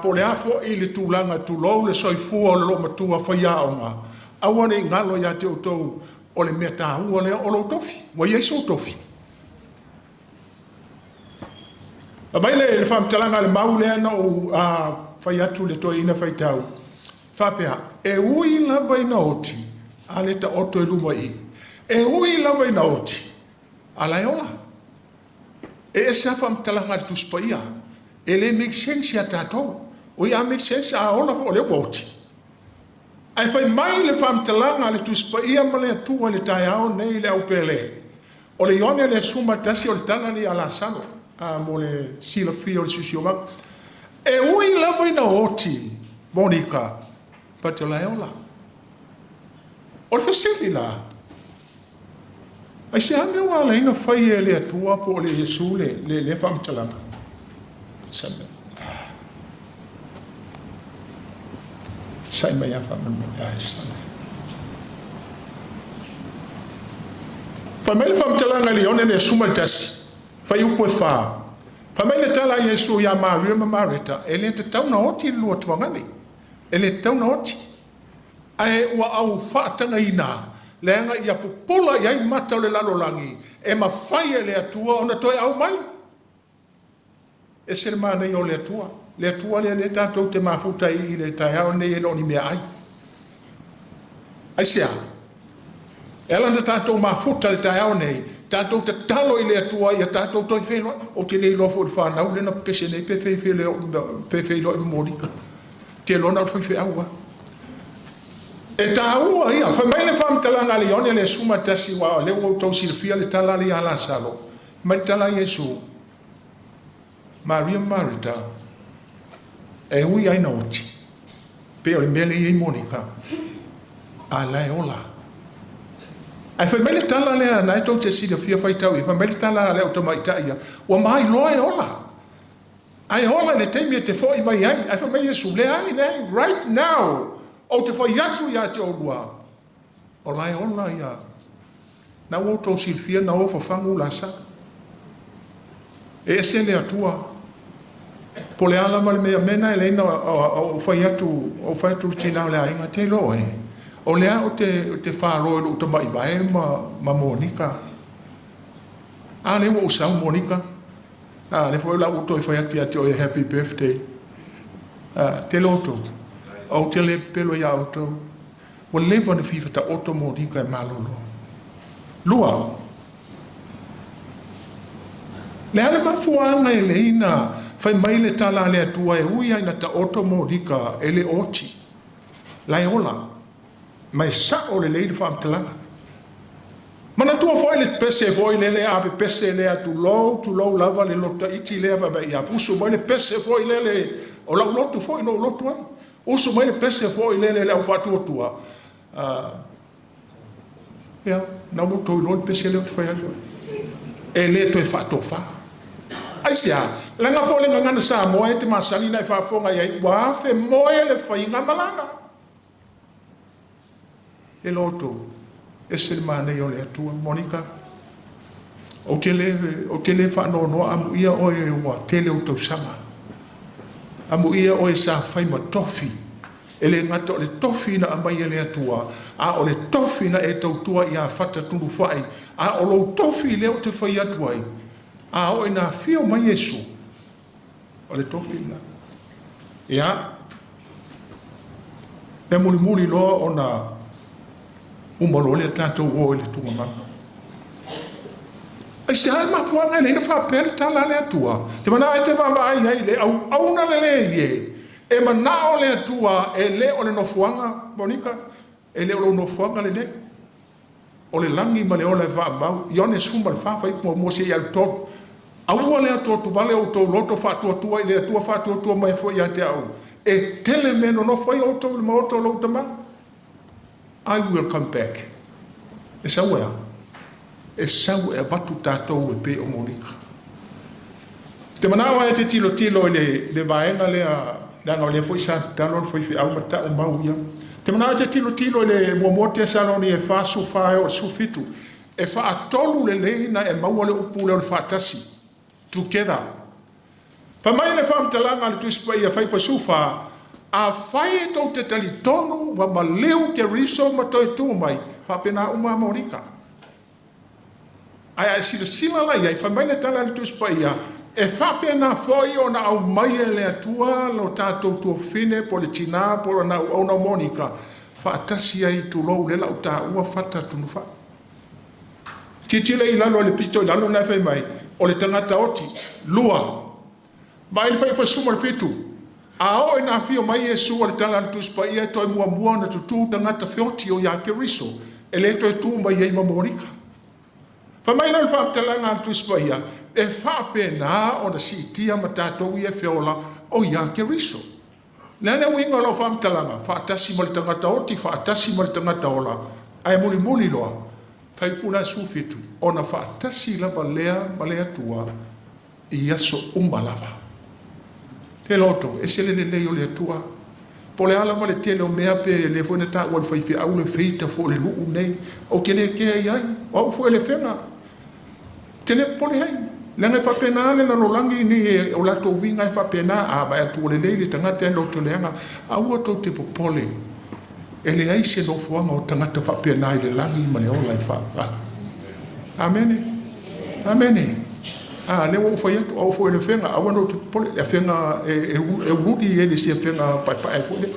Po le afo i le tūlanga tūlou le soifua o le lo matua whai aonga. Awane ngalo ya te utou o le mea tāhua le o lo tofi. Wa yeso tofi. A mai le whamtalanga le mau le ana o whai atu le toi ina whai tau. Whapea, e ui lava ina oti, a le ta oto e luma i. E ui lava ina oti, a la eola. E sa whamtalanga le tuspaia, e le make sense a tātou. O ia make sense a ona o le wauti. Ai whai mai le whamtalanga le tuspaia ma le atua le tai ao nei le au pele. O le ione le suma tasi o le tala li ala salo, mo le sila fia o le susioma. E ui lava ina oti, Monika, Pate la eola. O le fasili la. Ai se ame wala ina whai e le atua po le Yesu le whamtalanga. Same. Sai mai a whamanu a esane. Whamele whamtalanga li one le sumatasi. Whai upo e wha. Whamele tala Yesu ya Maria Marita. E le te tauna oti lua tuangani. E le tauna oti. Ae ua au whaatanga ina. Leanga ia pupola iai mata o le lalolangi. E mawhai e le atua ona toi au mai. E se le mana i o le atua. Le atua le tātou te mafuta i le tai hao nei e lo ni mea ai. Ai sea. E lana tātou mafuta le tai hao nei. Tātou te talo i le atua i a tātou toi whenua. O te le lofo i whanau le na pese nei pe whewhelo i Monika. Te lona o whewhe aua. E tā ua ia. Whamai le whamtalanga le one le suma tasi wa le o tau silfia le tala le ala salo. Mai tala Yesu. Maria Marita. E ui aina oti. Pe o le mele i Monika. A lai ola. Ai whamai le tala le anai tau te silfia whaitau i. Whamai le tala le o tamaita ia. Wa mai loe ola. Ai ola le teimi e te fo i mai ai. Ai whamai Yesu le ai nei. Right now. O te whai atu ia te olua. O lai ola ia. Na o tau silfia na o whawhangu lasa. E se le atua. Po le ala male mea mena e leina o whai atu tina o le ainga te loe. O lea o te whāroe lo uta mai vai ma Monika. A le o usau Monika. A le fwoi la uto i whai atu ia te o happy birthday. Te loto. O te le pelo ia auto. O lewa na whiwhata oto Monika e malolo. Lua. Le ale mafuanga e leina. Whai mai le tala le atua e ui aina ta oto Monika e le oti. Lai ola. Mai sa o le leida whaamtalanga. Mana tua foi le pese foi le ape pese le atu lou lava le lota iti le ava ia puso mai le pese foi le o la lotu foi no lotu ai. Uso mai le pese foi le au fatu tua. Ya, na mo to no pese le foi ajo. E le to fatu fa. Ai sia, la nga fo le ngana sa mo e te masani na fa fonga ia wa fe mo le fai nga malanga. E loto. E se mana i o le atua, Monika. O tele whanau amu ia o e ua tele o tau sanga. Amu ia o e sa whai ma tofi. E le ngata o le tofi na amai e le atua. A o le tofi na e tau tua i a whata Tunufa'i. A o lo tofi leo te whai atuai. A o e na whio mai Yesu. O le tofi na. Ia. E muli loa o na umalo le tātou o le tunga maka. Ai se hai mafuanga le ina whapere tala le atua. Te mana ai te wama ai le au na le ye. E mana o le atua e le o le nofuanga, Monika. E le o le nofuanga le ne. O le langi ma le o le whamau. Ione sumba le whawhai mo se iau tō. Aua le atua tu vale o tō loto whatua tua i le atua whatua tua mai fo ia te au. E tele meno nofai o tō le maoto lo tama. I will come back. E saua. E saua e batu tātou e pe o Monika. Te manawa e te tilo le vaenga langa le foi sa talon foi fi au mata o mau ia. Te manawa te tilo le momote saloni e fasu fae o sufitu. e whaatolu le leina e maua le upu le o le whaatasi. Together. Pamai le whaamtalanga le tuispa ia whai pasufa, a whai tau te tali tonu wa maleu ke riso ma toi tu mai, whapena uma Monika. Ai sila sila la ia, whamai le tala le tuispa ia, e whapena whoi o na au mai e le atua, lo tātou tua whine, po le tina, po na au na Monika, whaatasi ai tu lou le lau tā ua whata Tunufa'i. Titile i lalo le pito i lalo na whai mai, o le tangata oti, lua. Mai le whai pasuma le fitu. A o ina fio mai Yesu o le tala le tuspa ia toi mua mua na tutu tangata fioti o ia ke riso. E le toi tu mai ia ima Monika. Whamai na le whaamtalanga le tuspa ia, e whapena o na siitia ma tātou ia whiola o ia ke riso. Lene winga lo whaamtalanga, whaatasi ma le tangata oti, whaatasi ma le tangata ola. Ai muli muli loa. Fai puna sufitu, ona whaatasi lava lea ma lea tua i aso umalava. Te loto, e sele le leo lea tua. Po le alava le tele o mea pe le fwene ta ua le whaifi au le feita fo le luu nei. O ke le kea iai, o fo le whenga. Te le pole hai. Lenga whapena le na lolangi ni e o lato winga e whapena a mai atu o le leile tangata e loto leanga. A ua tau te popole. E le aise no fuanga o tangata whapena i le langi ma le ola i wha. Amene. Amene. Le o foi o foi le fenga a wano te pole le fenga e rudi e le sia fenga pai pai fole.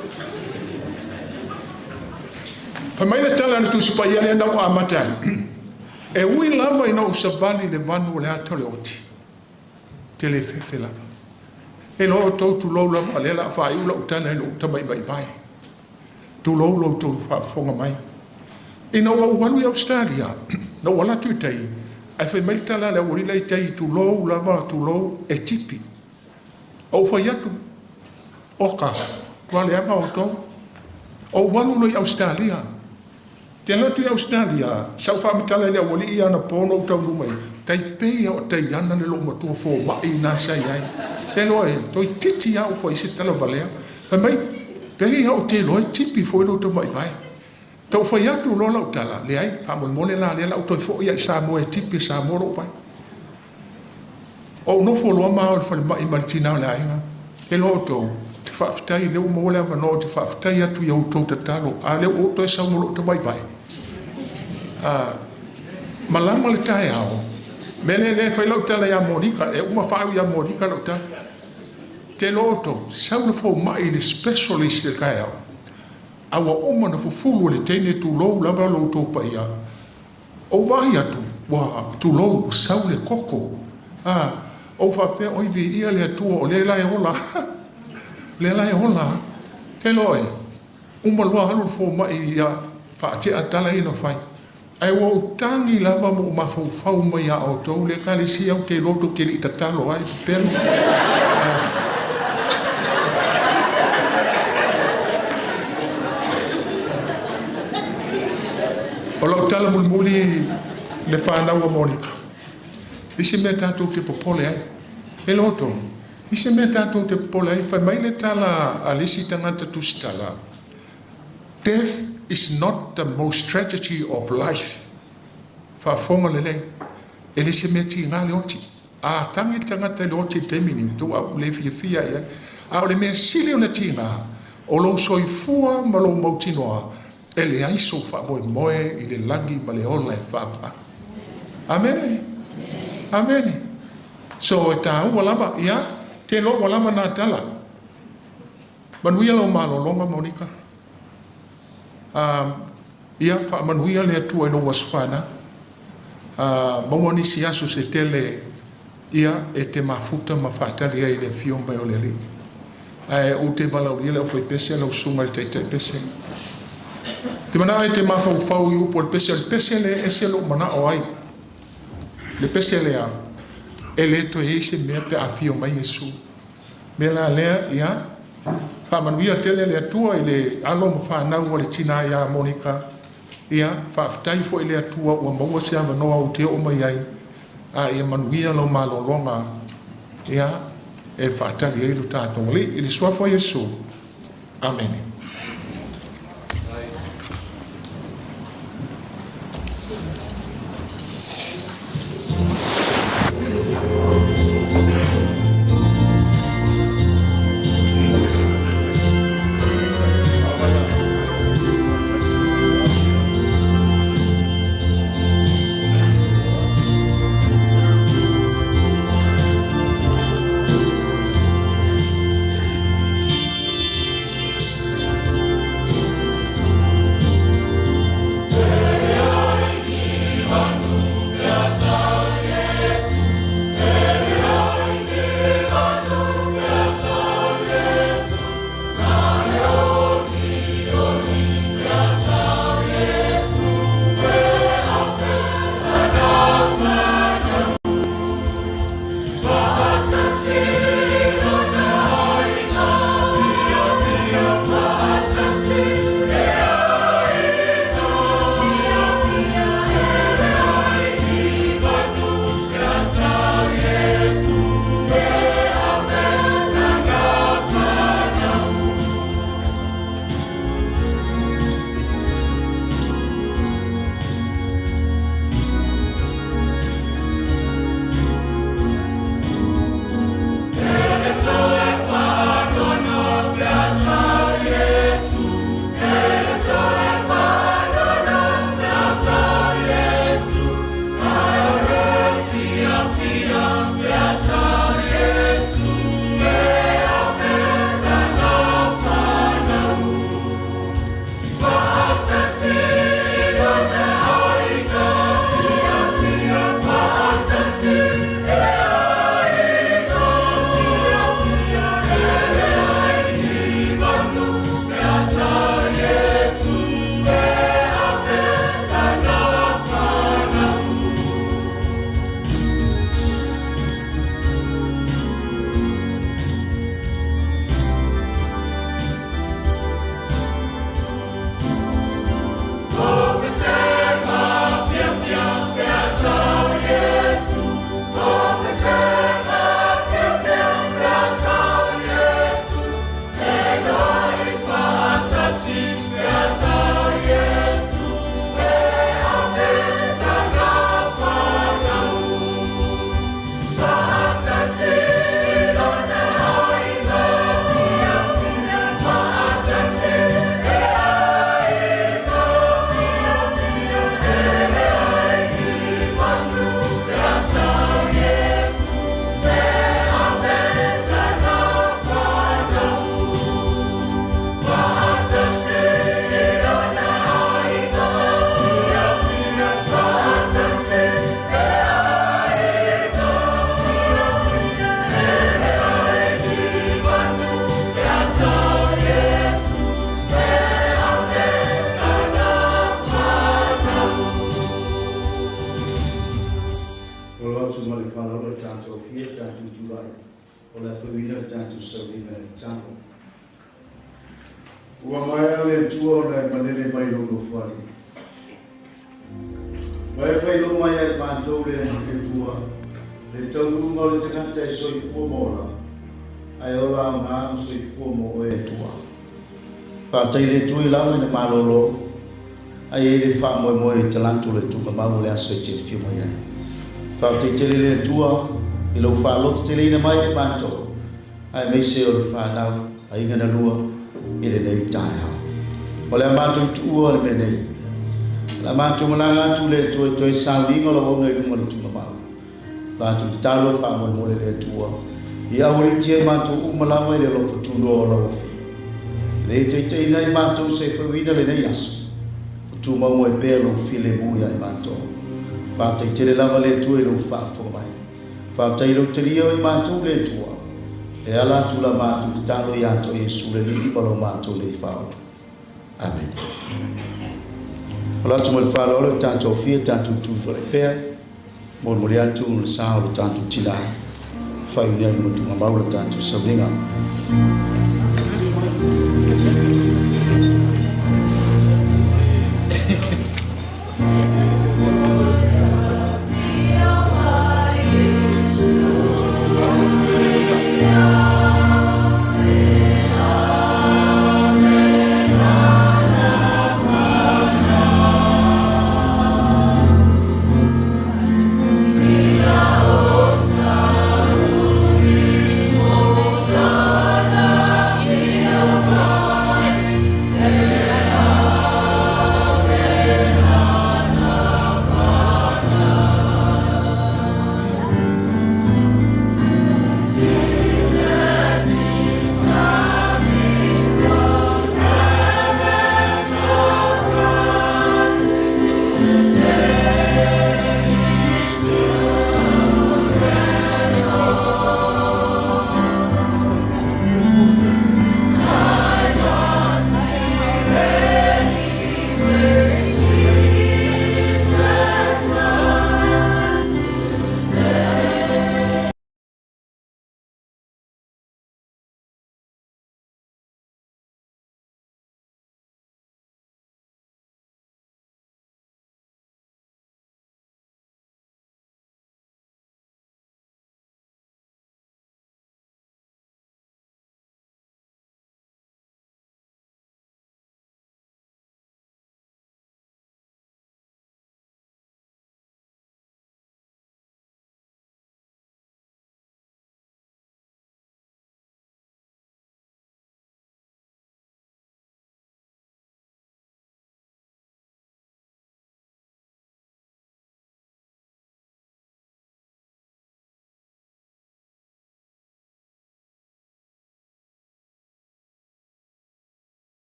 Fa mai le tala tu spa ia le na o amata. E ui lava ina o sabani le vanu le atole oti. Te le fefe lava. E lo tau tu lo lava le la fa iula utana lo tamai mai vai. Tu lo tu fa fonga mai. Ina o walu i Australia. No wala tu tei. Ai fai maritala le orila i tei tu lou lava tu lou e tipi. Au fai atu. Oka. Tua le ama o tau. O walu i Australia. Te latu i Australia. Sau wha mitala le wali i ana pono o tau numai. Tai peia o tai ana le lo matua fo mai nasa i ai. Te loe. Toi titi au fai se tala valea. Fai mai. Peia o te loe tipi fo ilo ta mai vai. Tau whai atu lola utala, le ai, whamol mole la, le la utoi fo ia i sa moe tipi sa moro pai. O no fo loa maa o le whale mai maritina o le ainga. He loa tau, te whaafitai, leo mole ama no, te whaafitai atu i au tau tatalo, a leo o toi sa moro ta mai vai. Malama le tae ao, mele le whai lau tala ia Monika, e uma whau ia Monika lau tala. Te loa tau, sau le fo mai le specialist le kai ao. Awa oma na fufulu le teine tu lou lava lo tō paia. O vai atu, wa tu lou sau le koko. O whapea oivi ia le atua o le lai hola. Le lai hola. Te loe, uma loa halu fo mai ia whaate atala ina whai. Ai wa utangi lava mo mawhau mai a o tau le kalisi au te loto ke li tatalo ai pelo. O lau tala muli le whanau a Monika. Isi mea tātou te popole ai. E loto. Isi mea tātou te popole ai. Whai mai le tala a lisi tangata tustala. Death is not the most tragedy of life. Whafonga le lei. E lisi mea ti ngā le oti. A tangi tangata le oti temini. Tu au le fia ia. A o le mea sili o na ti ngā. O lo soifua ma lo mautinoa. E le aiso wha moe moe i le langi ma le ola e whapa. Amene. Amene. So e tā ua lava, ia, te lo ua lava nā tala. Manuia lo malo longa Monika. Ia, wha manuia le atua e no waswhana. Mawani si aso se tele, ia, e te mafuta ma whaataria i le fio mai o le li. O te malauria le o whai pese, lau sunga le teitai pese. Te mana ai te mawhau i upo le pese le ese lo mana o ai. Le pese le a, e le to e se mea pe afio mai Yesu. Me la lea, ia, whamanuia tele le atua i le alo ma whanau o le tina ia Monika. Ia, whaafitai fo i le atua ua maua se ama noa o te o mai ai. A ia manuia lo malolonga. Ia, e whaatari eilu tātou li, i le suafo Yesu. Amen. o la whawina tātou saunga tātou. Ua mai ale tua o lai manene mai rono whani. Mai whailo mai ai mātou le hake tua, le taurunga o le takata e soi fuamora, ai ola o ngā o soi fuamo o e tua. Whātai le tui lau ina malolo, ai e le wha moe moe talantu le tuka mau le aso e te whio mai ai. Whātai tele le tua, i lau whāloto tele ina mai e mātou, ai mei se o le whānau, ai ingana lua, i le nei tāi hao. O le mātou tua le menei, la mātou malanga tu le tua toi sauniga o la wonga i lunga le tuka mau. Mātou te talo wha moe moe le tua, i auri tia mātou umalawa i le lofa tuno o la ofi. Le te teina i mātou se whawina le nei aso. Tu mau e pēlo file muia i mātou. Whātai tere lava le tua i lau whāwhaka mai. Whātai lau te lia i mātou le tua. E ala tu la mātou te talo i ato Jesu le li malo mātou le whao. Amen. Ola tu mo le whalo le tātou fia tātou tu le pēr. Mo le atu le sao le tātou tila. Whaiunia i mo tu mamau le tātou saunga. La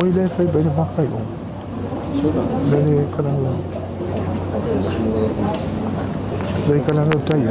Oi le fai bene makai o. Le kana. Le kana no tai.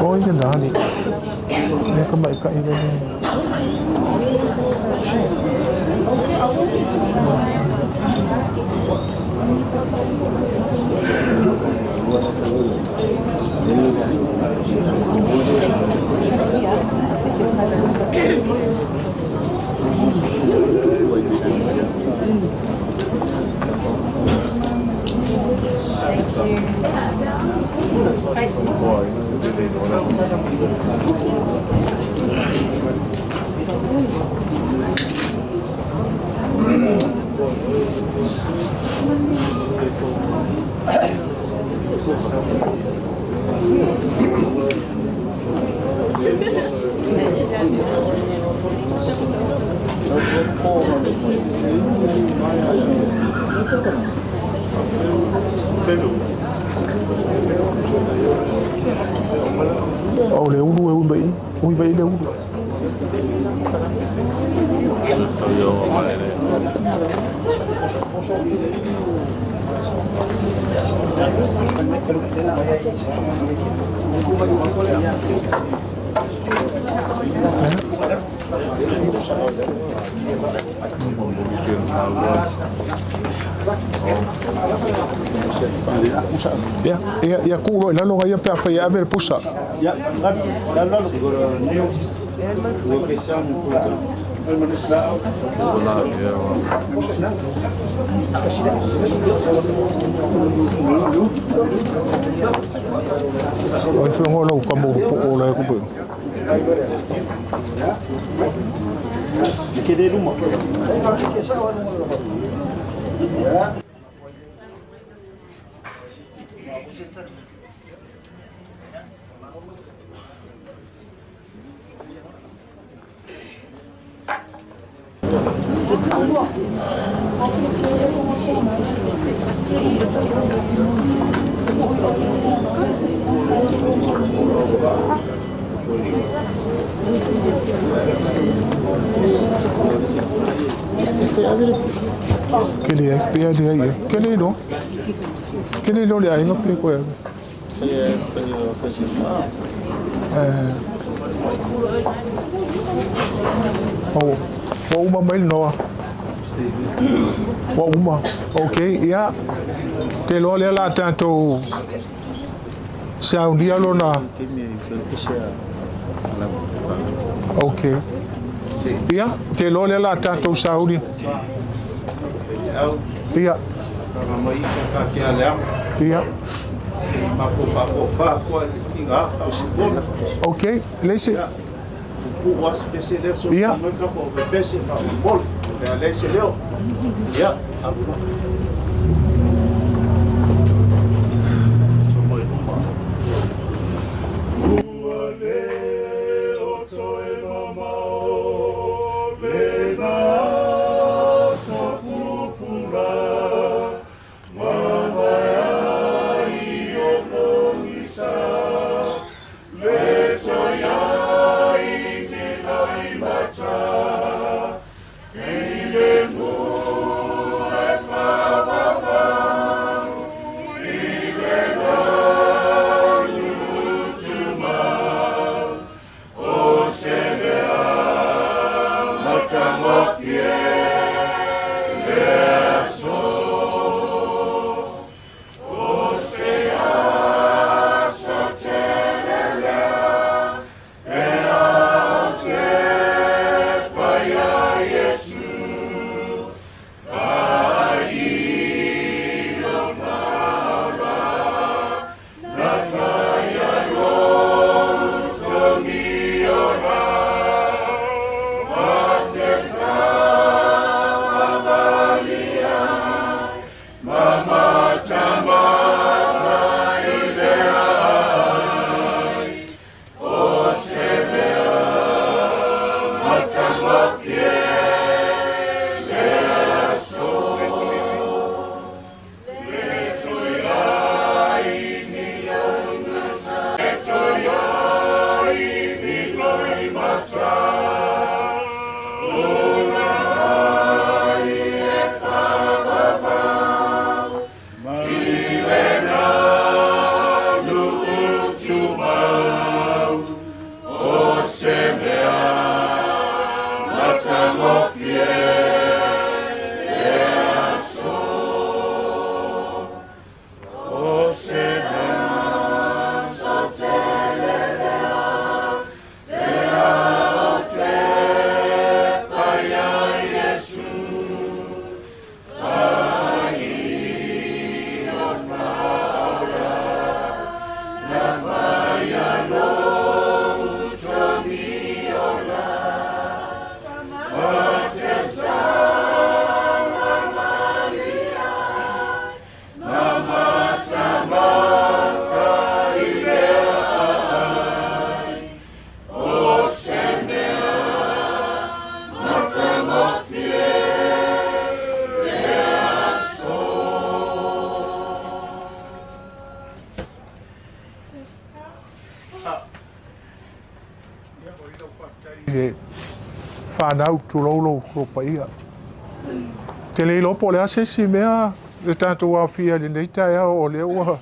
Oi le nani. Ne ka mai ka ile ne. Oh le ulu ui bai le ulu. Ya kuulo ina longa ia pe fa ia ver pusa. Ya, la seguro new. Wo ke sa mo ko. Oi foi ngolo ka mo po la ku pe. Que de rumah. Ya. Quel est FPA derrière? Quel est non? Quel est non les aïeux pe quoi? Oh, wa uma mai no. Wa uma. Okay, ya. Te lo le la tanto. Saudi alona. Okay. Ya, te lo le la tanto Saudi. Iya. Iya. Okay, laisse. Iya. Ya. Mama ya iyo nongisa whanau tūlolo ropa ia. Te leilo po le asesi mea le tātou awhia le neita ea o le ua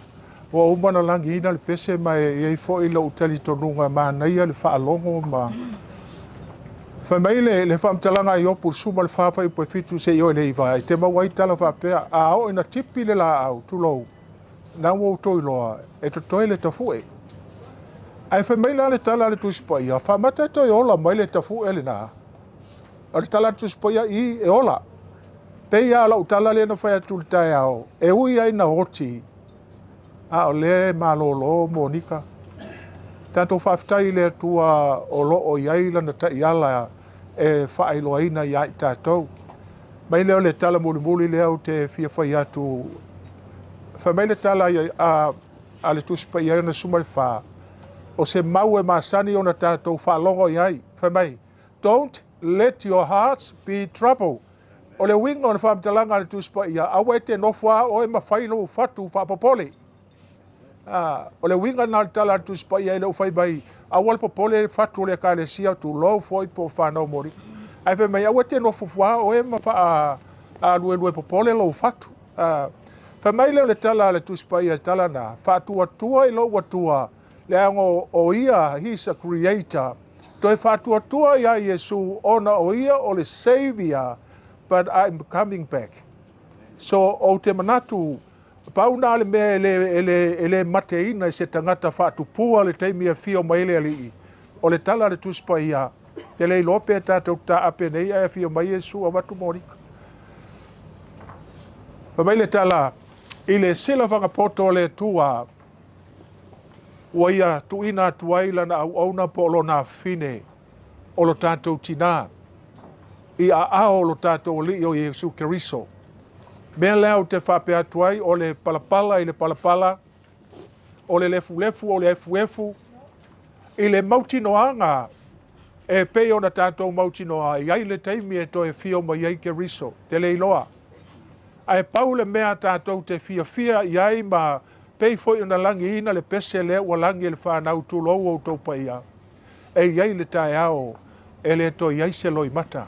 o umana langi ina le pese mai e fo i lau tali tonunga mānaia le whaalongo ma. Whamai le whamtalanga i opu suma le whawhai po e fitu se i o le iwa. Te mawai tala whapea a o ina tipi le la au tūlou. Nā wau toi loa e to toi le tafue. Ai whamai la le tala le tuspa ia. Whamata toi ola mai le tafue le nā. O le tala tuspa ia i e ola. Pei a la utala le na whai atu le tai au. E ui ai na hoti. A o le malolo Monika. Tātou whaftai le tua o lo o iaila na ta iala e whaailoaina i ai tātou. Mai leo le tala muli leo te fia whai atu. Whamai le tala a le tuspa i na sumari wha. O se mau e masani o na tātou whalongo i ai. Whamai, don't let your hearts be troubled. O le winga o na whamtalanga le tuspa i a awe te nofua o e mawhaino fatu whapopole. O le winga na tala tu spa ia le fai bai awal popole fatu le ka le sia tu lo foi po fa no mori ai fe mai awete no fufua o e ma fa a lue popole lo fatu fa mai le tala le tu spa ia tala na fatu atua i lo watua le ango o ia he's a creator to e fatu atua ia Yesu ona o ia o le savior but I'm coming back so o te manatu pauna le me ele mateina se tangata whaatupua le teimi a fio maile ali o le tala le tuspa ia te lei lope tātou ta ape nei a fio mai Yesu a watu Monika. Pa mai le tala i le sila whangapoto le tua ua ia tuina tuaila na au auna po lo na fine o lo tātou tina i a ao lo tātou li o Yesu Keriso. Mea leo te whapea tuai o le palapala i le palapala, o le lefu o le efu i le mautinoanga e pei o na tātou mautinoa i ai le teimi e to e fio mai ai Keriso, te leiloa. Ai pau le mea tātou te fia i ai ma pei foi ona langi ina le pese le ua langi le whanau tūlou o taupa ia. E i ai le tae ao e le to i ai se loi mata.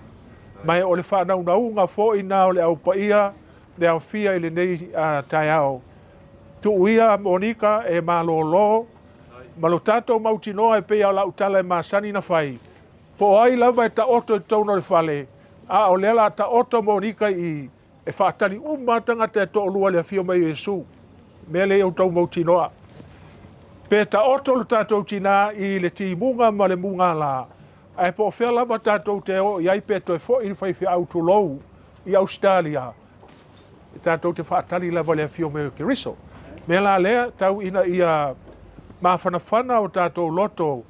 Mai o le whanau naunga fo i nao le au pa ia, le au fia i le nei tai au. Tu uia Monika e malolo, malo tātou mautinoa e pea la utala e masani na whai. Po ai lava e ta oto i tauno le whale, a o lela ta oto Monika i e whaatani umatanga te to olua le fio mai Yesu. Mea le au tau mautinoa. Pe ta oto le tātou tina i le ti munga ma le munga la. Ai po whea lava tātou te o i ai pe to e fo i whai whia autulou i Australia. Tātou te whaatari lava le fio me Keriso. Me la lea tau ina ia mawhanawhana o tātou loto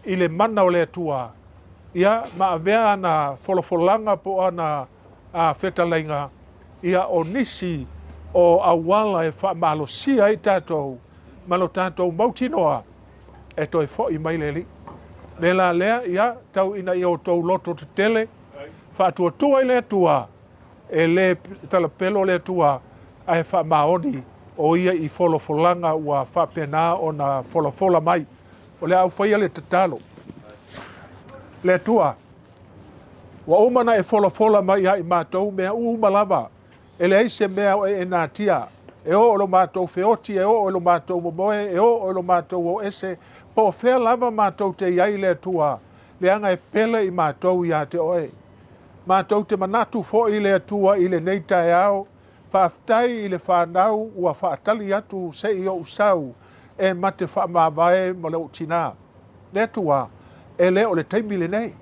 i le mana o le tua. Ia ma avea ana wholofolanga po ana whetalainga. Ia o nisi o awala e whamalosia i tātou. Malo tātou mautinoa e toi fo i maileli. Me la lea ia tau ina ia o tau loto te tele. Whaatua tua i le tua. E le talapelo le tua ai wha maoni o ia i wholofolanga ua whapena o na wholofola mai. O le au whaia le tatalo. Le tua. Wa umana e wholofola mai ai mātou mea umalava. E le eise mea e nā tia. E o lo mātou whioti, e o lo mātou momoe, e o lo mātou o ese. Po whea lava mātou te iai le tua. Le anga e pele i mātou ia te oe. Mātou te manatu fo i le atua i le neita e au, whaaftai i le whanau ua whaatali atu se i o usau e mate whaamāwae ma le utina. Le atua e le o le teimi le nei.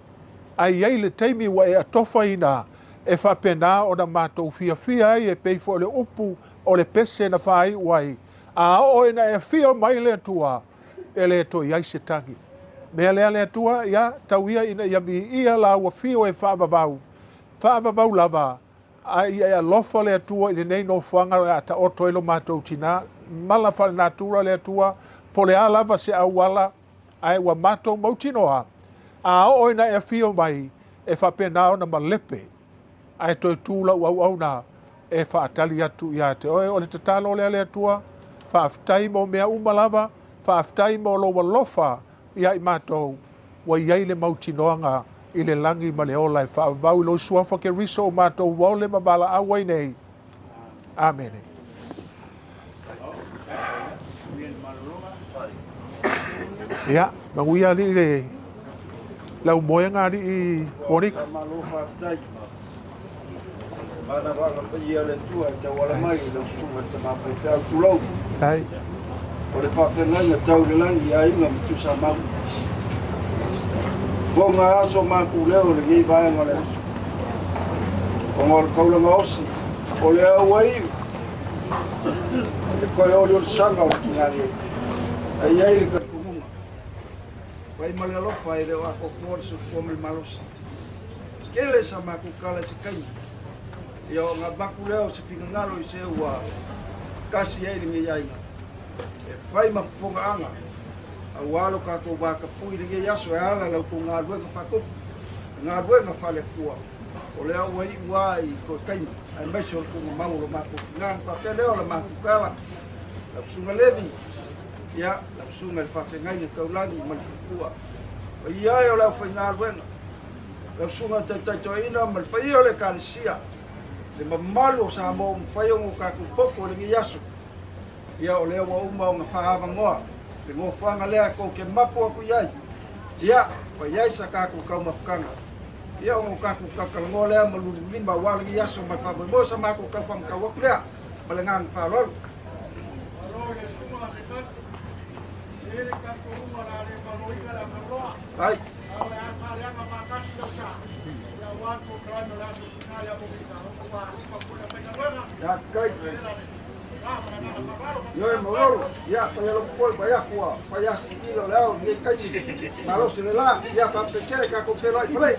Ai ei le teimi wa e atofa ina e whapena o na mātou fia e peifo le upu o le pese na whai uai. A o e na e fia mai le atua e le to iai se tangi. Mea lea le atua ia tau ia ina ia mi ia la ua fio e whaamavau. Whaamavau lava, ai e alofa le atua i le nei no whanga a ta oto ilo mātou tina, mala whale natura le atua, po le a lava se auala, ai ua mātou mautinoa, a oina e fio mai e whapenao na malepe, ai toi tūla au na e whaatali atu ia te oe o le tatalo le atua, whaaftai mo mea umalava, whaaftai mo lo walofa ia i mātou, ua iai le mautinoaga i le lagi ma le ola e faavavau i lou suafa ke riso o matou wau le mavala'au ai nei. Amene. Ia, manguia ali'i le laumoega ali'i Monika. Mana waka pia le tua te wala mai le tua te mapai te au tulau. Ai. O le whawhenga tau le langi a inga mtu sa mau. Ko ngā aso māku leo le ngei vāenga le aso. O ngā le kaulanga osi. O le au ai. Le koe o le sanga o ki ngāri. Ai ai le kakumunga. Wai male alofa e le wako kore su kuamil malosa. Kele sa māku kala se kaini. Ia o ngā baku leo se whingangalo i se ua kasi ei ringe iainga. E whai mafuponga anga. A walo kako waka pui ringe yaso e ala lau ko ngā ruenga whakupu. Ngā ruenga whale kua. O leo ua i ua i ko kaima. Ai maiso ko ngā mauro mako. Ngā whapea leo la mako kala. La psunga levi. Ia, la psunga le whawhengai kaulangi malipukua. O iai o leo whai ngā ruenga. La psunga te taitoina malpai o le kalisia. Le mamalo sa mo fai o ka ku poko le yaso ia o le wa uma nga fa ngoa le mo fanga le ko ke mapo ku yai ia pa yai sa ka ku ka mafkanga ia o ka ku ka ka ngo le mo lu limba wa le yaso ma fa mo sa ma ku ka fam ka wa le balangang fa lol ai ya kai yo e moro ya pa lo foi pa ya kwa pa ya skilo leo ni kai malo se la ya pa te kere ka ko fe lai play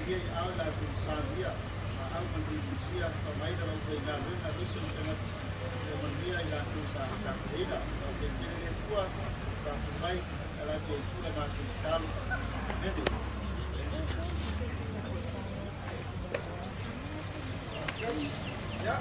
ia i au la tu savia ma au man tu sia pa mai da ko ina na visu tena e man ia i la tu sa ka ina o te tele tua pa mai ala te sura ma tu talo nedi ya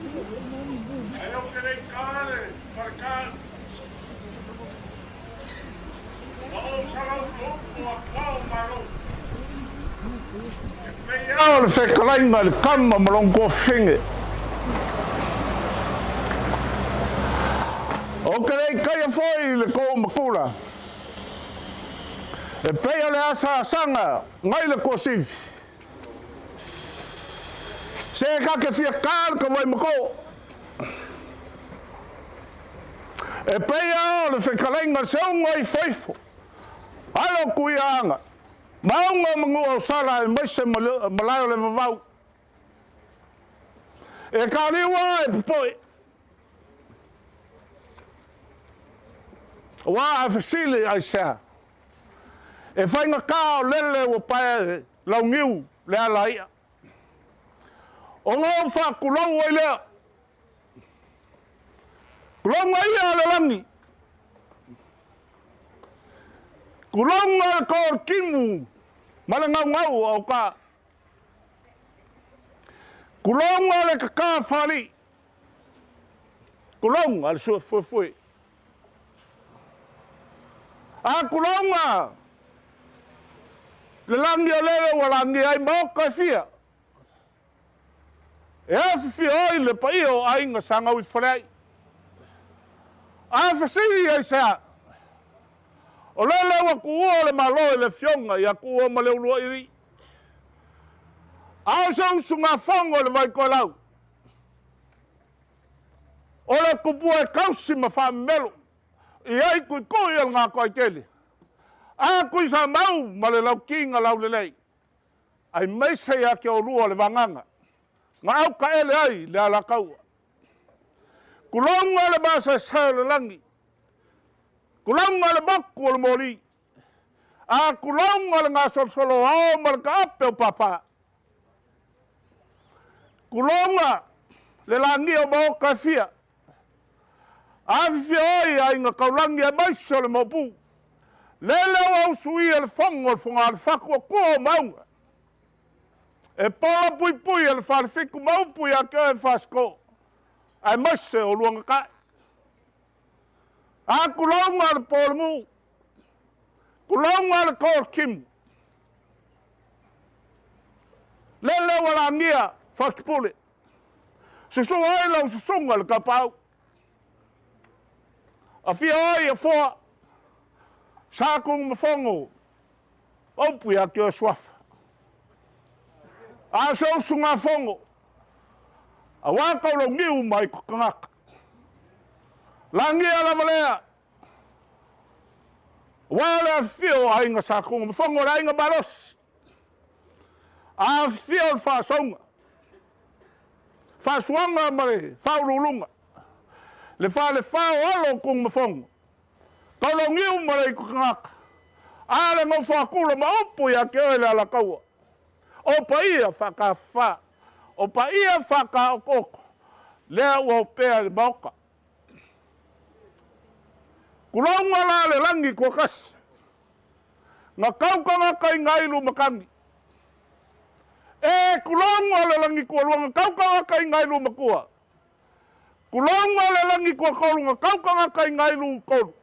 Eu querei care, marcar. Vamos salão todo, a qual marou. Ela se calainga le kama malongo finge. O querei caia foi le ko makula. E pea le asa sanga, ngai le ko sivi. Se ka ke fia kar ka vai mako. E pea le whekalainga se o ngai faifo. Alo kuianga. Maunga mangu o sala e maise malayo le vavau. E kariwa e pupoi. Wa e fasili ai sea. E whainga kao lele o pae lau ngiu le ala ia. O ngau wha kulau ai lea. Kulau ia le langi. Kulau ko kimu. Mala ngau au ka. Kulau le kaka whali. Kulau le sua fui. A kulau le langi o lele wa langi ai mauka fia. E a fia oi le pai o ainga sanga ui whalei. A fasiri ai sea. O lele wa kuua le malo le fionga ia kuua ma le ulua iri. Ao sa usunga fongo le vai koe lau. O le kupua e kausi ma wha melo. I ai kui kui al ngā koe keli. A kui sa mau ma le lau kinga lau le lei. Ai meise ia ke o lua le vanganga. Ngā au ka ele ai le ala kaua. Kulonga le basa sa le langi. Kulonga le baku o le moli. A kulonga le ngā solsolo ao ma le ka ape o papa. Kulonga le langi o mau ka fia. A fia oi a inga kaulangi e maisho le mopu. Lele o usui e le fongo le fonga le faku o kua o maunga. E pola pui pui e le wharifiku maupui a keo e whasko. Ai maise o luanga kai. A kulonga le polungu. Kulonga le kor kimu. Lele wala ngia whakipule. Susunga ai lau susunga le kapau. A fia oi e fua. Sākung mafongo. Opui a keo swafa. A sau sunga fongo. A wākau lau ngiu mai kukangaka. Langi ala valea. Wala fio a inga sākung mafongo la inga baros. A fio le whāsaunga. Whāsuanga mare, whaurulunga. Le whao alo kung mafongo. Kau lau ngiu mare kukangaka. A le ngau whakula ma opui a keo ele ala kaua. O pa ia whakawha. O pa ia whakaokoko. Lea ua pēa le mauka. Kulonga la le langi kua kasi. Ngā kaukanga kai ngailu makangi. E kulonga le langi kua luanga kaukanga kai ngailu makua. Kulonga le langi kua kolunga kaukanga kai ngailu kolu.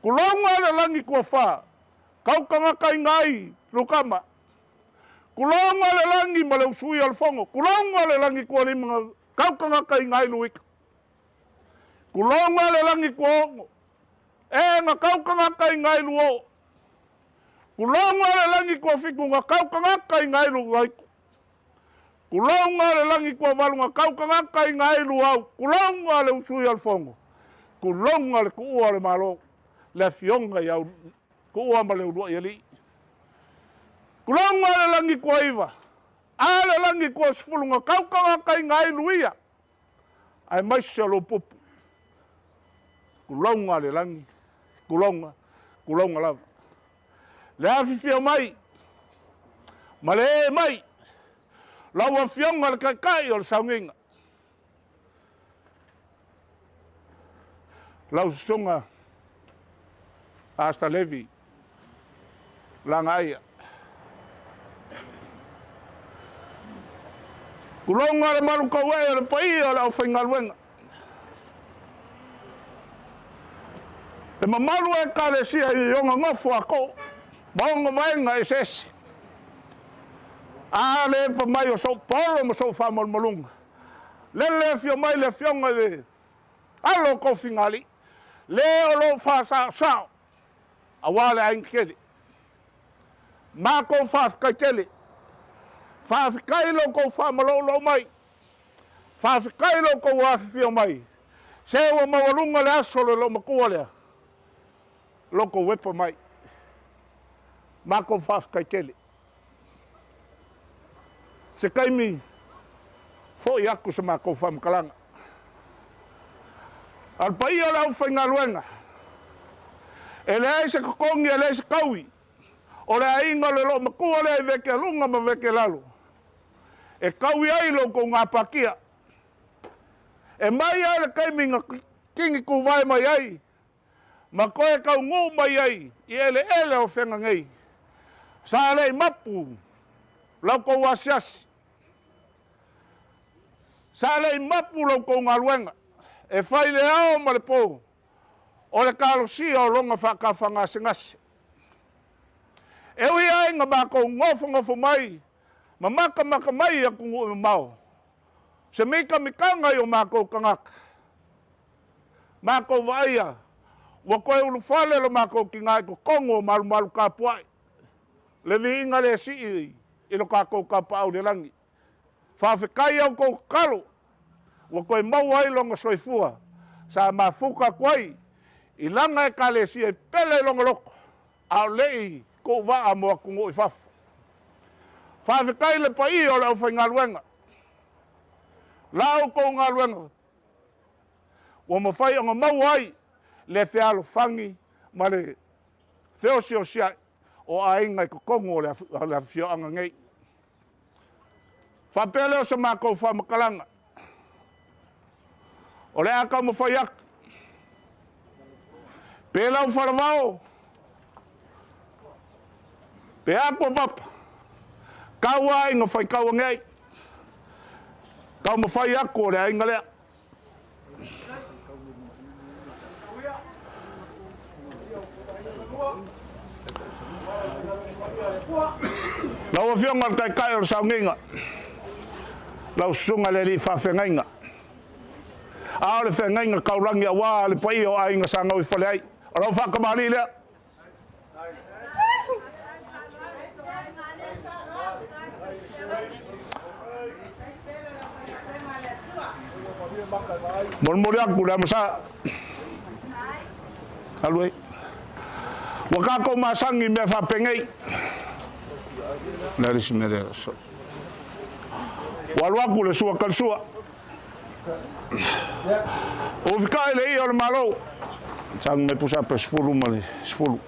Kulonga le langi kua wha. Kaukanga kai ngai lukama. Kulonga le langi ma le usui al fongo. Kulonga le langi kua lima kaukanga kai ngai luika. Kulonga le langi kua ongo. E nga kaukanga kai ngai luo. Kulonga le langi kua fiku nga kaukanga kai ngai luaiku. Kulonga le langi kua valunga kaukanga kai ngai luau. Kulonga le usui al fongo. Kulonga le kuua le malo. Le fionga iau kuua ma le ulua iali. Kulonga le langi kua iwa. A le langi kua sifulunga kaukanga kai ngai luia. Ai maisha lo pupu. Kulonga le langi. Kulonga. Kulonga lava. Le afifia mai. Ma le mai. Laua fionga le kaikai o le saunginga. Lau sunga. Hasta levi. Langa ia. Kulonga le malu ka wea le pai o le au whaingaluenga. Le mamalu e ka le sia I onga ngofu a ko. Maonga vaenga e sesi. A le pa mai o so polo mo so whamol malunga. Le fio mai le fionga le. Alo ko fingali. Le o lo fa sao. A wale aing kele. Ma ko fa kele. Fa kai lo ko fa malo mai. Fa kai lo ko wa fio mai. Se o mawalunga le aso lo makua le. Lo ko wepa mai. Ma ko fa kai kele. Se kai mi. Fo yaku se ma ko fa mkalanga. Al pai o la whaingaluenga. E le ai se kokongi e le se kaui. O le ainga le lo makua le veke lunga ma veke lalo. E kaui ai lo ko ngā pakia. E mai ai le kaiminga kingi ku vai mai ai. Ma koe kau ngū mai ai. I ele o whenga ngei. Sa le mapu. Lau ko wasiasi. Sa le mapu lau ko ngā luenga. E whai le ao ma le pō. O le kalosia o longa whakawhanga singase. E ui ai ngā mākou ngofo mai. Ma maka mai a kungu i mau. Se mika mikanga I o mākou kangaka. Mākou vaia. Wa koe ulu whale lo mākou ki ngai ko kongo malu ka puai. Le vi inga le si I lo kākou ka pāu le langi. Whawhikai au kou kalo. Wa koe mau ai longa soifua. Sa mafuka kwai. I langa e ka le si e pele longa loko. Au lei ko waa moa kungo I fafu. Whawhikai le pai o lau whai ngaluenga. Lau ko ngaluenga. Wa mawhai o mau ai le whialo whangi ma le theosi o siai o ainga I ko kongo o le whio anga ngei. Whapele o sa mākou whamakalanga. O le aka mo whai ak. Pēlau wharavao. Pe ako papa. Kaua inga whai kaua ngei. Kau mo whai ako le ainga lea. Lau a whionga kai o sauniga. Lau sunga le li whawhengainga. A le whengainga kaurangi a wā le pai o ainga sa ngau I whale ai. O lau whakamari lea. Mori aku dah masa. Alui. Wakako masangi me whapengai. Dari semere. Walu aku le sua kalsua. O fikai le I o le malo. Sang me pusa pa sfulu mali. Sfulu.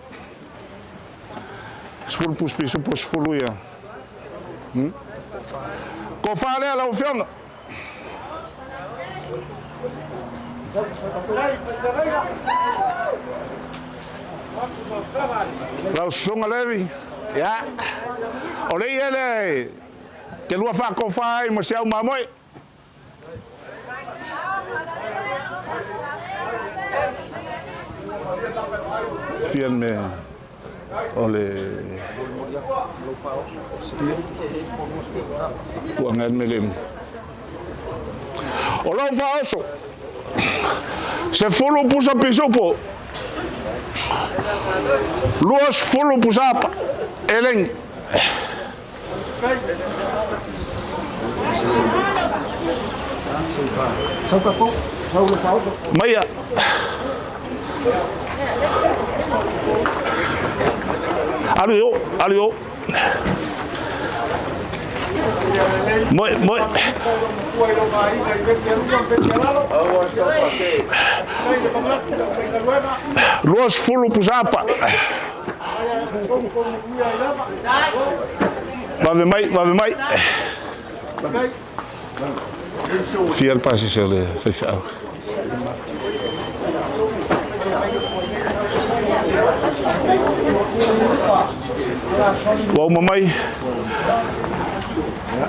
Sfulu puspi supo sfulu ya. Ko whare ala o whionga. Lau sunga levi. Ya. O le ele. Ke lua whako whai ma se au mamoi. Fian me. O le. Kuangan me lem. O lau whaoso. Se fulu pusa pisopo. Luas fulu pusapa. Eleng. Maya. Alio. Moi. Luas fulu pusapa. Vave mai. Fiel passi se le fefau. Wau mamai.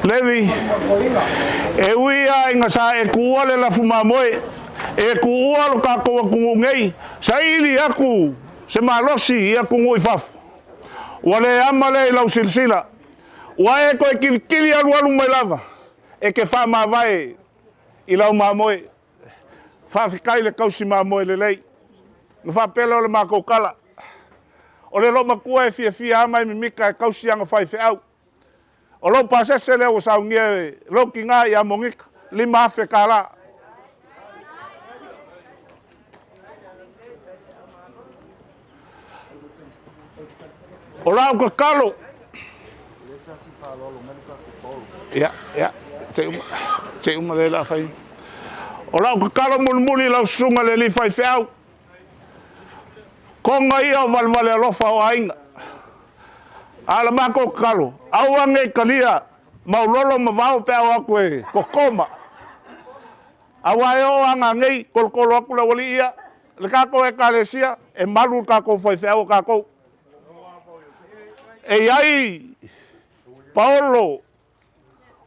Levi. E uia inga sa e kua le la fuma moe. E kua lo ka koa kungungei. Sa ili aku se malosi ia kungu i fafu. Wale amale lau silsila. Wa e koe kilikili alu mai lava. E ke wha mawai i lau mamoe. Whawhikai le kausi mamoe le lei. Nga whapela o le mako kala. O le lo makua e fia amai mimika e kausi anga whai au. O lo pasese leo saungia e lo ki ngā i amongika. Lima afe kala. O rao ka kalo. Ya. Te uma le la fai. O rao ka kalo muli lau sunga le li fai au. Konga ia o valvale alofa o ainga. Ala mako kalo. Au ange kalia. Maulolo mavao pe au aku e kokoma. Awa e o anga ngei kolokolo aku la wali ia. Le kako e kalesia. E malu kako fai au kako. E ai Paolo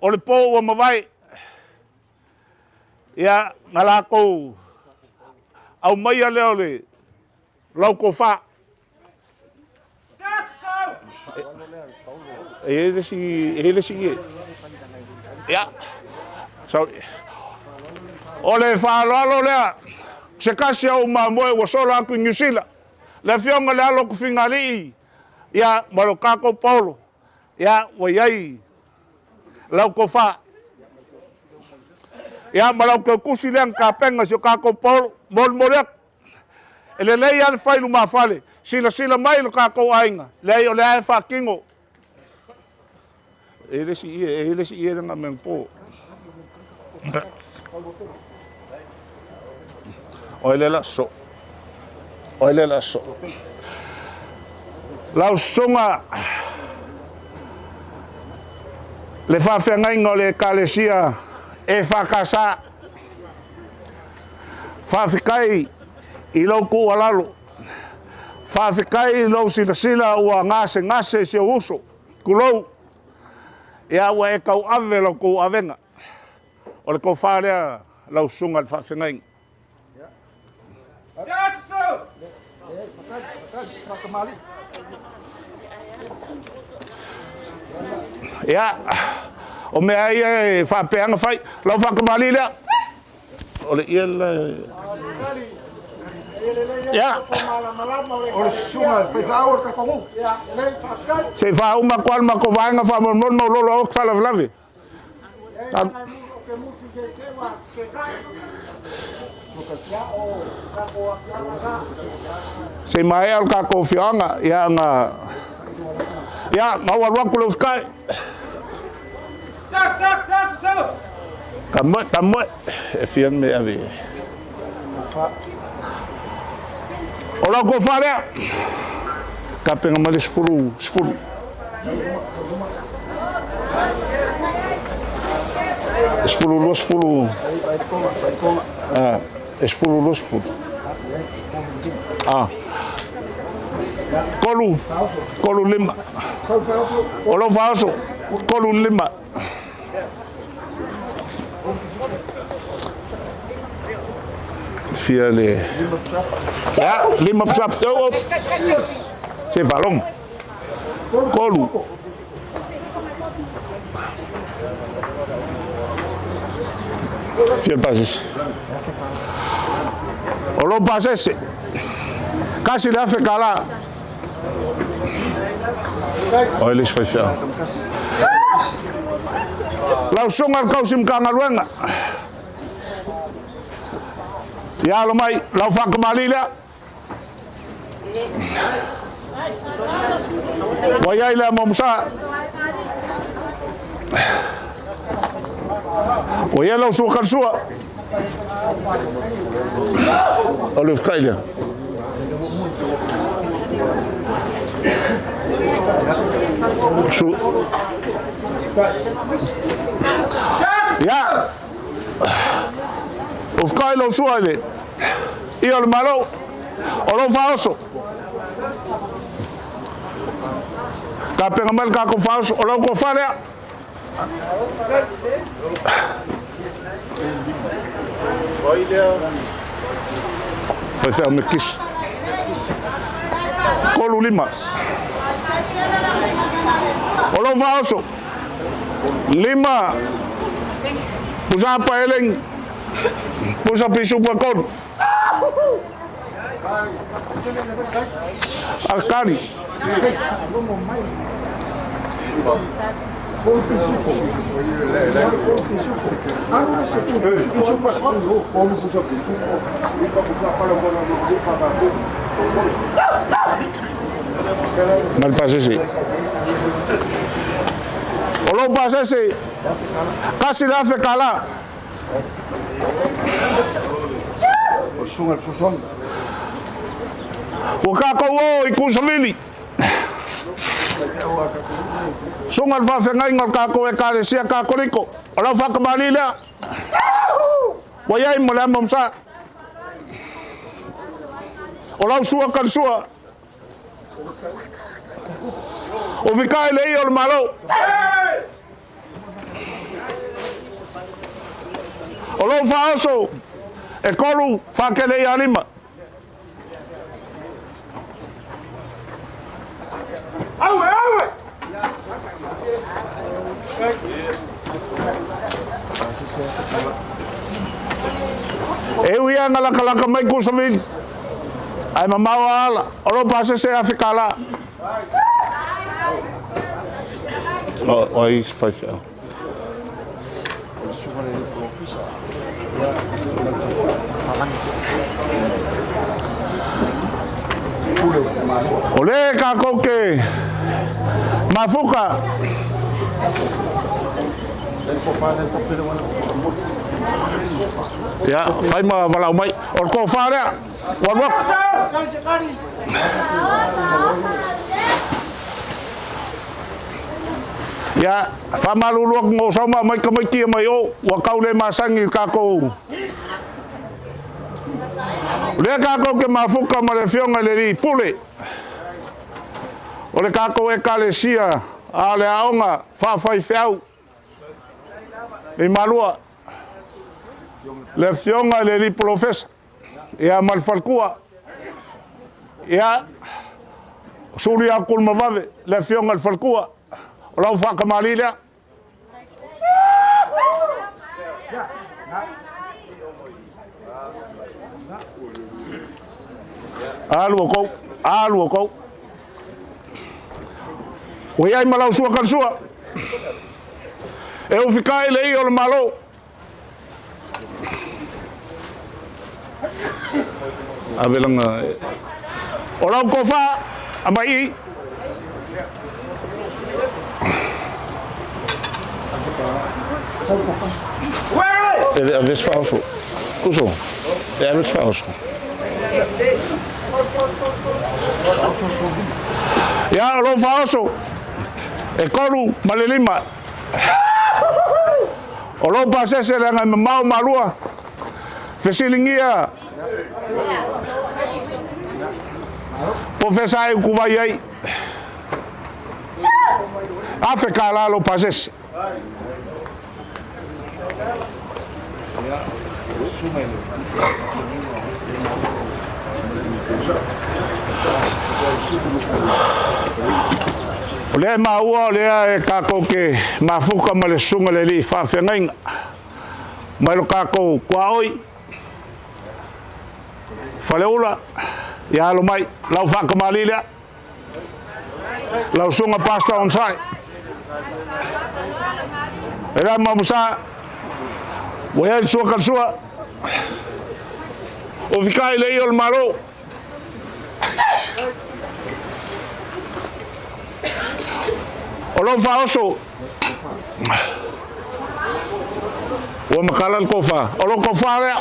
o le po o mawai ia ngalako au mai leo le lau ko fa ele si ia sorry o le fa lo le se kasi au mamoe o solo aku New Zealand le fionga le alo ku fingali ia malokako Paulo ia waiai lau ko fa ia malau ko kusi le ka penga so kako Paulo molmolek ele lei al failu mafale sila mai lo kako ainga le o le fa kingo ele si nga mengpo oile la so lau sunga le whawhenga ingo le kalesia e whakasa whawhikai i lau kua lalo whawhikai i lau sila ua ngase se uso kulou e awa e kau ave lau kua avenga o le kau wharea lau sunga le whawhenga ingo ya o me ai fa peanga fai lo fa kamali le o le il ya o sunga pe fa o ka ko se fa uma kwal ma ko vanga fa mon lo fa la lave se mai al ka ko fianga ya nga ya ma wa ku lo sky Kamu e fian me ave. Ora ko fare. Kapeng malis fulu. Fulu. Ah, es fulu. Ah. Kolu lima. Olo falso. Kolu lima. Fiale. Ya, lima pesap tu. Se valong. Kolu. Fiel pases. Olo pases. Casi le hace cala. Oh, ele foi fiel. Lau sungal kau sim kangaluenga. Ya lo mai, lau fa kembali le. Wayai le momsa. Wayai lau sukan sua. Oluf kaila. Ya. Ufkai lo suale. Io il malo. O lo falso. Kapenga mal ka ko falso. O lo ko fale. Fai me kis. Kolu lima. Olo vaoso. Lima. Pusa pa eleng. Pusa pisu pa kon. Akali. Mal pasese. Olo pasese. Kasi la fe kala. Waka ko ikusavili. Sungal fa fe ngai ngal ka ko e kale sia ka koliko. Ola fa ka malila. Wayai mola momsa. Ola sua kan sua. O fikai lei o malo. Ola fa oso. E kolu fa ke lei anima. Awe. Eu ia ngalaka mai kusavin. Ai mamawa ala. Olo pase se afikala. Oi, fai fiel. Ole ka koke. Mafuka. Ya, fai ma valau mai. Or ko fara. Wak. Ya, fa maluluak ngo sama mai ka mai kia mai o. Wa kau le masangi ka ko. Le ka ko ke mafuka ma le fionga le ri pule. Ole ka ko e kalesia ale aonga fa fai fiau. E malua. Le fionga le ri profesa. Ia malfalkua. Ia suri akul mavave le fionga le falkua. Olau fa kamalila. Alu ko. O ia malau sua kan sua. Eu fikai lei o malo. Abelang olau kofa amai. Aves falso. Kuso. Aves falso. Ya lo falso. E kolu malelima. O lo pasese langa mau malua. Fesilingia. Professor ku vai aí. Africa lá lo pasese. Le maua le e kako ke mafuka ma le sunga le li fa fengainga. Mai lo kako kwa oi. Faleula ya lo mai lau fa kamalila. Lau sunga pasta on sai. Era mamusa. Wea sua kan sua. O fikai le o maro. Olo fa oso. O makalan kofa. Olo kofa le.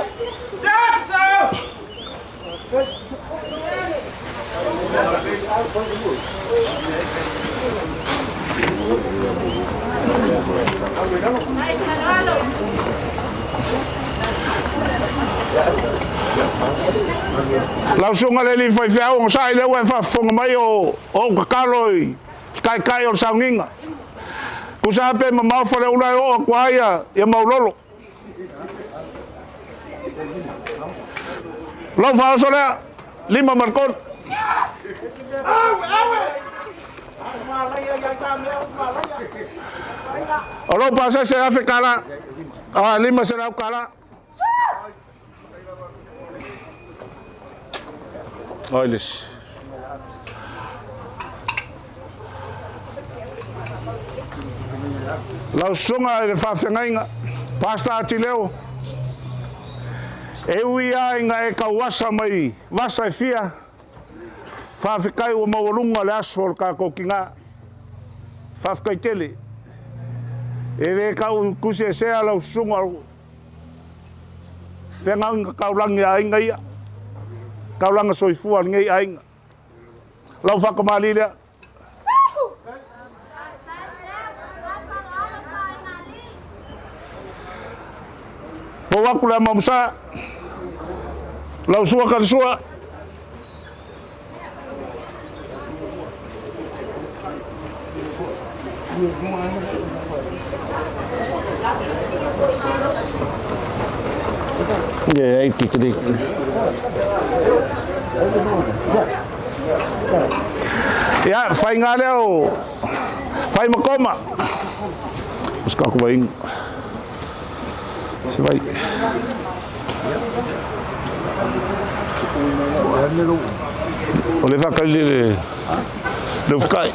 Lau sunga le li fai fiao o sai le ua fa fonga mai o kakaloi kai o sauniga. Pusa pe mamau fale ulai o kwa ia maulolo. Lau fao solea 5 markon. Olo pasa se afe kala. 5 se lau kala. Oiles. Lau sunga e whawhengainga. Pasta ati leo. E ui a inga e ka wasa mai. Wasa e fia. Whawhekai o mawalunga le asfol ka kokinga. Whawhekai tele. E re ka kusi e sea lau sunga. Whengaunga kaulangi a inga ia. Kaulanga soifua ngai a inga. Lau whakamali lea. Waku la mamsa lau sua kan sua ya ai tikdik ya fai ngaleo fai makoma uska ku baing Vai. Olha vai cair. Não ficar.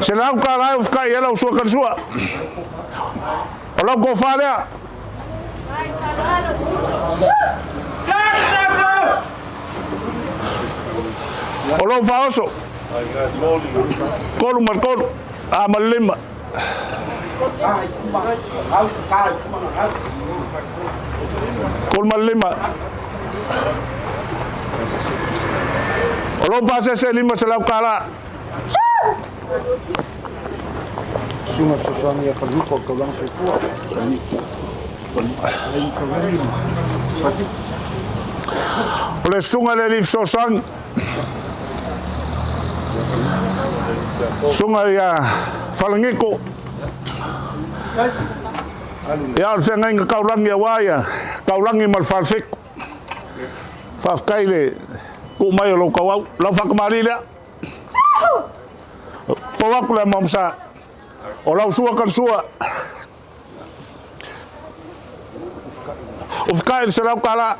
Se não cair, eu ficar ela o sua kan sua. Olha go falha. Olha o falso. Colo marcolo. Ah, malima. Kolma 5. Olo pasa se 5 se lau kala. Sunga tutuangi ya paluko kaulang soifua. Ole sunga le lif sosang. Sunga ya falangiko. Ya alfenga inga kaulangi ya waya. Kaulangi malfalfik. Fafkai le kumayo lo kawau. Lau whakamari lea. Fawaku le mamsa. O lau sua kan sua. Ufkai se lau kala.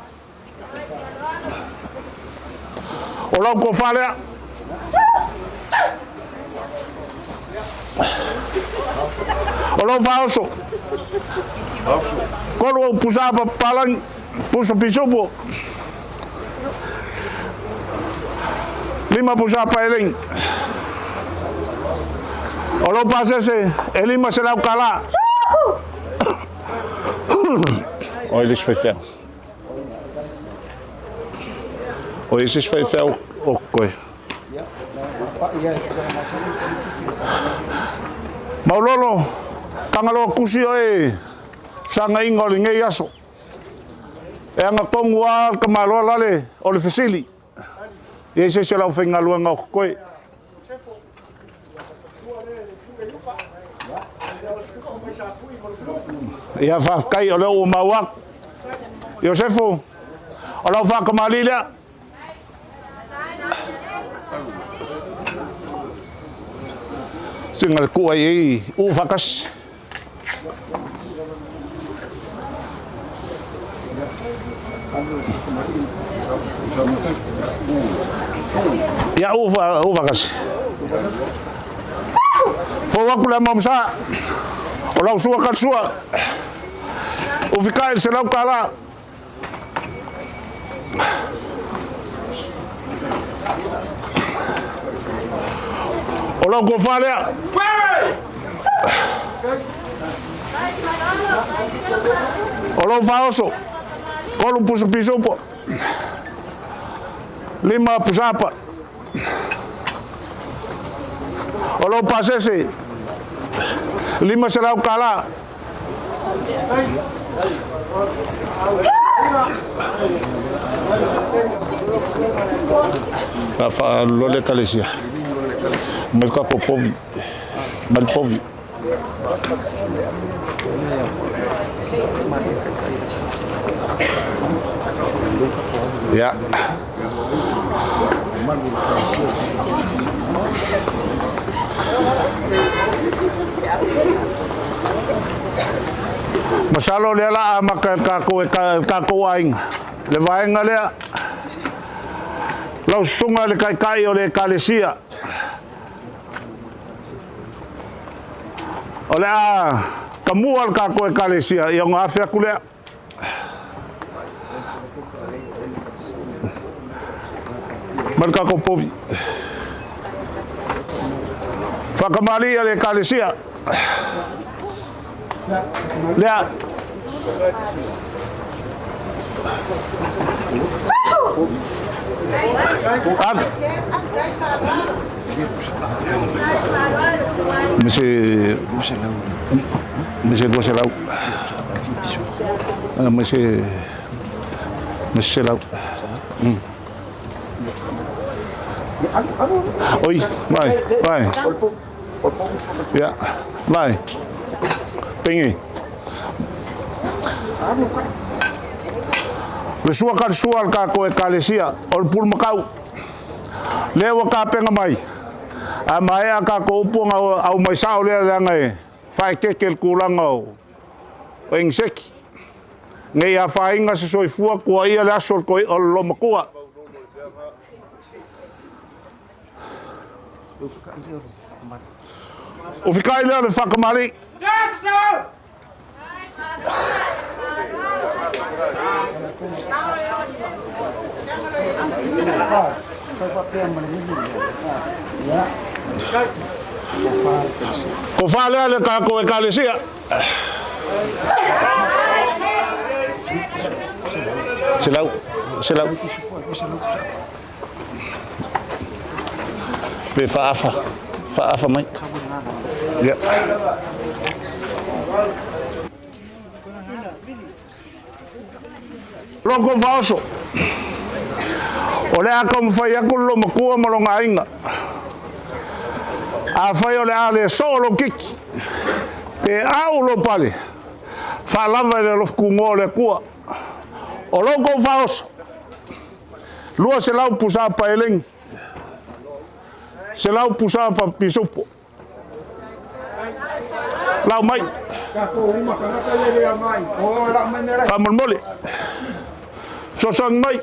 O lau kofa lea. O lau faoso. Kolo pusa pa palang pusa pisopo. 5 pusa pa eling. O lau pasese, 5 se lau kala. O eles foi fel. O esses foi fel o coi. Maulolo, kangalo kusi oi. Sanga ingol ngai aso. E anga kongwa kamalo lale o le fesili. E se lau fenga luanga o koe. Ia whafkai o leo o mawak. Iosefo, o lau whakamali lea. Singa le kua i u whakas. Ia u whakas. Fawaku le mamsa. O lau sua kan sua. O fikai se lau kala. O lau kofa lea. O lau faoso. Kolu pusu pisopo. 5 pusapa. O lau pasese. 5 se lau kala. Fa lole kalesia. Monika Faaopega Tunufa'i. Ya. Masalo le la maka ka ko ainga. Le vaenga le. Lau sunga le kai o le kalesia. O le a kamua ka ko kalesia i nga afia kule. Monika Faaopega. Whakamali le kalesia. Lea. Monsieur Lau. Monsieur Lau. Oi, vai. Ya, vai. Pengi. Le sua ka ko kalesia ol pul makau. Lewa ka penga mai. A mai ka ko upunga au mai sao le ngai. Fai kekel kulanga o engsek. Ngai a fainga se soifua ko ia la sol ko lo makua. O fikai le whakamari. Ko whalea le ka ko kalesia. Selau. Be faafa mai. Ya. Loko falso. Ole a kom fai aku lo makua malonga inga. A fai ole ale solo kiki. Te au lo pale. Fa lava le lo kungo le kua. O loko falso. Lua se lau pusa pa eleng. Se lau pusa pa pisupo. Lau mai. Famol mole. Sosong mai.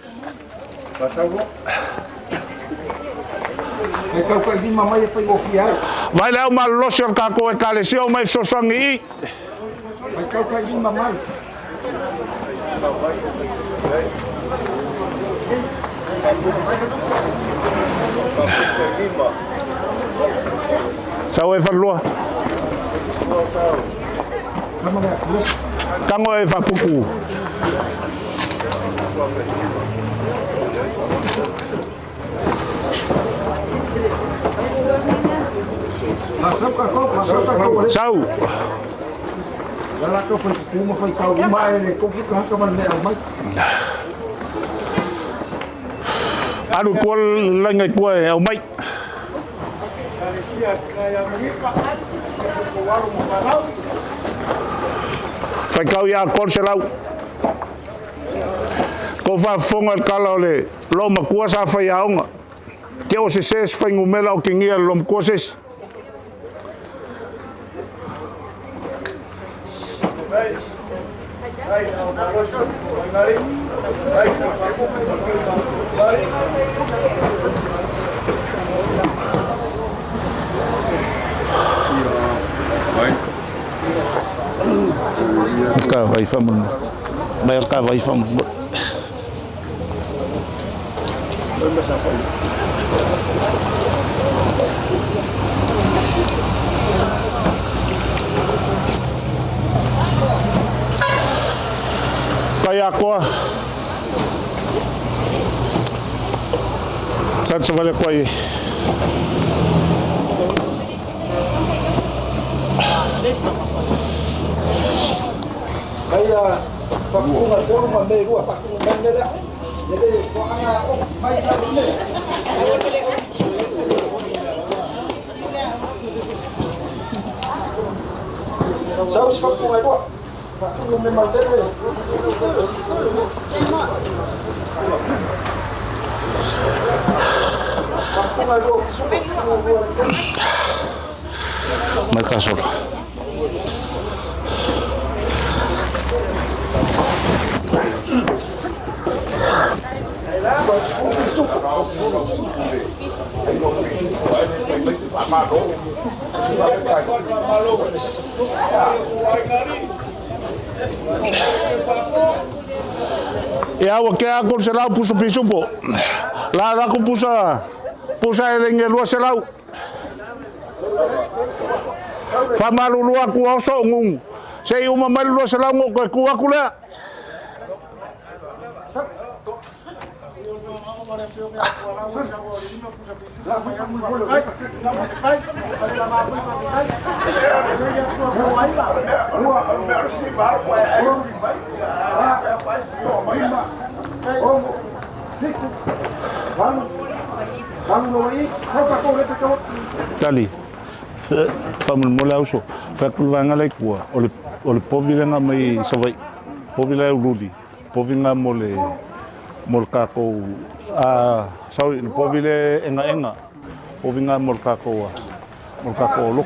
Vai lau mal losor ka ko kalesio mai sosong I. Sao e falua? Tango e fapuku. Sao? Anu kual langai kuai au mai. Fai kau ia kor se lau. Ko fa fonga kala ole lo makua sa fai aonga. Ke o se ses fai ngumela o kingia lo makua ses. Ka vai famun. Mai ka vai famun. Kaya ko sa vale ko ai kaya pakunga ko ma me rua pakunga mele jadi ko anga o mai ka mele Sao se fa mai do? Não me manteve. Mai kasolo. E awa ke a kon se lau puso piso po. La ko pusa e lenge lua se lau. Fa malu lua ku oso ngung. Se uma malu lua se lau ko ku akula. Tali. Famul mola uso. Fa kulvanga lai kua. Ole povilenga mai savai. Povila urudi. Povinga mol kako sorry povile enga povinga mol kako lo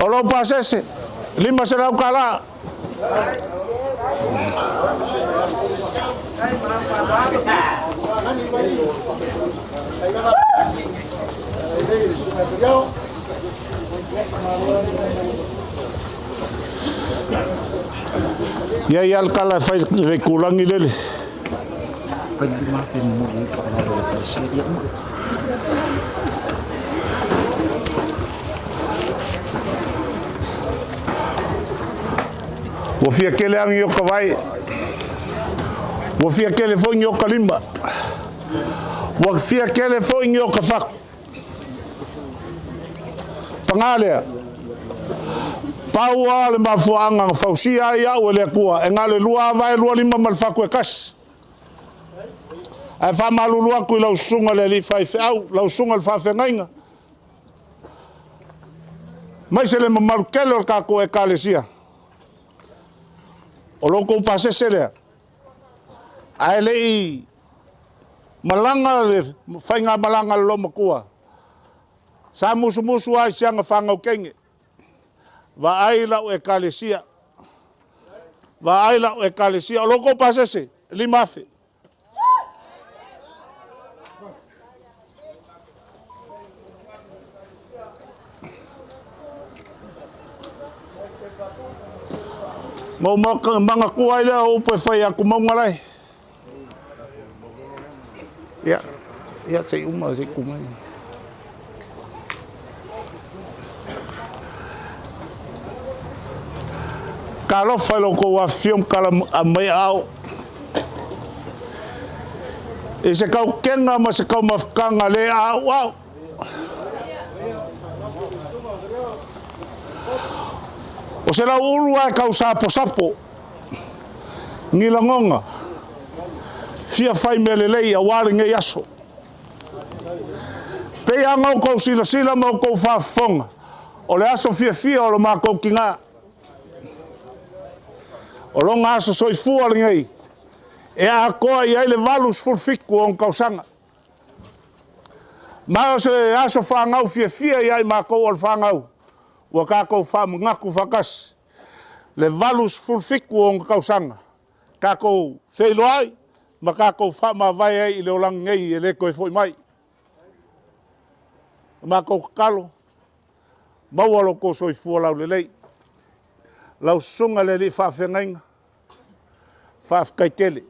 Olo pasese, lima será kala. Ya ya kala fai rekulangi lele. Wafia kele ang iyo kawai. Wafia kele fo iyo kalimba. Wafia kele fo iyo kafak. Pangalia. Paua le mafuanga fausia ya wele kua. Engale lua vai lua lima malfaku ekas. Ai fa malulua ku lau sunga le li fai au lau sunga le fa fengainga. Mai se le mamarukelo ka ko ekalesia. O loko pase sele ai lei Malanga le whainga malanga lo makua. Sa musu ai sianga whangau kenge. Va ai lau e kalesia. Va ai lau e kalesia. O loko pasese, limafe. Mau mga kuai lea upe whai aku maungalai. Ya, say uma, say kumai. Kalau falo ko wa film kala mai au. E se kau kenga ma se kau mafkanga le au wow. O se la ulu ai kau sapo. Ngilangonga. Fia fai melelei a wale nge yaso. Pe angau kou sila mau kou whafonga. O le aso fia o lo mā kou ki ngā. O lo ngā aso soi fua le ngei. E a koa i aile valus fulfiku o ngau sanga. Mā se aso whangau fia i ai mā kou o le whangau. Ua kā kou whamu ngaku whakas. Le valus fulfiku o ngau sanga. Kā kou wheilo ai. Ma kā kou whama vai ai i leo lang ngei e le koe foi mai. Ma kou kalo. Maualo ko soi fua lau lelei. Lau sunga le li whawhengainga. Whawhkaikele.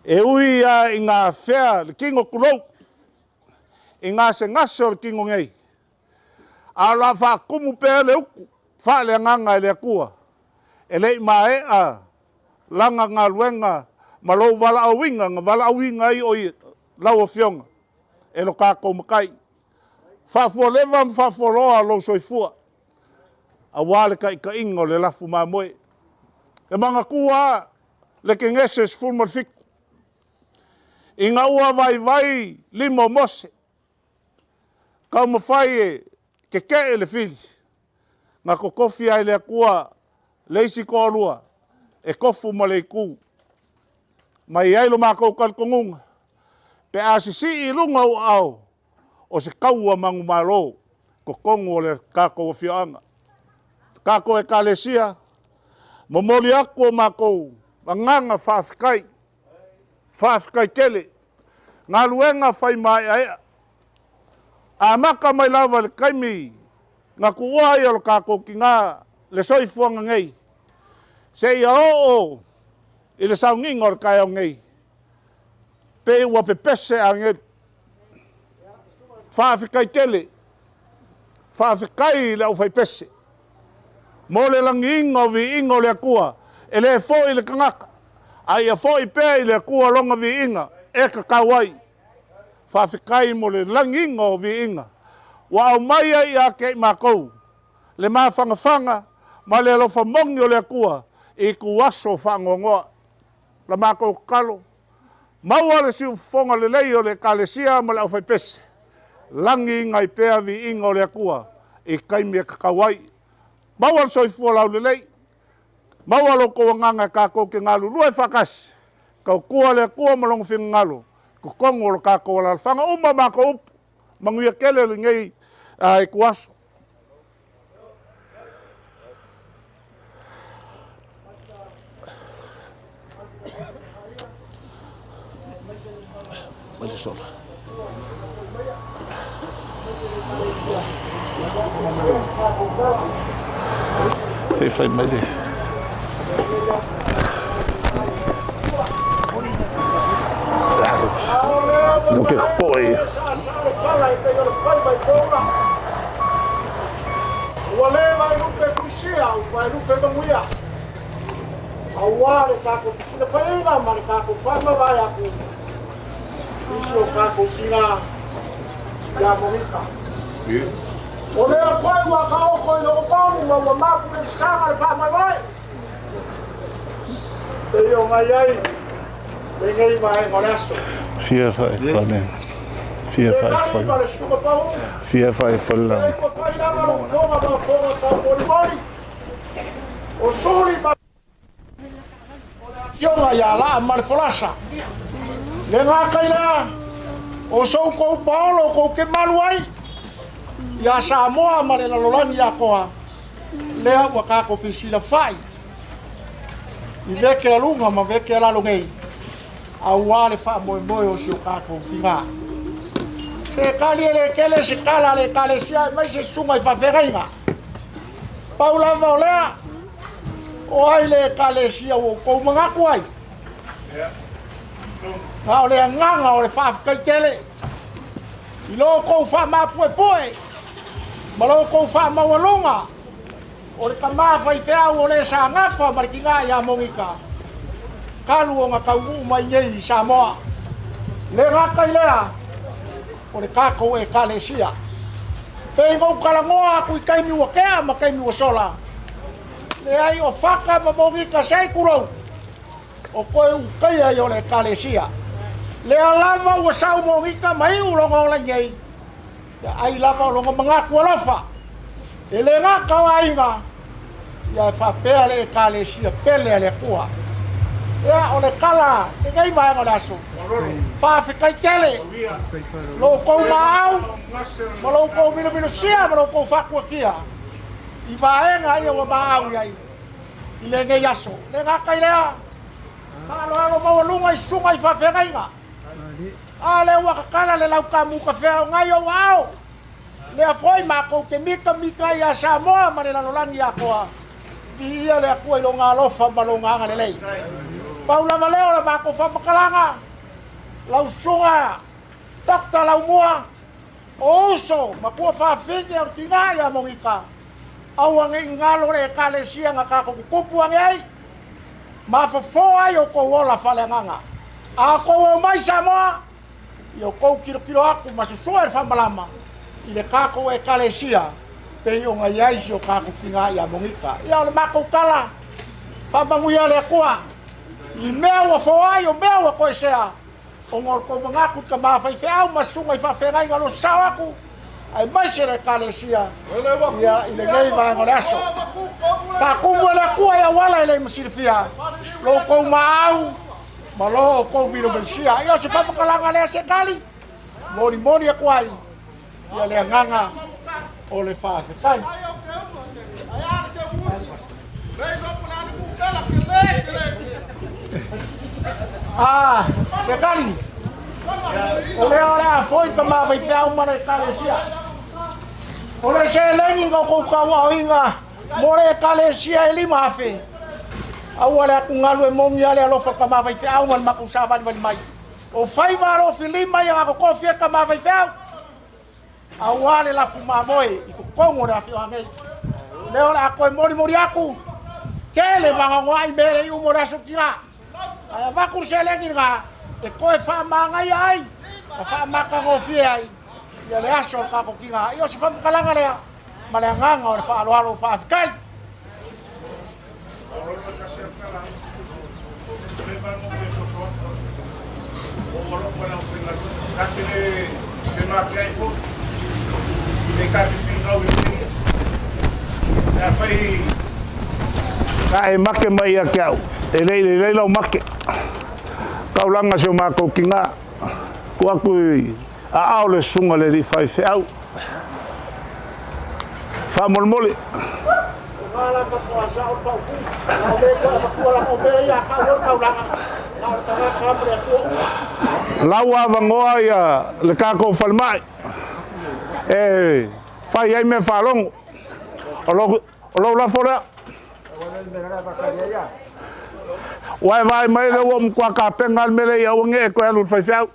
E ui a i ngā whea le kingo kulou. I ngā se ngase o le kingo ngei. A la whakumu pēr le uku. Wha le nganga e le akua. E lei ma e a langa ngā luenga. Ma lo wala awinga, ngā wala awinga i oi lau a whionga. E lo kākou makai. Whafua lewa ma whafua roa lo soifua. A wale ka ika ingo le lafu mā moe. E manga kua le ke ngeses fulma fiku. I ngā ua vai limo mose. Kau mawhai e ke le fili. Ngā ko kofi ai le kua leisi ko alua. E kofu ma le kū. Mai ai lo mākou kalkongunga. Pe asisi i lunga au. O se kaua mangu malo. Ko kongu o le kākou o whianga. Kākou e kalesia. Momoli aku o mākou. Manganga whawhikai. Whawhikai kele. Ngā luenga whai mai aia. A maka mai lawa le kaimi. Ngā kuai o le kākou ki ngā le soifuanga ngei. Se ia o. I le sauniga o le kai au ngei. Pe ua pepese a ngei. Whawhikai tele. Whawhikai le au whai pese. Mo le langi inga o vi inga o le akua. E le fo i le kangaka. Ai a fo i pe i le akua longa vi inga. E ka kawai. Whawhikai mo le langi inga o vi inga. Wa au mai ai a kei mākou. Le mā whangawhanga. Ma le alofa mongi o le akua. I ku aso whangongoa. La mākou kalo. Maua le siu fonga le lei o le kalesia ma le au whai pese. Langi ngai pea vi inga o le akua. I kaimi e kakawai. Maua le soifua lau le lei. Maua lo koa nganga kākou ke ngalu. Lua e whakas. Kau kua le akua malongo whinga ngalu. Ko kongo lo kākou la whanga. Uma mākou upu. Manguia kele le ngei e kuaso. Mas isso lá. Quem faz mais de? Não quer põe. O ale vai no pecucia, vai no pecuia. A wale kako pisina fainga mari kako fama vai aku. Isso kako kina ya Monika. O le foi o kao foi no pão, o mapu de sanga fama vai. Teio mai ai. Venhei mai golaço. 4-5 fane. 4-5 fane. O soli Yonga ya la marfolasa. Le ngā kai lea, o sou kou paolo kou ke malu ai. Ia Samoa ma le lalolangi a koa. Lea ua kako fisila fai. I veke alunga ma veke alalo ngei. A wale wha moe moe o si o kako ki ngā. Se kali ele kele se kala le kale sia mai se sunga I whawherenga. Paulava o lea. O ai le kale sia o kou mangaku ai. Ka o lea nganga o le whawhekai tele. I lo kou wha mapue poe. Ma lo kou wha mawalunga. O le kamawha I wheau o le sa ngafa mariki ngā ia Monika. Kalu o ngā kaungu mai ngei I Samoa. Le ngaka I lea. O le kako e kalesia. Pei ngau kalangoa aku I kaimi ua kea ma kaimi ua sola. Le ai o whaka ma Monika sei kurou. O koe ukai ai o le kalesia. Le alava ua sau Monika mai ulonga o la ngei. Ya ai lava o longa mangaku alofa. E le ngaka o ainga. Ia whapea le kalesia pele le kua. Ia o le kala, e ngai vai ngā raso. Whawhekai tele. Lo kou maau, ma lo kou mino sia, ma lo kou whakua kia. I vaenga ia wa maau iai. I le ngai aso. Le ngaka I lea. Whaaloalo mawalunga I sunga I whawhekai ngā. A le wakakala le lau ka muka whea o ngai o wao. Le a foi mako ke mika I a Samoa ma le lalolangi a koa. Ki ia le a kua I lo ngā lofa ma lo ngā ngā le lei. Paulava leo la mako whamakalanga. Lau sunga. Takta lau mua. O uso. Makua whawhingi au tinga ia Monika. Au ange I ngalo le kale sia ngā kako kukupu ange ai. Ma whafo ai o kou ola whalenganga. A kou o mai Samoa. I o kou kilo aku masusua e whamalama. I le kako e kale sia. Pei o ngai aisi o kako tinga ia Monika. Ia o le mako kala. Whamanguia le kua. I mea ua whawai o mea ua koe sea. O ngor kou mangaku ka mawhai wheau masunga I whawhengai ngalo sao aku. Ai mai se le kalesia. Ia I le ngei vai ngore aso. Whakumu ele kua ia wala ele masirifia. Lo kou maau. Ma lo kou mino mensia. Ia se whamakalanga lea se kali. Moni e kuai. Ia le nganga o le whawhekai. Ah, le kali. O lea foi ka ma vai whau mana e kalesia. O le se lengi ngau kou kaua o inga. More e kalesia e lima hafe. Au ale aku ngalu e mongi ale alofa ka ma vai whau man maku sa vani mai. O whai waro filima i ngako kofia ka ma vai whau. Au ale la fuma moe I kukongo na whio hangei. Leo la koe mori aku. Kele mga ngoai mere I umoraso kira. Ai vaku se lengi nga e koe whamangai ai. O whamaka ngofie ai. Ia le aso kako ki nga. Io se whamakalanga lea. Ma lea nganga o le whaaloalo whaafikai. Ka e make mai a kiau. E lei lau make. Kaulanga se o mako ki ngā. Kua kui a ao le sunga le ri whai wheau. Whamolmole. Ngala ka fua sa o pau ku. Ngau le kua makua la kobe ia ka hor kaulanga. Ngau tanga kamre ku. Lau avangoa ia le kako whalmai. E whai ai me whalongo. O lo la fora. Wai vai mai le o mkua ka pengal mele ia o nge e koe alu whai wheau.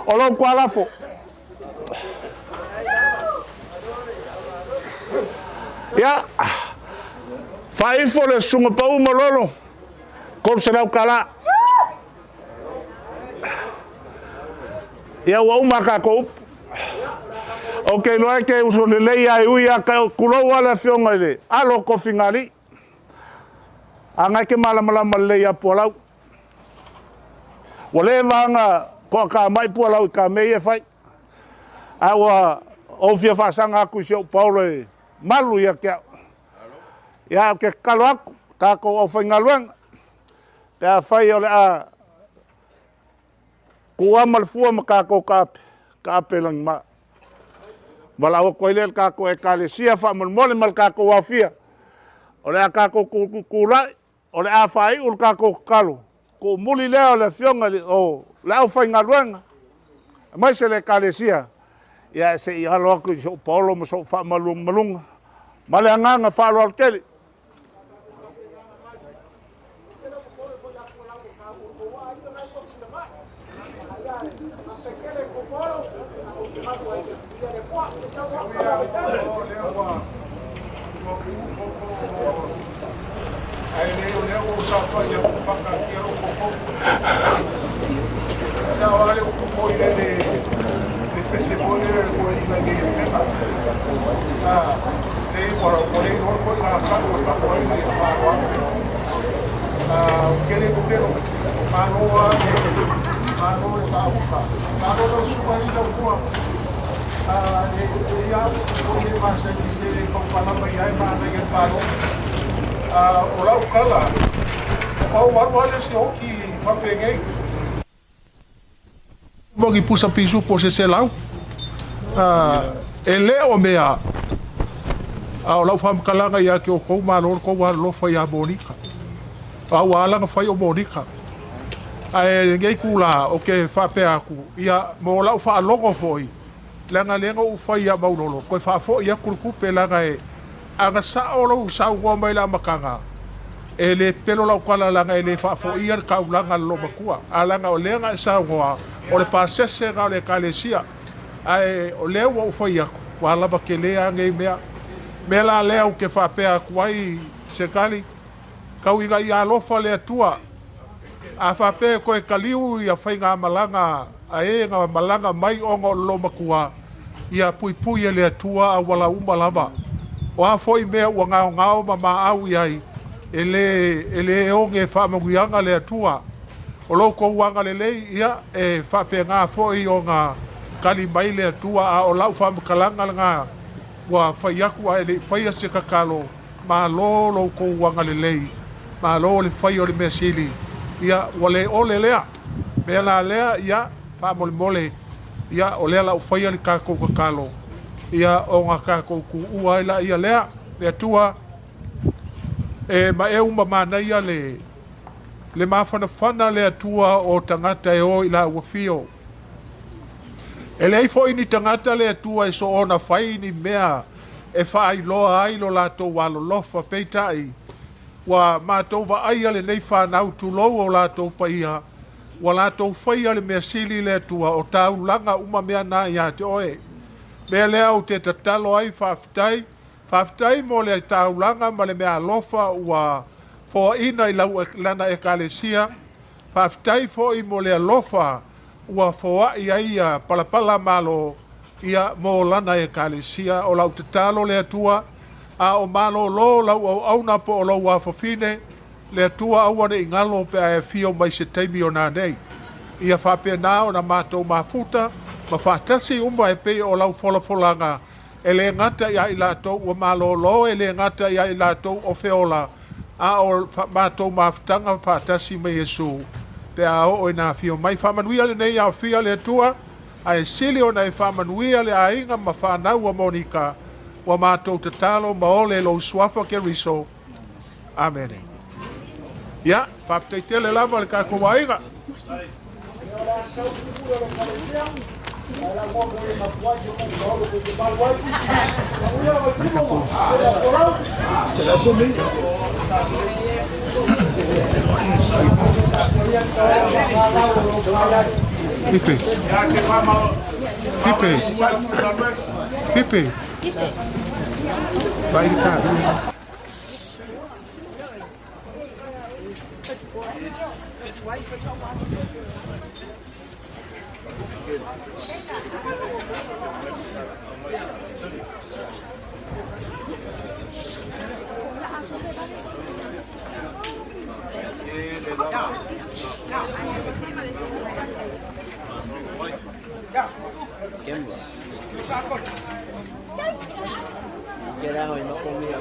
O lo mkua lafo. Ia, whai fo le sunga pau malolo. Kom se rau kala. Ia wau maka ko up. Ok, no e ke uso le lei ai ui a kulou ala fionga le. Alo ko fingali. Angai ke malamalama lei a pualau. Wale vanga ko ka mai pualau ka mei e fai. Awa o fia fasanga aku si o Paulo e malu ia kia. Ia ke kalo aku ka ko o fingaluang. Pea fai ole a Kua malfua makako kape lang ma. Malawa ko ile kako ekalesia fa mole mal kako wafia. Ole kako kurai, ole afai ul kako kalu. Ko muli leo le fionga o lao fa ngaluanga. Mai se le ekalesia. Ya se i halo ku so polo mo so fa malunga. Male nganga fa lo tele. Bogi pusa pisu po se selau. Ele o mea. O lau fam kalanga ia ke o kou malo ko wa lo fa ya Monika. Wa la fa yo Monika. Ai ngei kula o ke fa pe aku. Ia mo lau fa longo foi. Langa lenga u fa ya maulolo. Ko fa fo ia kulku pe langa e. Anga sa o lo sa go mai la makanga. Ele pelo lau kala langa ele fa fo ia ka ulanga lo makua. Alanga o lenga sa goa. O le pasese ga le kalesia ai o le o foi ako wala ba ke le ngai me la le o ke fa pe aku ai se kali ka wi ga ia lo fa le tua a fa pe ko e kaliu ia fai nga malanga ai nga malanga mai o ngo lo makua ia pui le tua a wala uma lava o a foi me o nga ma au ai ele o nge fa ma guianga le tua o loko wanga lelei ia e whapea fo i o ngā kali mai lea tua a o lau whamkalanga ngā wa whaiaku a ele whaia se kakalo ma lo loko wanga lelei ma lo le whai o le mea sili ia wale o le lea mea la lea ia whamole mole ia o lea lau whaia le kako kakalo ia o ngā kako ku uaila ia lea tua e ma e uma mana ia le mafana le atua o tangata e o ila wafio. E le ifo ini tangata le atua e so ona fai ni mea e fai loa ai lo lato walo lofa peitai. Wa mato wa aia le nei whanau tu lou o lato paia. Wa lato fai ale mea sili le atua o tau langa uma mea na ia te oe. Mea lea o te tatalo ai whaftai. Whaftai mo le tau langa ma le mea lofa ua fo ina i lau lana e kalesia, whaftai fo i mo lea lofa ua foa i aia palapala malo ia mo lana e kalesia o lau te talo lea tua, a o malo lo lau au auna po o lau wafafine, lea tua awane i ngalo pe a e fio mai se teimi o nā nei. Ia whapea nā o na mātou mafuta, ma whatasi umba e pe o lau folafolanga, e le ngata ia i lātou ua malo lo, e le ngata ia i lātou o feola, a o mātou mafutanga whātasi mai Yesu. Te a o ina fio mai whamanuia le nei a fia le tua, a e sili o nei whamanuia le a inga ma whanau a Monika, wa mātou te talo ma ole lo suafa ke riso. Amen. Ia, whafteitele lama le kako wa inga. Pipe. Vai cá. Queda hoy no comía.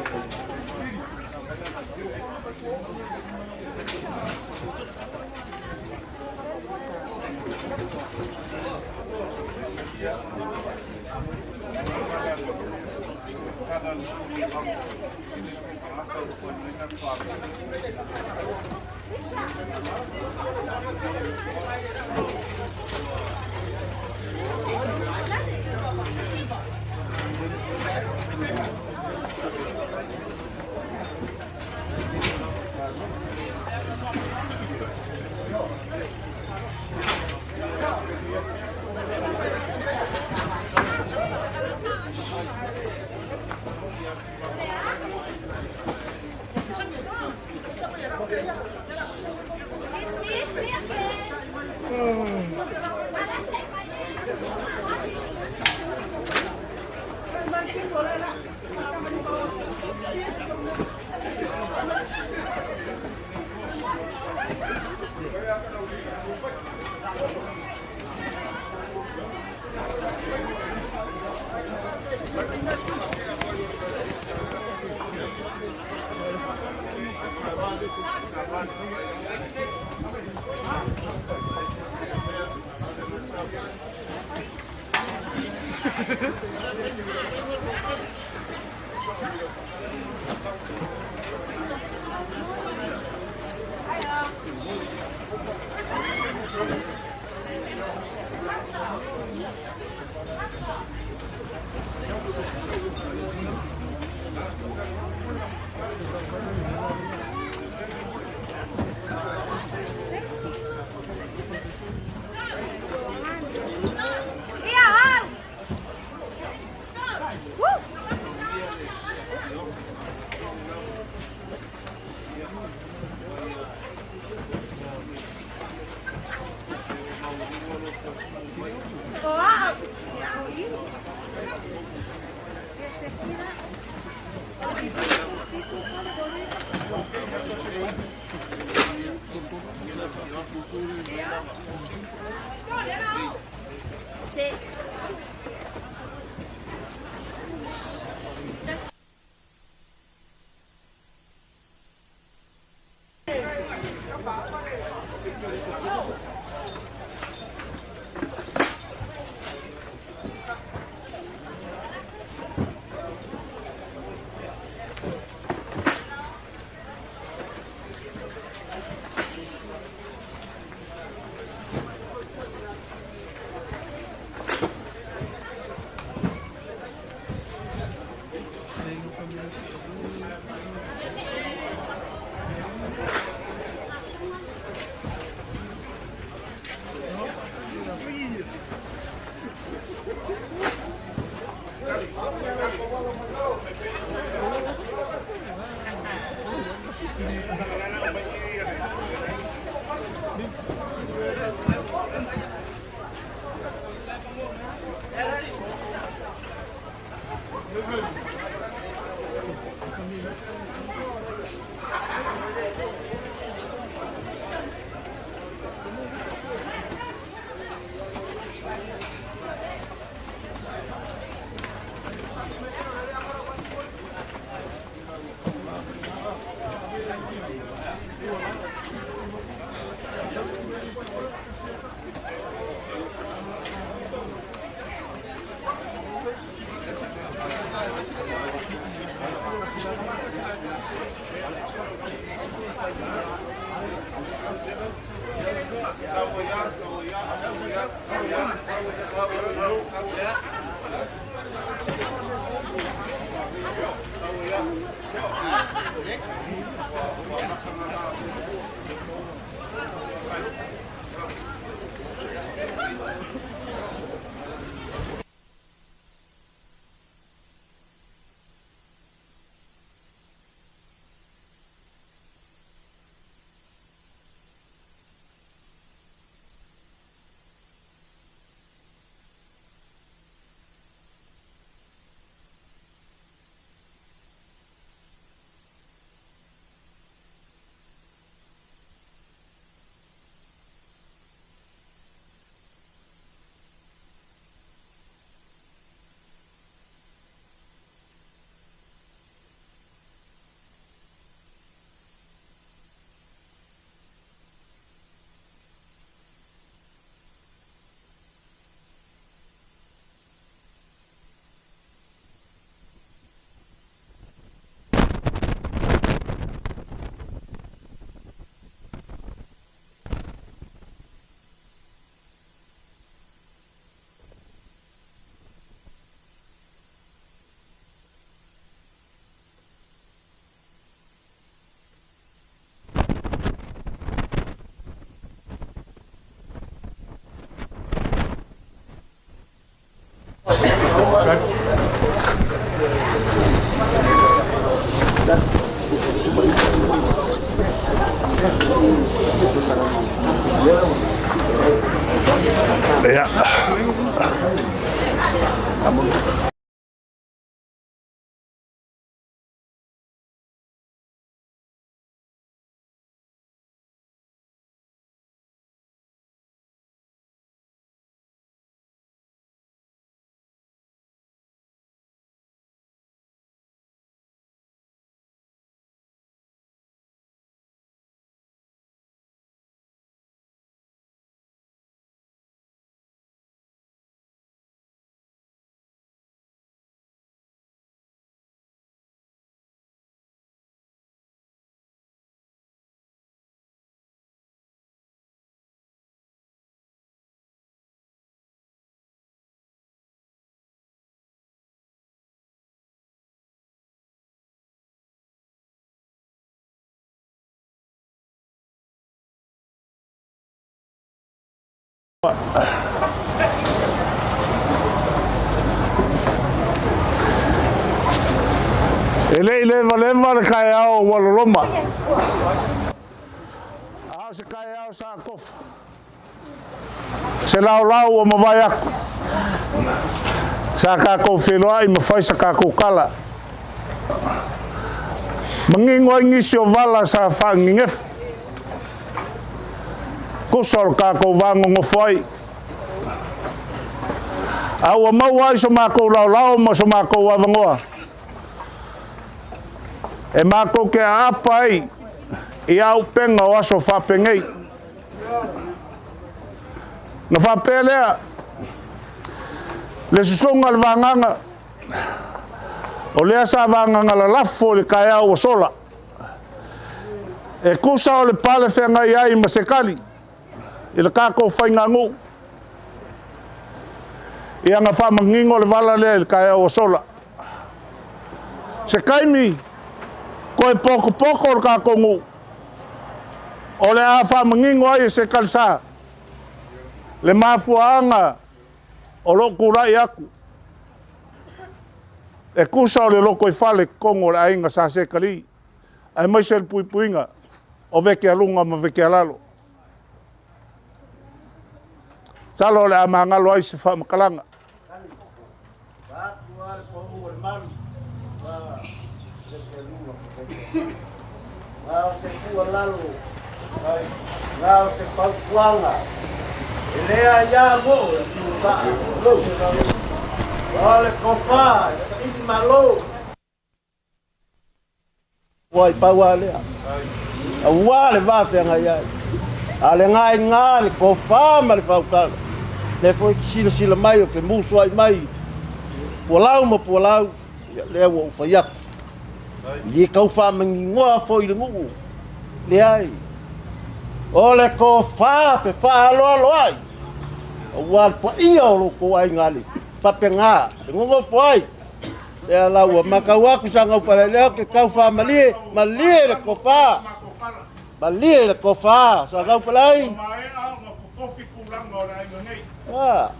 Ya. Ele leva le kai ao waloloma. Ao se kai ao sa kofa. Se lau o mawai aku. Sa ka ko whenua I mawhai sa ka ko kala. Mangingo ingisi o vala sa whangingef. Kusol ka ko wango ngofoi. Awa mawai so mako lau ma so mako wavangoa. E mako ke apa ai I au penga o aso whapengei. Na whapelea le susonga le vanganga o lea sa vanganga la lafo le kai au o sola. E kusa o le pale whenga I ai ma se kali I le kako whaingangu I anga whamangingo le vala le kai au o sola. Se kaimi koe poko o ka kongu. O le a whamangingo ai se kalsa. Le mafuanga o loko rai aku. E kusa o le loko I whale kongo le ainga sa se kali. Ai mai se le puipuinga o veke alunga ma veke alalo. Salo le amangalo ai se whamakalanga. Ngau se kua lalu, ngau se paupuanga. Elea ia mo, ole kofa, ini malo. Wai paua lea. Awa le vafe ngai. Ale ngai ngai kofa ma le faukala. Le foi sila mai o fe muso ai mai. Polau mo polau, le o faiak. Ia kau whamangingoa foi le ngu. Le ai. O le ko wha alo ai. O wal pa ia o loko ai ngali. Papenga. Le ngongo foi. Le alau makau aku sanga whaleleo ke kau whamalie. Malie le ko wha. Malie le ko wha. Sanga whalai. Ah.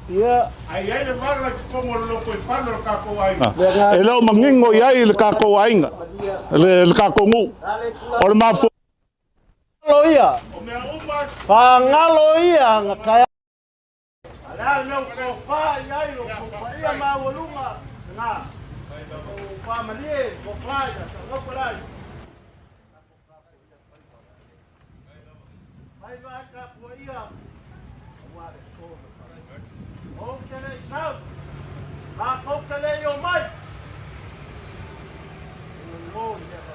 Yeah. Ai ai le vala como loko I whano ka ko ai. E lau mangingo I ai le ka ko ainga. Le ka ko ngu. O le mafu. Loia. O mea uma. Pangalo ia nga kaya. Ala no ko fa ia lo ko ia ma wolunga. Nga. O fa malie ko fa ia no ko lai. Vai vai ka po ia. Okele sao. Ma okele yo mai. No ya pa.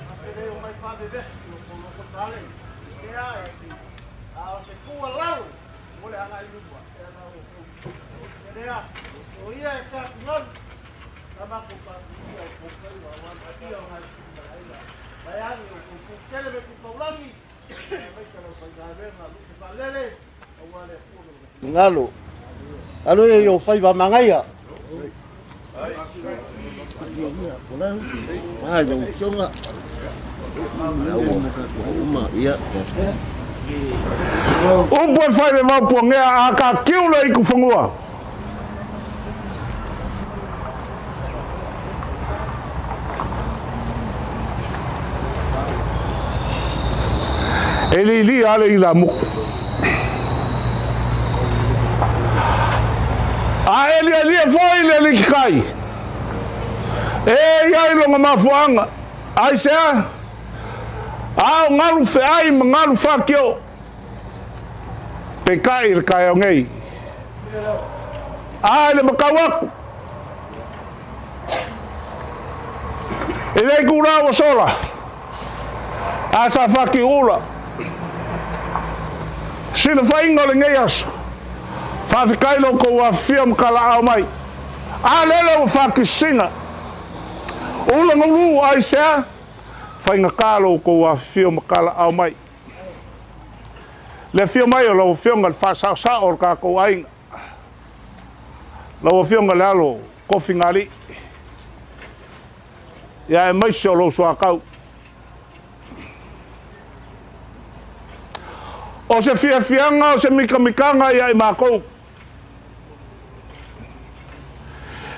Okele yo mai pa de vest, no ko tale. Que ai. A se kua lau. Ole ana I lua. Querea. O ia está non. Tama ko pa ia ko kai wa wa ia na ia. Vai ani ko kele me ko paulani. Vai ka lo pa ver na lu que valele. O wale ngalo alo yo fai va mangaia ai yo songa uma ia O boi fai le mau puangea a ka kiula I ku whangua. E li ale i la muku. A eli foi le li kai. E ia longa mafuanga. Ai sea. A ngalu fe ai ngalu fakio. Pe kai le kai ngei. A le makawaku. Ele kura wa sola. Asa faki ula. Sila fainga le ngei aso. Fafikai lo ko wa fiam kala au mai. A lele wa faki singa. Ula ngulu ai sea. Fainga kalo ko wa fiam kala au mai. Le fiam mai lo fiam ngal fa sa or ka ko ainga. Lo fiam ngal alo ko fingali. Ya e mai solo so akau. O se fianga o se mikanga ya i mako.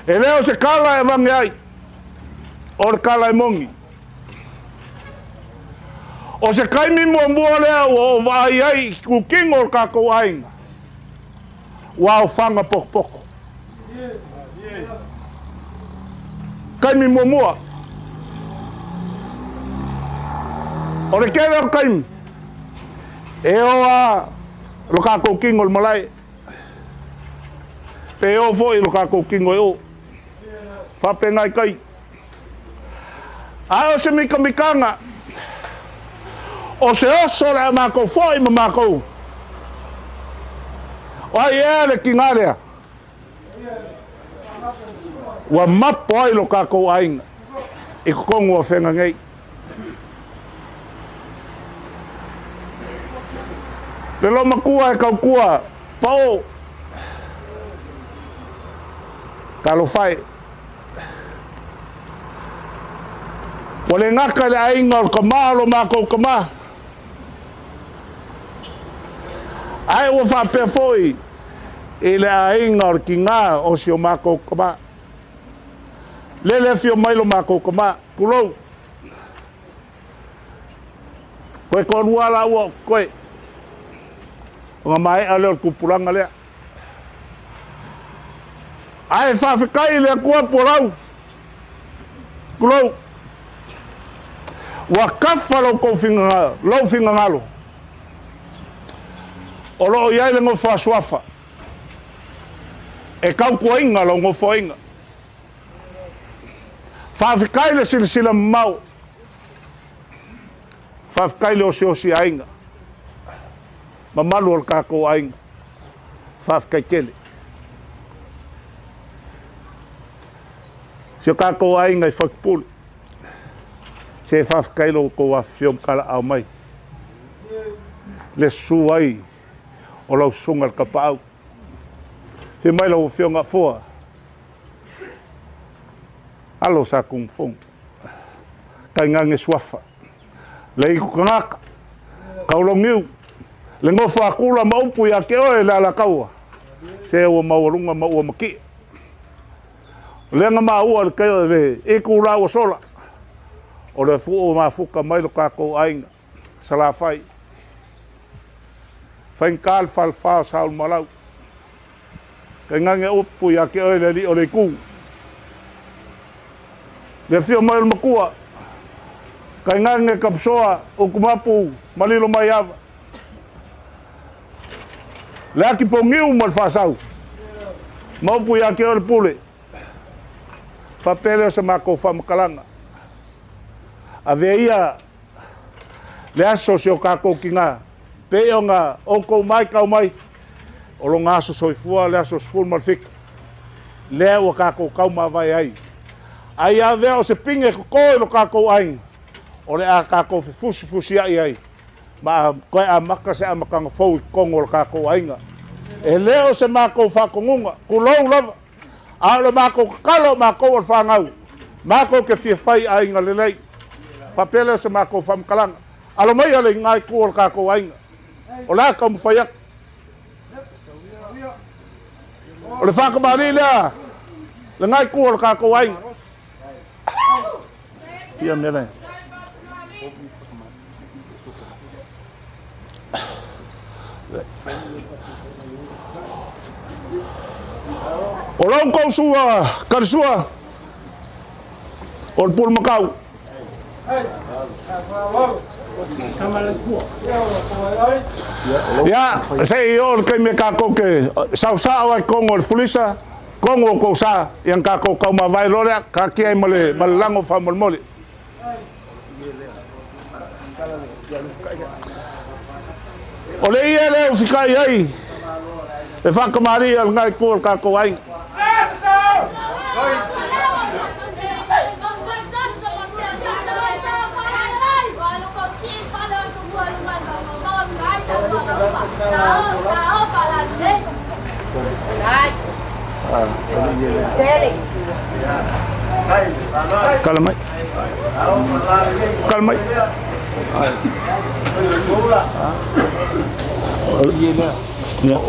E leo se kala e vangi ai. O kala e mongi. O se kaimi mua lea o vai ai ku kingo o kako ainga. Wa o fanga poko. Kaimi mua. O le kele o kaimi. E o a lo kako kingo o malai. Pe o foi lo kako kingo e o. Whapengai kai. Ai o se mikanga. O se oso le mako foi ma mako. O ai ele ki ngarea. Wa mapo ai lo kako ainga. I kongo whenga ngei. Le lo makua e kau kua. Pao. Kalo fai. Wale ngaka le ainga o kama lo mako kama. Ai o fa pe foi. E le ainga o ki ngā o si o mako kama. Le fio mai lo mako kama. Kulou. Koe konua la ua koe. O ngā mai a leo kupuranga lea. Ai whawhikai lea kua porau. Kulou. Wa kafa lo ko finga ngalo. O lo iai le ngofo aswafa. E kau kuainga lo ngofo inga. Whawhikai le silisila mau. Whawhikai le osi ainga. Mamalu al kako ainga. Whawhikai kele. Si o kako ainga I whakipuli. Se whawhikai lo ko wa fiom kala au mai. Le suai o lau sunga ka pau. Se mai lo fiom ngā fua. Alo sa kung fong. Kai ngange swafa. Le iku kangaka. Kaulongiu. Le ngofu akula maupu ya ke oe le ala kaua. Se ua maurunga maua maki. Le nga maua le keo le iku lau sola. O le fuo mafuka mai lo kako ainga. Sala fai. Fain kal fal fa saul malau. Kai ngange upu ya ke oe le li o le ku. Le fio mai le makua. Kai ngange kapsoa o kumapu malilo mai ava. Le aki pongiu mal fa sau. Maupu ya ke oe le pule. Fa pele se mako fa makalanga. Ave ia le aso se o kako ki ngā. Pe o ngā oko mai kau mai. O lo ngā aso soifua le aso sful malfika. Le o kako kau ma vai ai. Ai ave o se pinge kokoi lo kako ainga. O le a kako fusi ai. Ma koe a maka se a makanga fau I kongo lo kako ainga. E leo se mako whakongunga. Kulou lava. A le mako kakalo mako o whangau. Mako ke fia fai ainga lelei. Whapele se mako whamkalanga. Alo mai ale ngai kua kako ainga. O la ka mwhaiak. O le whakamari lea. Le ngai kua kako ainga. Fia mele. O lau kou sua, karisua. O pul makau. Ya, sei o kai me kako ke sau ai kongo fulisa, kongo ko sa yang kako kau ma vai lore ka ki ai mole malango fa mole. O le ia le o fikai ai. E fa kamari al ngai ko kako ai. Kalmai. Kalmai. Ya.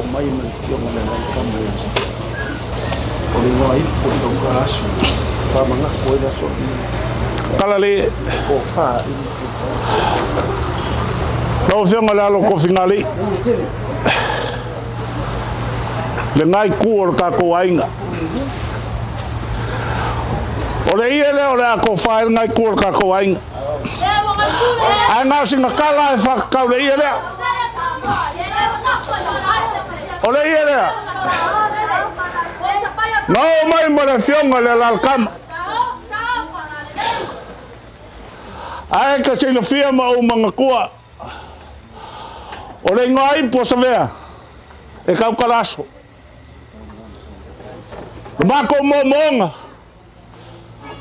Kalali. Tau whianga lalo ko fingali. Le ngai kuor kako ainga. O le ia leo le ako whae ngai kuor kako ainga. Ai ngā singa kala e whakakau le ia leo. O le ia leo. Nau mai mo le whionga le lalkama. Ai ka tino whia ma o mga kua. O le ngai po sa vea. E kau kalaso. Mako mo monga.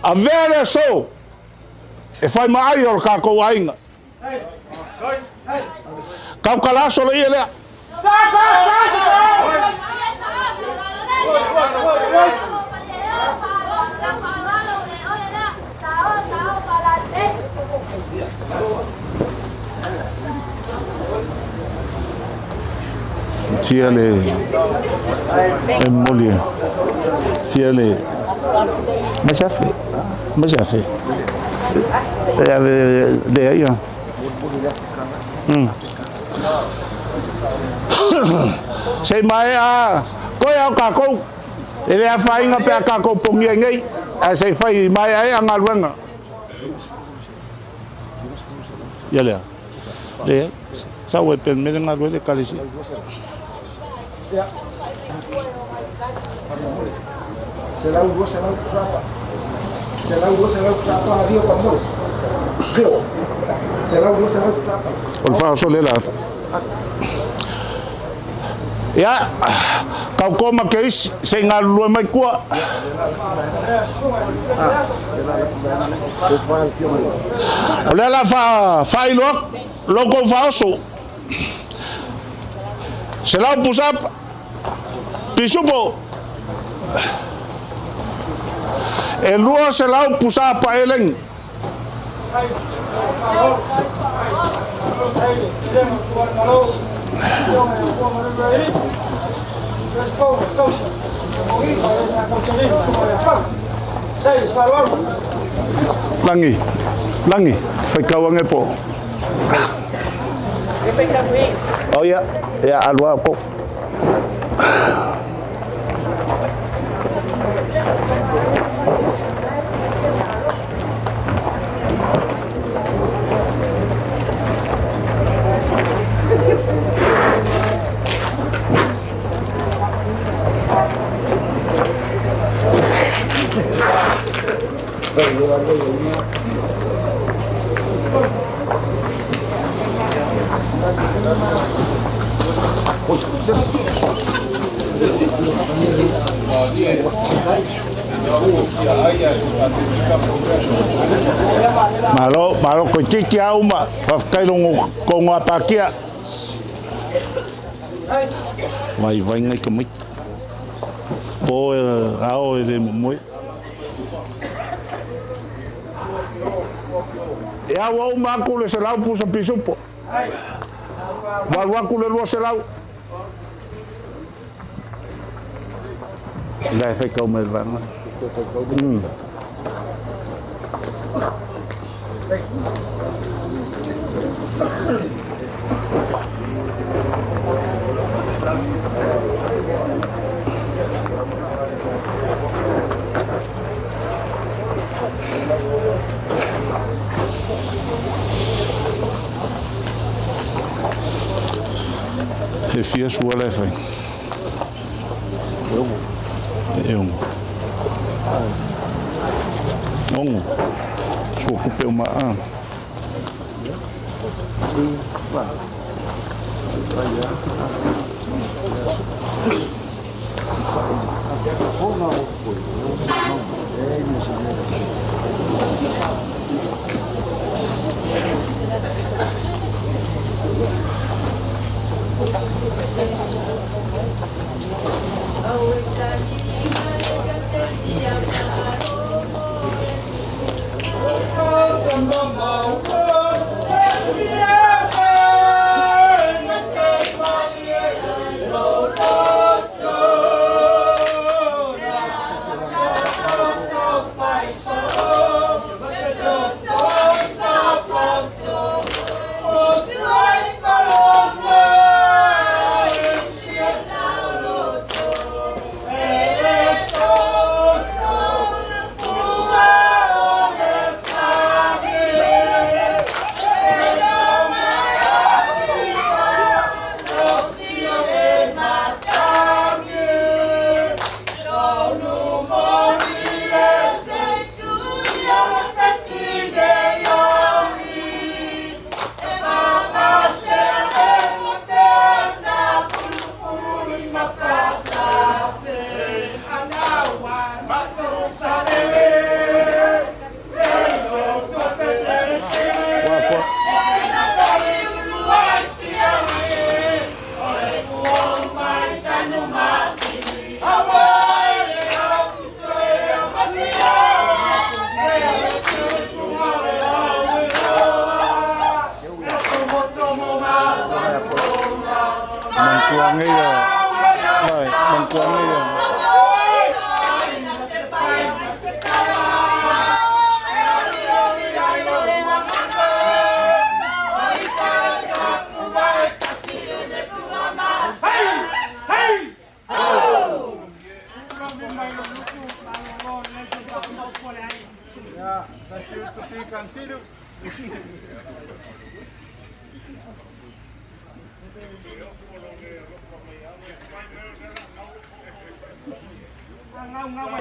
A vere so. E fai mai o kako ainga. Kau kalaso le ia lea. Sia le molia. Sia le mas já fez. De aí, ó. Sei mai a coi ao kako. Ele a fainga pe a kako pongia ngai. A sei fai mai ai anga luanga. Ya le. De sa we pen me nga le kalisi. Se la ugo sapa. Se la ugo sapa a Dio Pamor. Se la ugo sapa. Por favor, solela. Ya, kau koma ke isi, se ngā lua mai kua. O lela whai loak, loko whaoso. Se lau pusapa, pisupo. E lua se lau pusapa e leng. Langi, fai kawang e po. Oh ya, alwa po. Malo ko tiki au ma whafkai longo ko ngā pākia. Vai ngai ka mai. Po ao e le moi. E au au māku le se lau pusa pisupo. Waku le lua se lau. Lai fai kau mai vanga. E fia sua le fai. Eu. Ongo. Sua kupe uma a.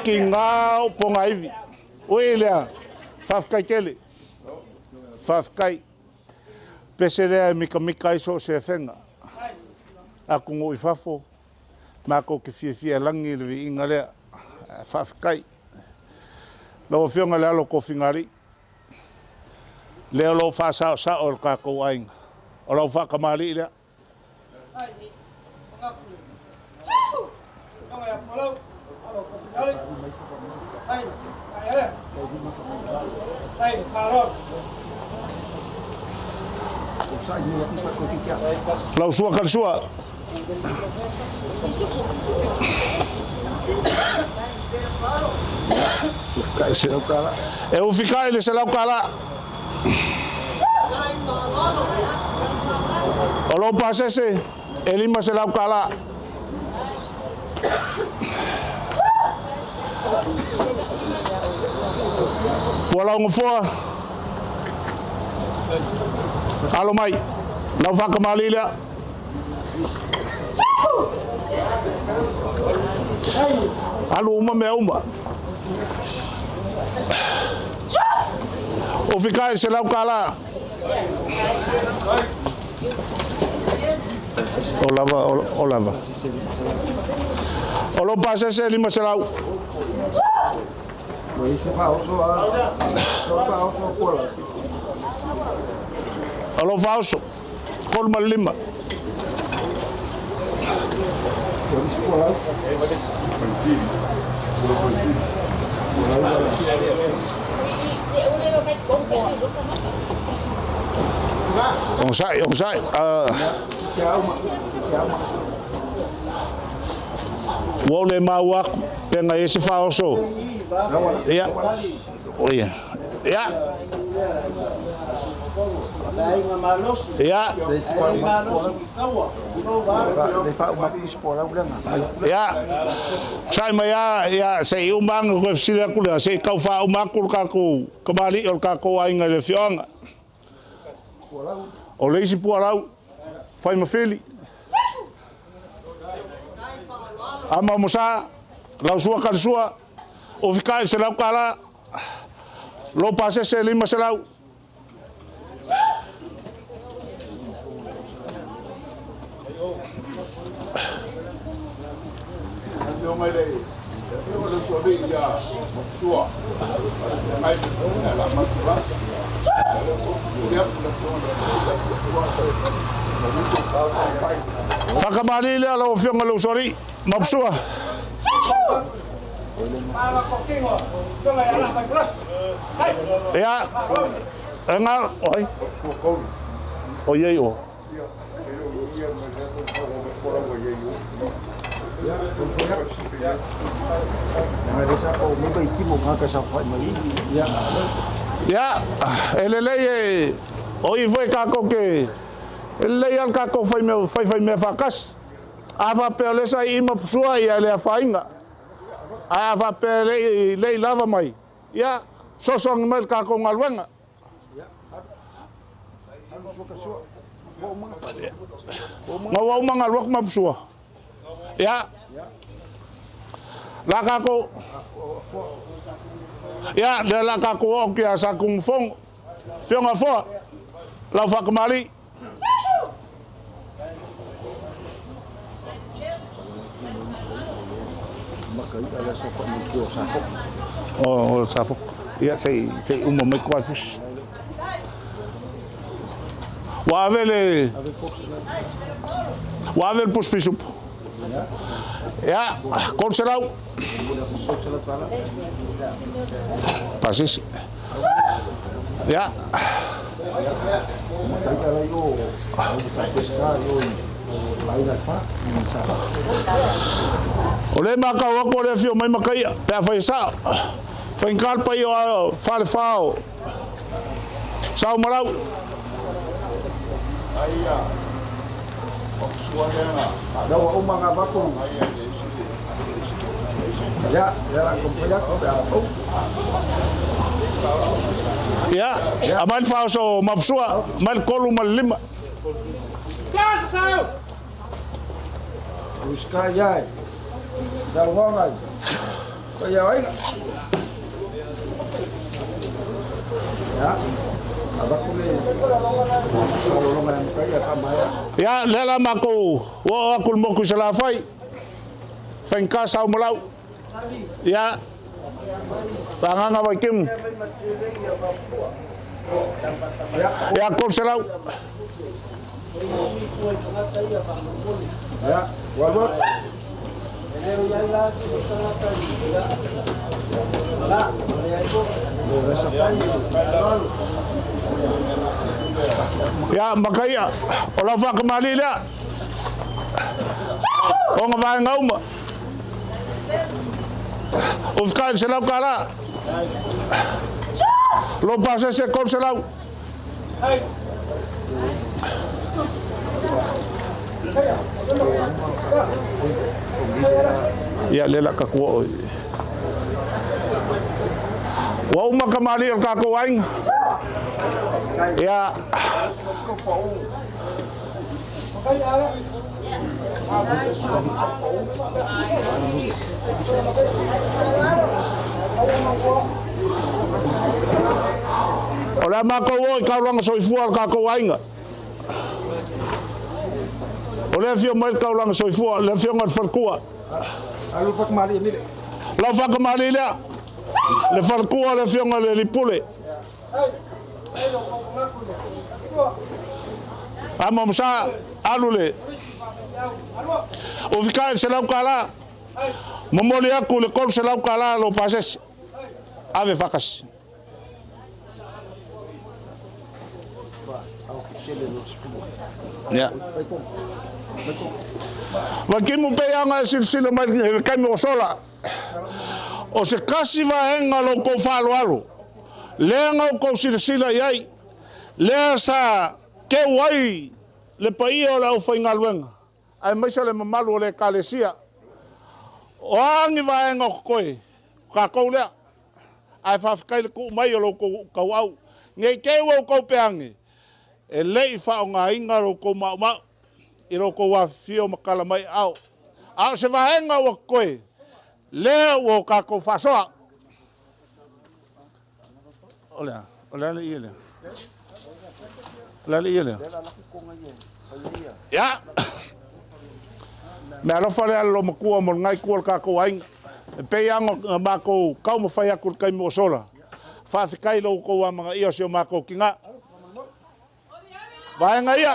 Ki ngau ponga ivi. Oelea, fafkai kele. Fafkai. Peserea mika iso se fenga. Ako ngoi fafo. Mako ke fia langi le inga lea. Fafkai. Lo fionga le alo ko fingari. Leo lo fa sa o ka ko ainga. O lo fa kamali lea. Lau sua kan sua. Eu ficar ele se lau kala. Olo pasese, ele mas se lau kala. Pola ngofoa. Alo mai. Lau fa kamali lea. Alo uma me uma. O ficar se lau kala. O lava. O lo pasa se lima se lau. O lo falso. Kolma lima. Onsai. Wole mawak penga ese faoso. Ya. Oh iya. Ya. Ya. Ya. Sai ya sei umang ko sila kula sei kau fa umakul kaku kembali ol kaku ainga le fionga. O leisi pualau. Fai mafeli. Ama musa lau sua kal sua o fikai se lau kala lo pase se lima se lau Whakamari lea lau whionga lau sori, mapsua. Ea, ngā, oi, o iei o. Ya, elelei e o i voi kako ke elelei al kako fai me fakas. Ava pe le sai ima sua ia le fainga. Ava pe le lava mai. Ya, sosong mel kako ngalwenga. Ngawau manga luak mapsua. Ya. La kako ya de la kako o ki asa kung fong fiona fo la whakamari oh safo ya sei uma mai quase wa avele puspisup ya conserau pasis ya ole maka wa ko le fio mai makai pe fa sa fa inkal pa yo fal fao sao malau Aya. Suaranya. Ada wa umma ngabaku. Ya, ya komponya ko ya. Ya, aman fao so mapsua, mal kolu mal lima. Kas sao. Uska jai. Dalwangai. Kaya ai. Ya. Ya, lela mako wo akul mo ku sala fai. Fenka sa mulau. Ya. Tanganga wa kim. Ya kol selau. Ya, walau ya makaya ola fa kamali la o nga va ngauma o fkan selau kala lo pase se kol selau ya lela ka ko wa uma kamali ka ko waing ya ola mako wo ka lang so ifual ka ko wainga ola fio mal ka lang so ifual le fio ngat farkua alu pak mali mile la fa kamali la le farkua le fio ngat le pule ama msa alule o fikai se lau kala momoli aku le kol se lau kala lo pases ave fakas ya wakimu pe anga silsila mai kami o sola o se kasi va enga lo ko falo alo lenga ko silsila yai le sa ke wai le pai o la ufainga luenga ai mai le mamalu le kalesia o angi va enga koe ka ko le ai fa kai le ku mai o ko ka wau ngai ke wo ko peangi e lei fa o nga inga ro ko ma i ro ko wa fio makala mai au A se vaenga o koe. Lea o kako fasoa. Olha ele. Olha ele. Ya. Me alo fale alo makua mo ngai kual kako aing. Pe yang mako kau mo fai akul kai mo sola. Fa fikai lo ko wa mga iyo sio mako kinga. Vaenga ia.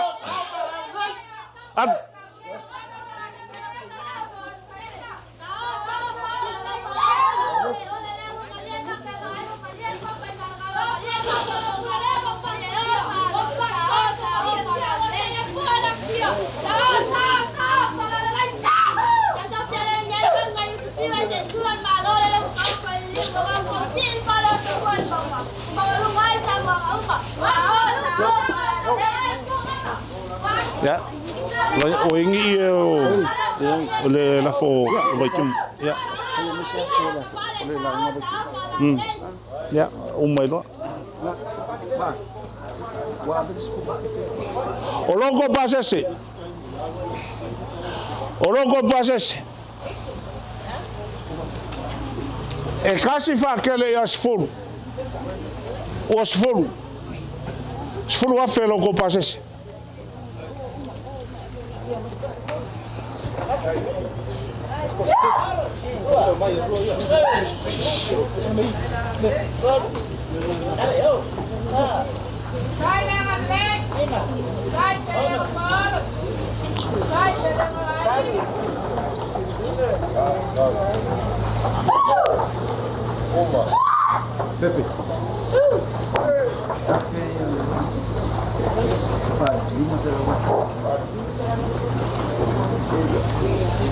Ya, o ingi o le la fo vai tum ya. Ya, o mai lo. O logo pasese. O logo pasese. E kasi fa kele ya sfulu. O sfulu. Sfulu afe logo pasese. Pepe.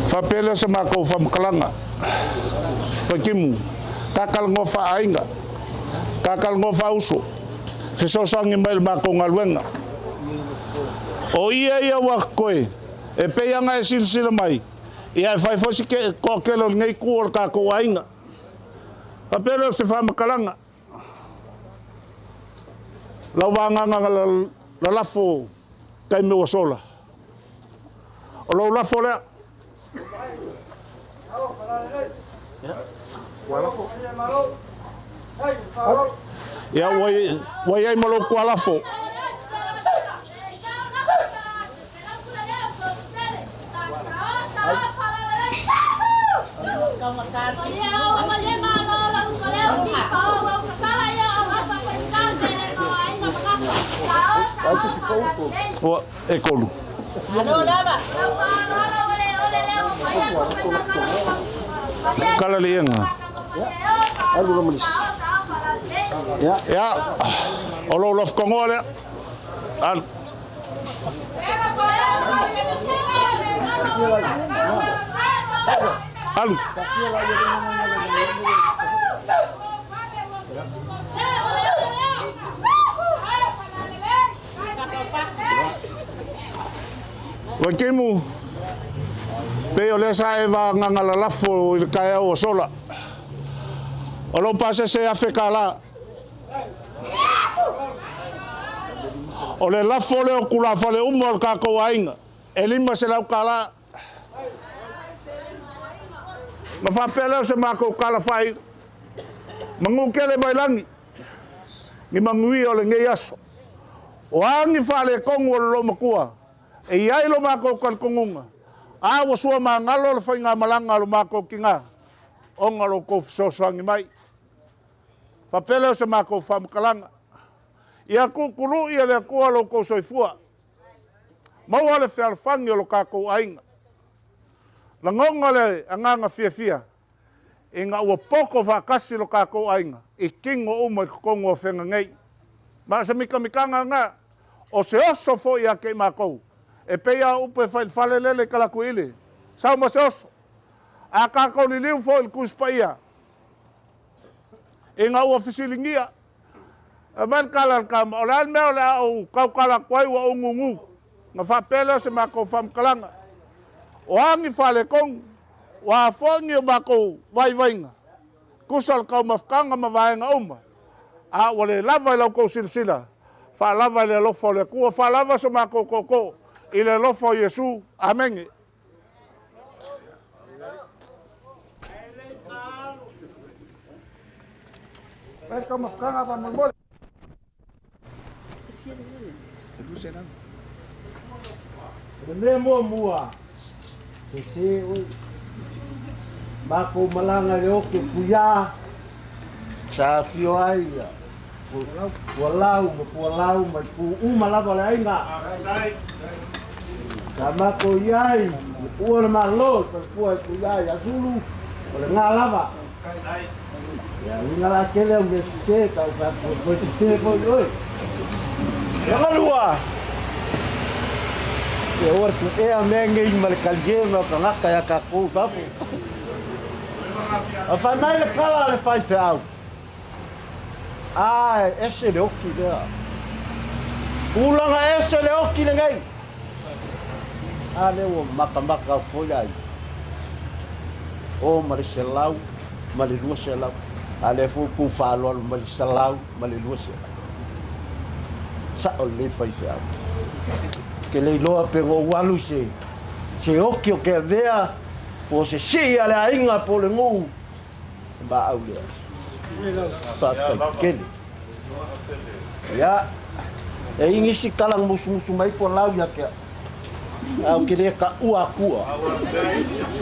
Fapela sa mako famkalanga. Pakimu. Kakal ngo fa ainga. Kakal ngo fa uso. Fesosang email mako ngalwenga. O ia wakoe. E peia ngai silsila mai. Ia fai fosi ke ko kelo ngai kuol ka ko ainga. Fapela sa famkalanga. Lawanga la lafo kai me sola. O lo lafo le. Ya wai ai malo kwa lafo. O ekolu. Kala lienga. Ya. Olo lof kongole. Al. Al. Wakimu peo lesa eva ngangala lafo il kaya o sola. Olo pase se afekala. Ole lafo le kula fale umol ka ko ainga. Elima se la kala. Ma fa pele se mako kala fai. Mangukele bailangi. Ni mangui ole ngeiaso. O angi fale kongo lo makua. E iai lo mako kalkongunga. A wasua mangalo le fainga malanga lo mako kinga. Onga lo ko sosangi mai. Fa pele se mako famkalanga. Ia kukuru ia le kua lo ko soifua. Mau le fialfangi lo kako ainga. Langonga le anganga fia. Inga ua poko vakasi lo kako ainga. I kingo uma i kongo whenga ngei. Ma se mikanga nga. O se oso fo ia ke mako. E peia upe fale lele kalaku ile. Sao ma se oso. A kako ni liu fo il kuspa ia. Inga ua fisilingia. E man kala kama. O leal mea o lea au kau kala kwai wa ungungu. Nga whapela se mako whamkalanga. O hangi whale kong. Wa fongi o mako waiwainga. Kusal kau mafkanga mawaenga uma. A wale lava ilau kou silsila. Wha lava ile lofo le kua. Wha lava se mako koko. Ile lofo Yesu. Amengi. Vai kama kanga pa mo. Kene mua. Se oi. Mako malanga le oke puya. Sa fio ai. Walau mai ku malava le ainga. Sama ko yai. Ua le malo pa ku yai azulu. Ole ngalava. Ya ngala kele o me se ka ko se ko oi. Ya malua. Ya ora tu e a menga I mal kalgema ka ngaka ya ka ko fafu. A fai mai le kala le fai fe au. Ai, ese le oki dea. Ulanga ese le oki le ngai. Ale o maka foi ai. O mari se lau, mari lua se lau. Ale fu ku fa lo mari se lau, mari lua se. Sa o le fai fe au. Que le loa pe o walu se. Se oki o ke vea, o se si ale ainga po le ngu. Ba au le. Kele. Ya. E ingi si kalang musu mai po lau ya ke. Au kele ka ua kua.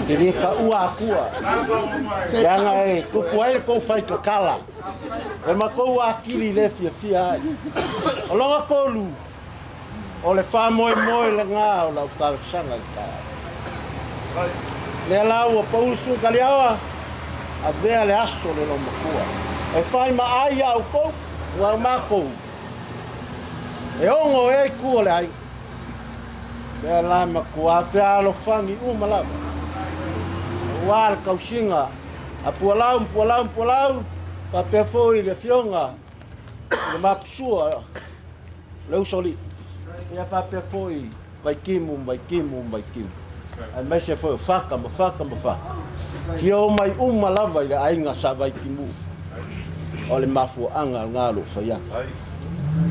Kele ka ua kua. Yang ai ku puai ko fai ka kala. E ma ko akili le fia. Olonga ko lu. Ole fa moi le nga o la ka sanga ka. Le lau po usu kaliawa. A vea le aso le lo makua. E fai ma ai au ko, wa mako. E ongo e ku le ai. Vea la makua, fea lo fangi malama. Wa kausinga. A pualau, pa pe foi le fionga. Le mapsua. Le usoli. Ia fa pe foi, vai kimu. Ai mai se foi faka. Fio mai lava ia ainga sa vai kimu. Ole mafu anga ngalo faya.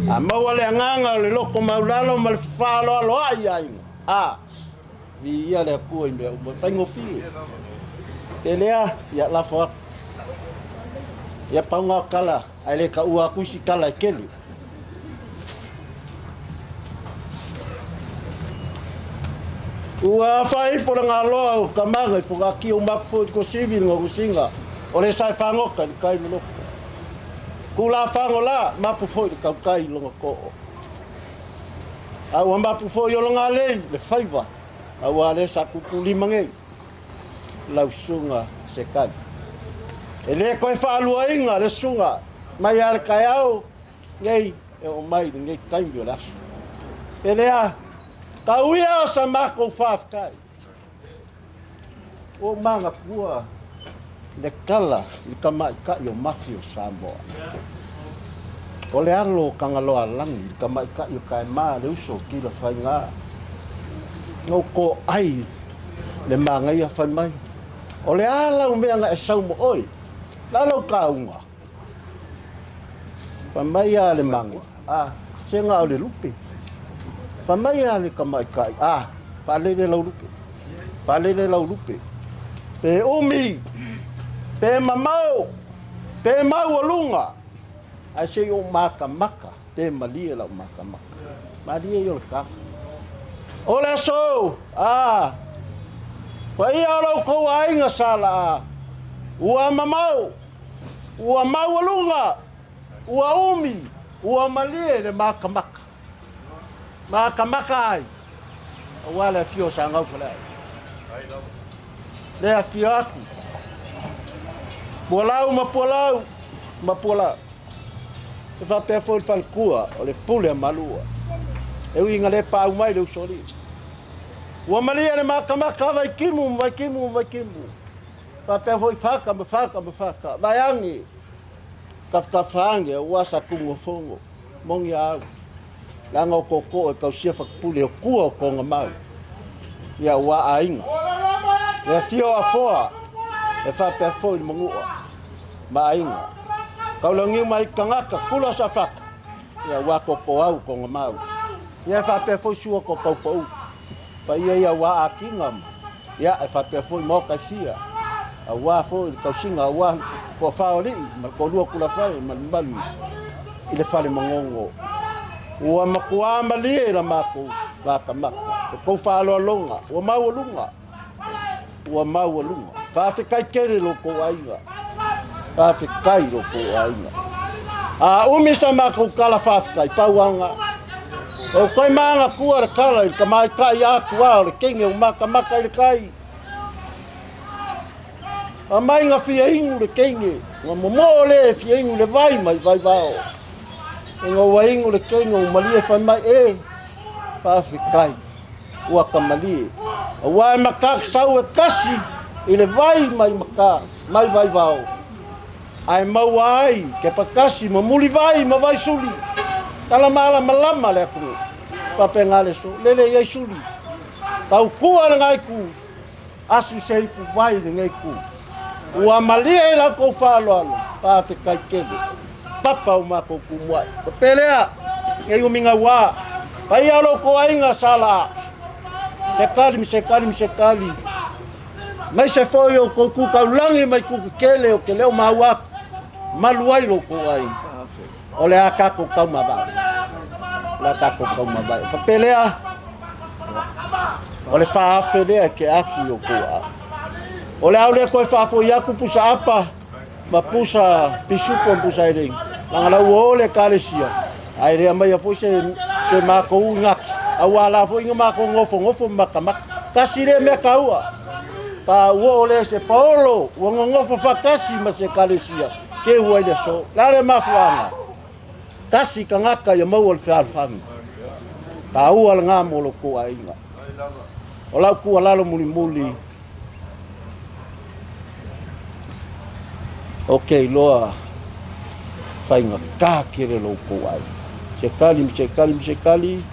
A mau ale nganga le loko maulalo mal falo alo ai ainga. A. Vi ia le ku me o faingo fi. Elea ia la fo. Ia paunga kala, ai le ka ua kusi kala keli. Ua fai por ngalo kamanga foga ki o map fo ko civil ngo singa. Ole sai fangoka kai no. Kula fangola map fo ka kai lo ko. Au map fo yo longa le faiva. Au ale sa ku limangai. Lau sunga sekan. Ele ko fa lua inga le sunga. Mai ar kaiao ngai e o mai ngai kai biolas. Elea Kauia sa mako fafkai. O manga pua le kala I kama ka yo mafio samboa. O le alo kangalo alangi kama ka yo kai ma le uso ki la fainga. No ko ai le manga ia fai mai. O le ala o mea nga e saumo oi. Lalo kaunga. Pa mai a le manga. Senga o le lupi. Pamaya le kamai kai. Palele lau lupe. Pe umi. Pe mamau. Pe mau alunga. Ai se o maka. Te malia lau maka. Malia yo le ka. Ole so. Pa ia lau kou ainga sala. Ua mamau. Ua mau alunga. Ua umi. Ua malia le maka. Maka ai. Wala fio sa ngau fala. Le fio aku. Mapolau. Se fa pe fo fal kua, o le pule malua. E winga le pa mai le soli. Wa malia le maka vai kimu. Fa pe fo faka. Bayangi. Kaftange wa sa kungo fongo. Mongia Langa koko e kausia fakpule o kua o konga mau. Ia wa ainga. Ia fio a foa. E fa pe foi mangua. Ma ainga. Kaulangi mai kangaka kula sa faka. Ia wa koko au konga mau. Ia fa pe foi sua ko kaupau. Pa ia wa akinga. Ia e fa pe foi mo ka fia. Awa fo i kausinga awa ko faoli ma ko lua kula fale ma malu i le fale mangongo ua makua mali la mako ka maka ko falo longa ua mau lunga fa fe kai kere lo ko ainga fa fe kai lo ko ainga a umi sa mako kala fa kai pauanga o kai manga kua kala ka mai kai aku le kinge maka le kai a mai nga fia ingu le kenge nga momole fia ingu le vai mai vai vao nga wa ingu le kenge o malie fa mai fa fikai ua kamalie wa maka sau kasi ile vai mai maka mai vai vao ai mau ai ke pakasi mamuli vai ma vai suli kala mala malama le aku pa pengale so lele ye suli tau kua ngai ku asu sei ku vai ngai ku ua malia la ko falo pa fe kai kede papa o mako ku mai pelea e o minga wa pai alo ko ainga sala se kali mai se foi o ko ku ka langi mai ku kele o kele o mawa maluai lo ko ai ole aka ko ka maba la ka ko ka maba fa pelea ole fa fede ke aku yo ko ole au le ko fa fo ya ku pusa apa ma pusa pisuko pusa ide langa ole kalesia ai re mai fo se ma ko ngak awala fo inga ma ko ngofo makama kasire me kaua pa ole se paolo ngofo fa kasi ma se kalesia ke huai de so la le mafuanga kasi kangaka ya mau al fa fami ta ua nga mo lo ko ainga ola ku ala lo muli okay loa fainga ka kere lo ko ai se kali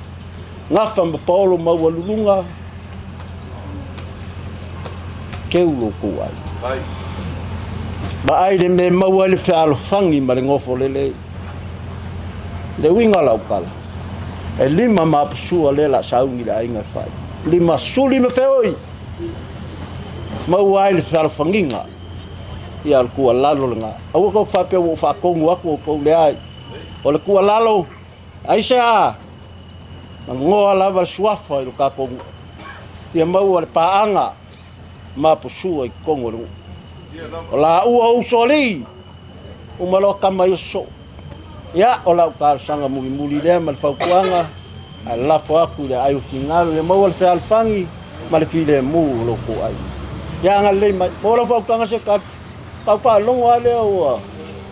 ngafa ma Paulo ma walulunga ke lo ko ai ba ai de me ma wale fa al fangi ma ngofo lele le winga la ukala e lima ma psua le la sauniga inga fai lima suli me feoi ma wale fa al fanginga ia al kua lalo nga au ko fa pe wo fa ko ngwa ko le ai o le kua lalo ai sa ngo la va swafa i ka ko ia mau le paanga ma pusu i kongo o la u soli o malo kama so ya o la ka sanga muli le mal fa kuanga ala fa ku le ai final le mau le alfangi mal file mu lo ko ai ya ngale mai mo lo fa kuanga se ka pa longo ale o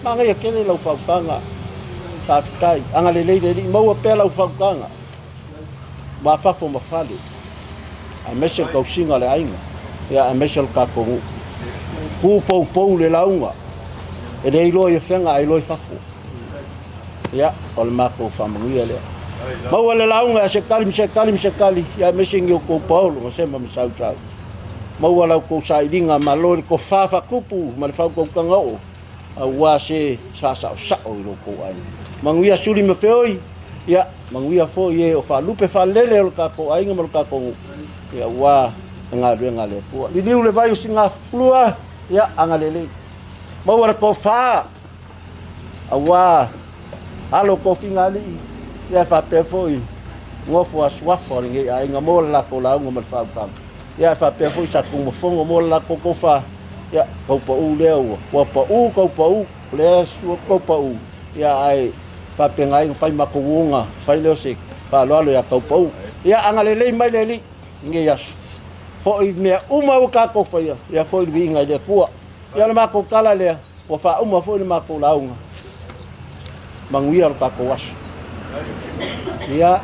manga ya kele lo fa kuanga sa kai anga le le mau pe lo fa kuanga ma fa fo ma fale a mesel ka usinga le ainga ya a mesel ka ko ku po le launga e le ilo ye fenga ilo fa fo ya ol ma ko fa mu ya le ma wala launga se kali ya mesingi ko paulo mo sema msau ma wala ko saidinga malori ko fa kupu ma fa ko kangao a wase sa o lo ko ai manguia suri me feoi ya manguia fo ye o fa lupe fa lele o ka ko ai ngam ka ko ya wa ngale ko li le vai singa flua ya angalele ma wala ko fa awa alo ko fingali ya fa pe foi ngofo aswafo nge ai ngamo la ko la ngam fa pa ya fa pe foi sa ko fongo mo la ko fa ya ko pa u leo wa pa u ko pa u le su ko pa u ya ai pa pe ngai fai makuunga fai leo se pa lo ya ko pa u ya angalele mai leli nge yas fo i me uma ka ko fa ya fo i vinga de kuwa ya ma ko kala le wa fa uma fo ni ma ko launga manguia ka ko was ya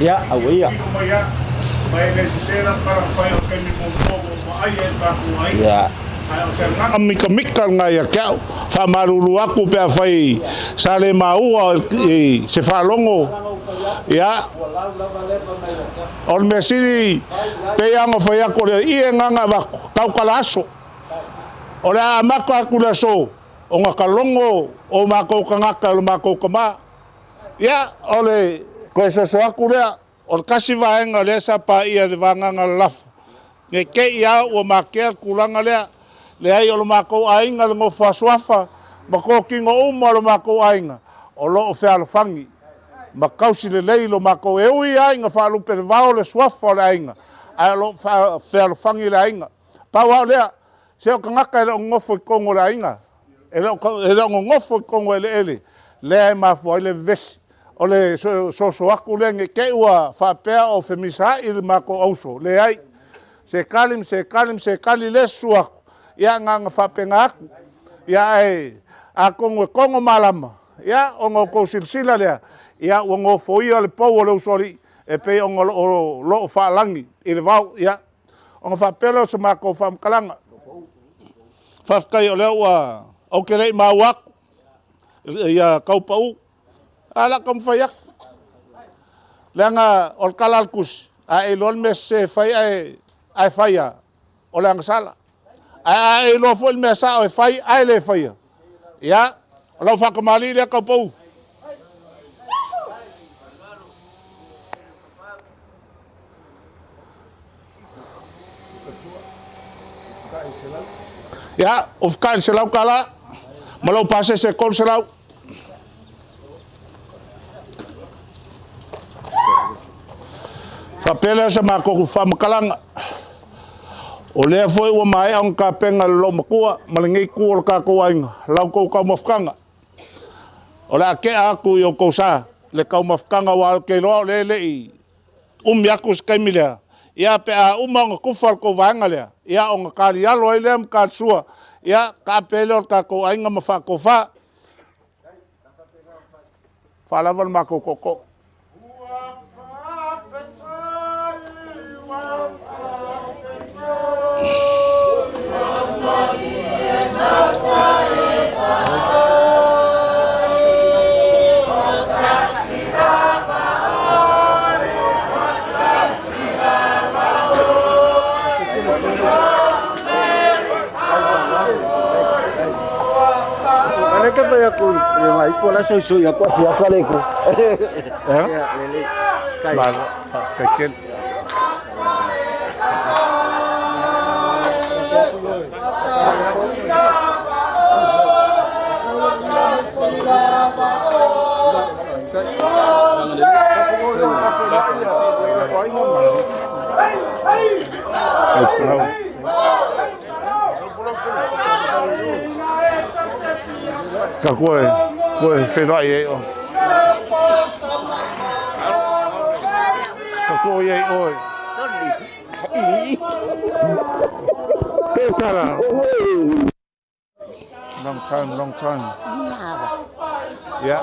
ya awia ya mika ngai ka fa marulu aku pe fai sale maua se fa longo ya on mesiri pe yango fa ya ko ie nganga ba kau kalaso ora mako akulaso o ngakalongo o mako kangaka o mako kama ya ole ko so akula O kasi vaenga le sa pa ia le vanganga lafu. Nge ke ia o makea kulanga lea. Le ai o lo mako ainga le ngofa swafa. Ma ko kingo uma lo mako ainga. O lo o whealofangi. Ma kausi le lei lo mako e ui ainga whaalupe le vao le swafa le ainga. Ai lo whealofangi le ainga. Paua lea. Se o kangaka ele o ngofo I kongo le ainga. Ele o ngofo I kongo ele ele. Lea e mafu ai le vesi. O le so aku le nge ke ua whapea o whemisa I le mako auso. Le ai. Se kali le su aku. Ia nganga whapenga aku. Ia e a kongo malama. Ia o ngō kousilsila lea. Ia o ngō foia le pou o le usori. E pe o ngō lo whaalangi. I le vau. Ia. O ngō whapela o se mako whamkalanga. Whafkai o leo ua au kerei mau aku. Ia kaupau. Ala kam whaiak. Leanga o kalalkus. A e lon me se whai ai whaia. O leanga sala. A e lo fo me sa o whai ai le whaia. Ia. O lau whakamali lea kaupau. Ia. O whakain se lau kala. Malau pase se kon se lau. Whapele sa mako whamakalanga. O lea foi ua mai ang ka penga lo makua. Malingi kua ka kuainga. Lau kou kau mafkanga. O lea ke aku I o kou sa. Le kau mafkanga wa ke loa le I. Yaku skaimi lea. Ia pe a nga kufal ko vanga lea. Ia o nga kari alo ai lea mka sua. Ia ka pele o ka kuainga mawha ko wha. Whalawan mako koko. Ka fa ya ko le mai po la so ya ko ya ka le ko ya le kai Ka ken. Ka koe whenua I o. Ka koe I oi. Pekara. Long time. Yeah.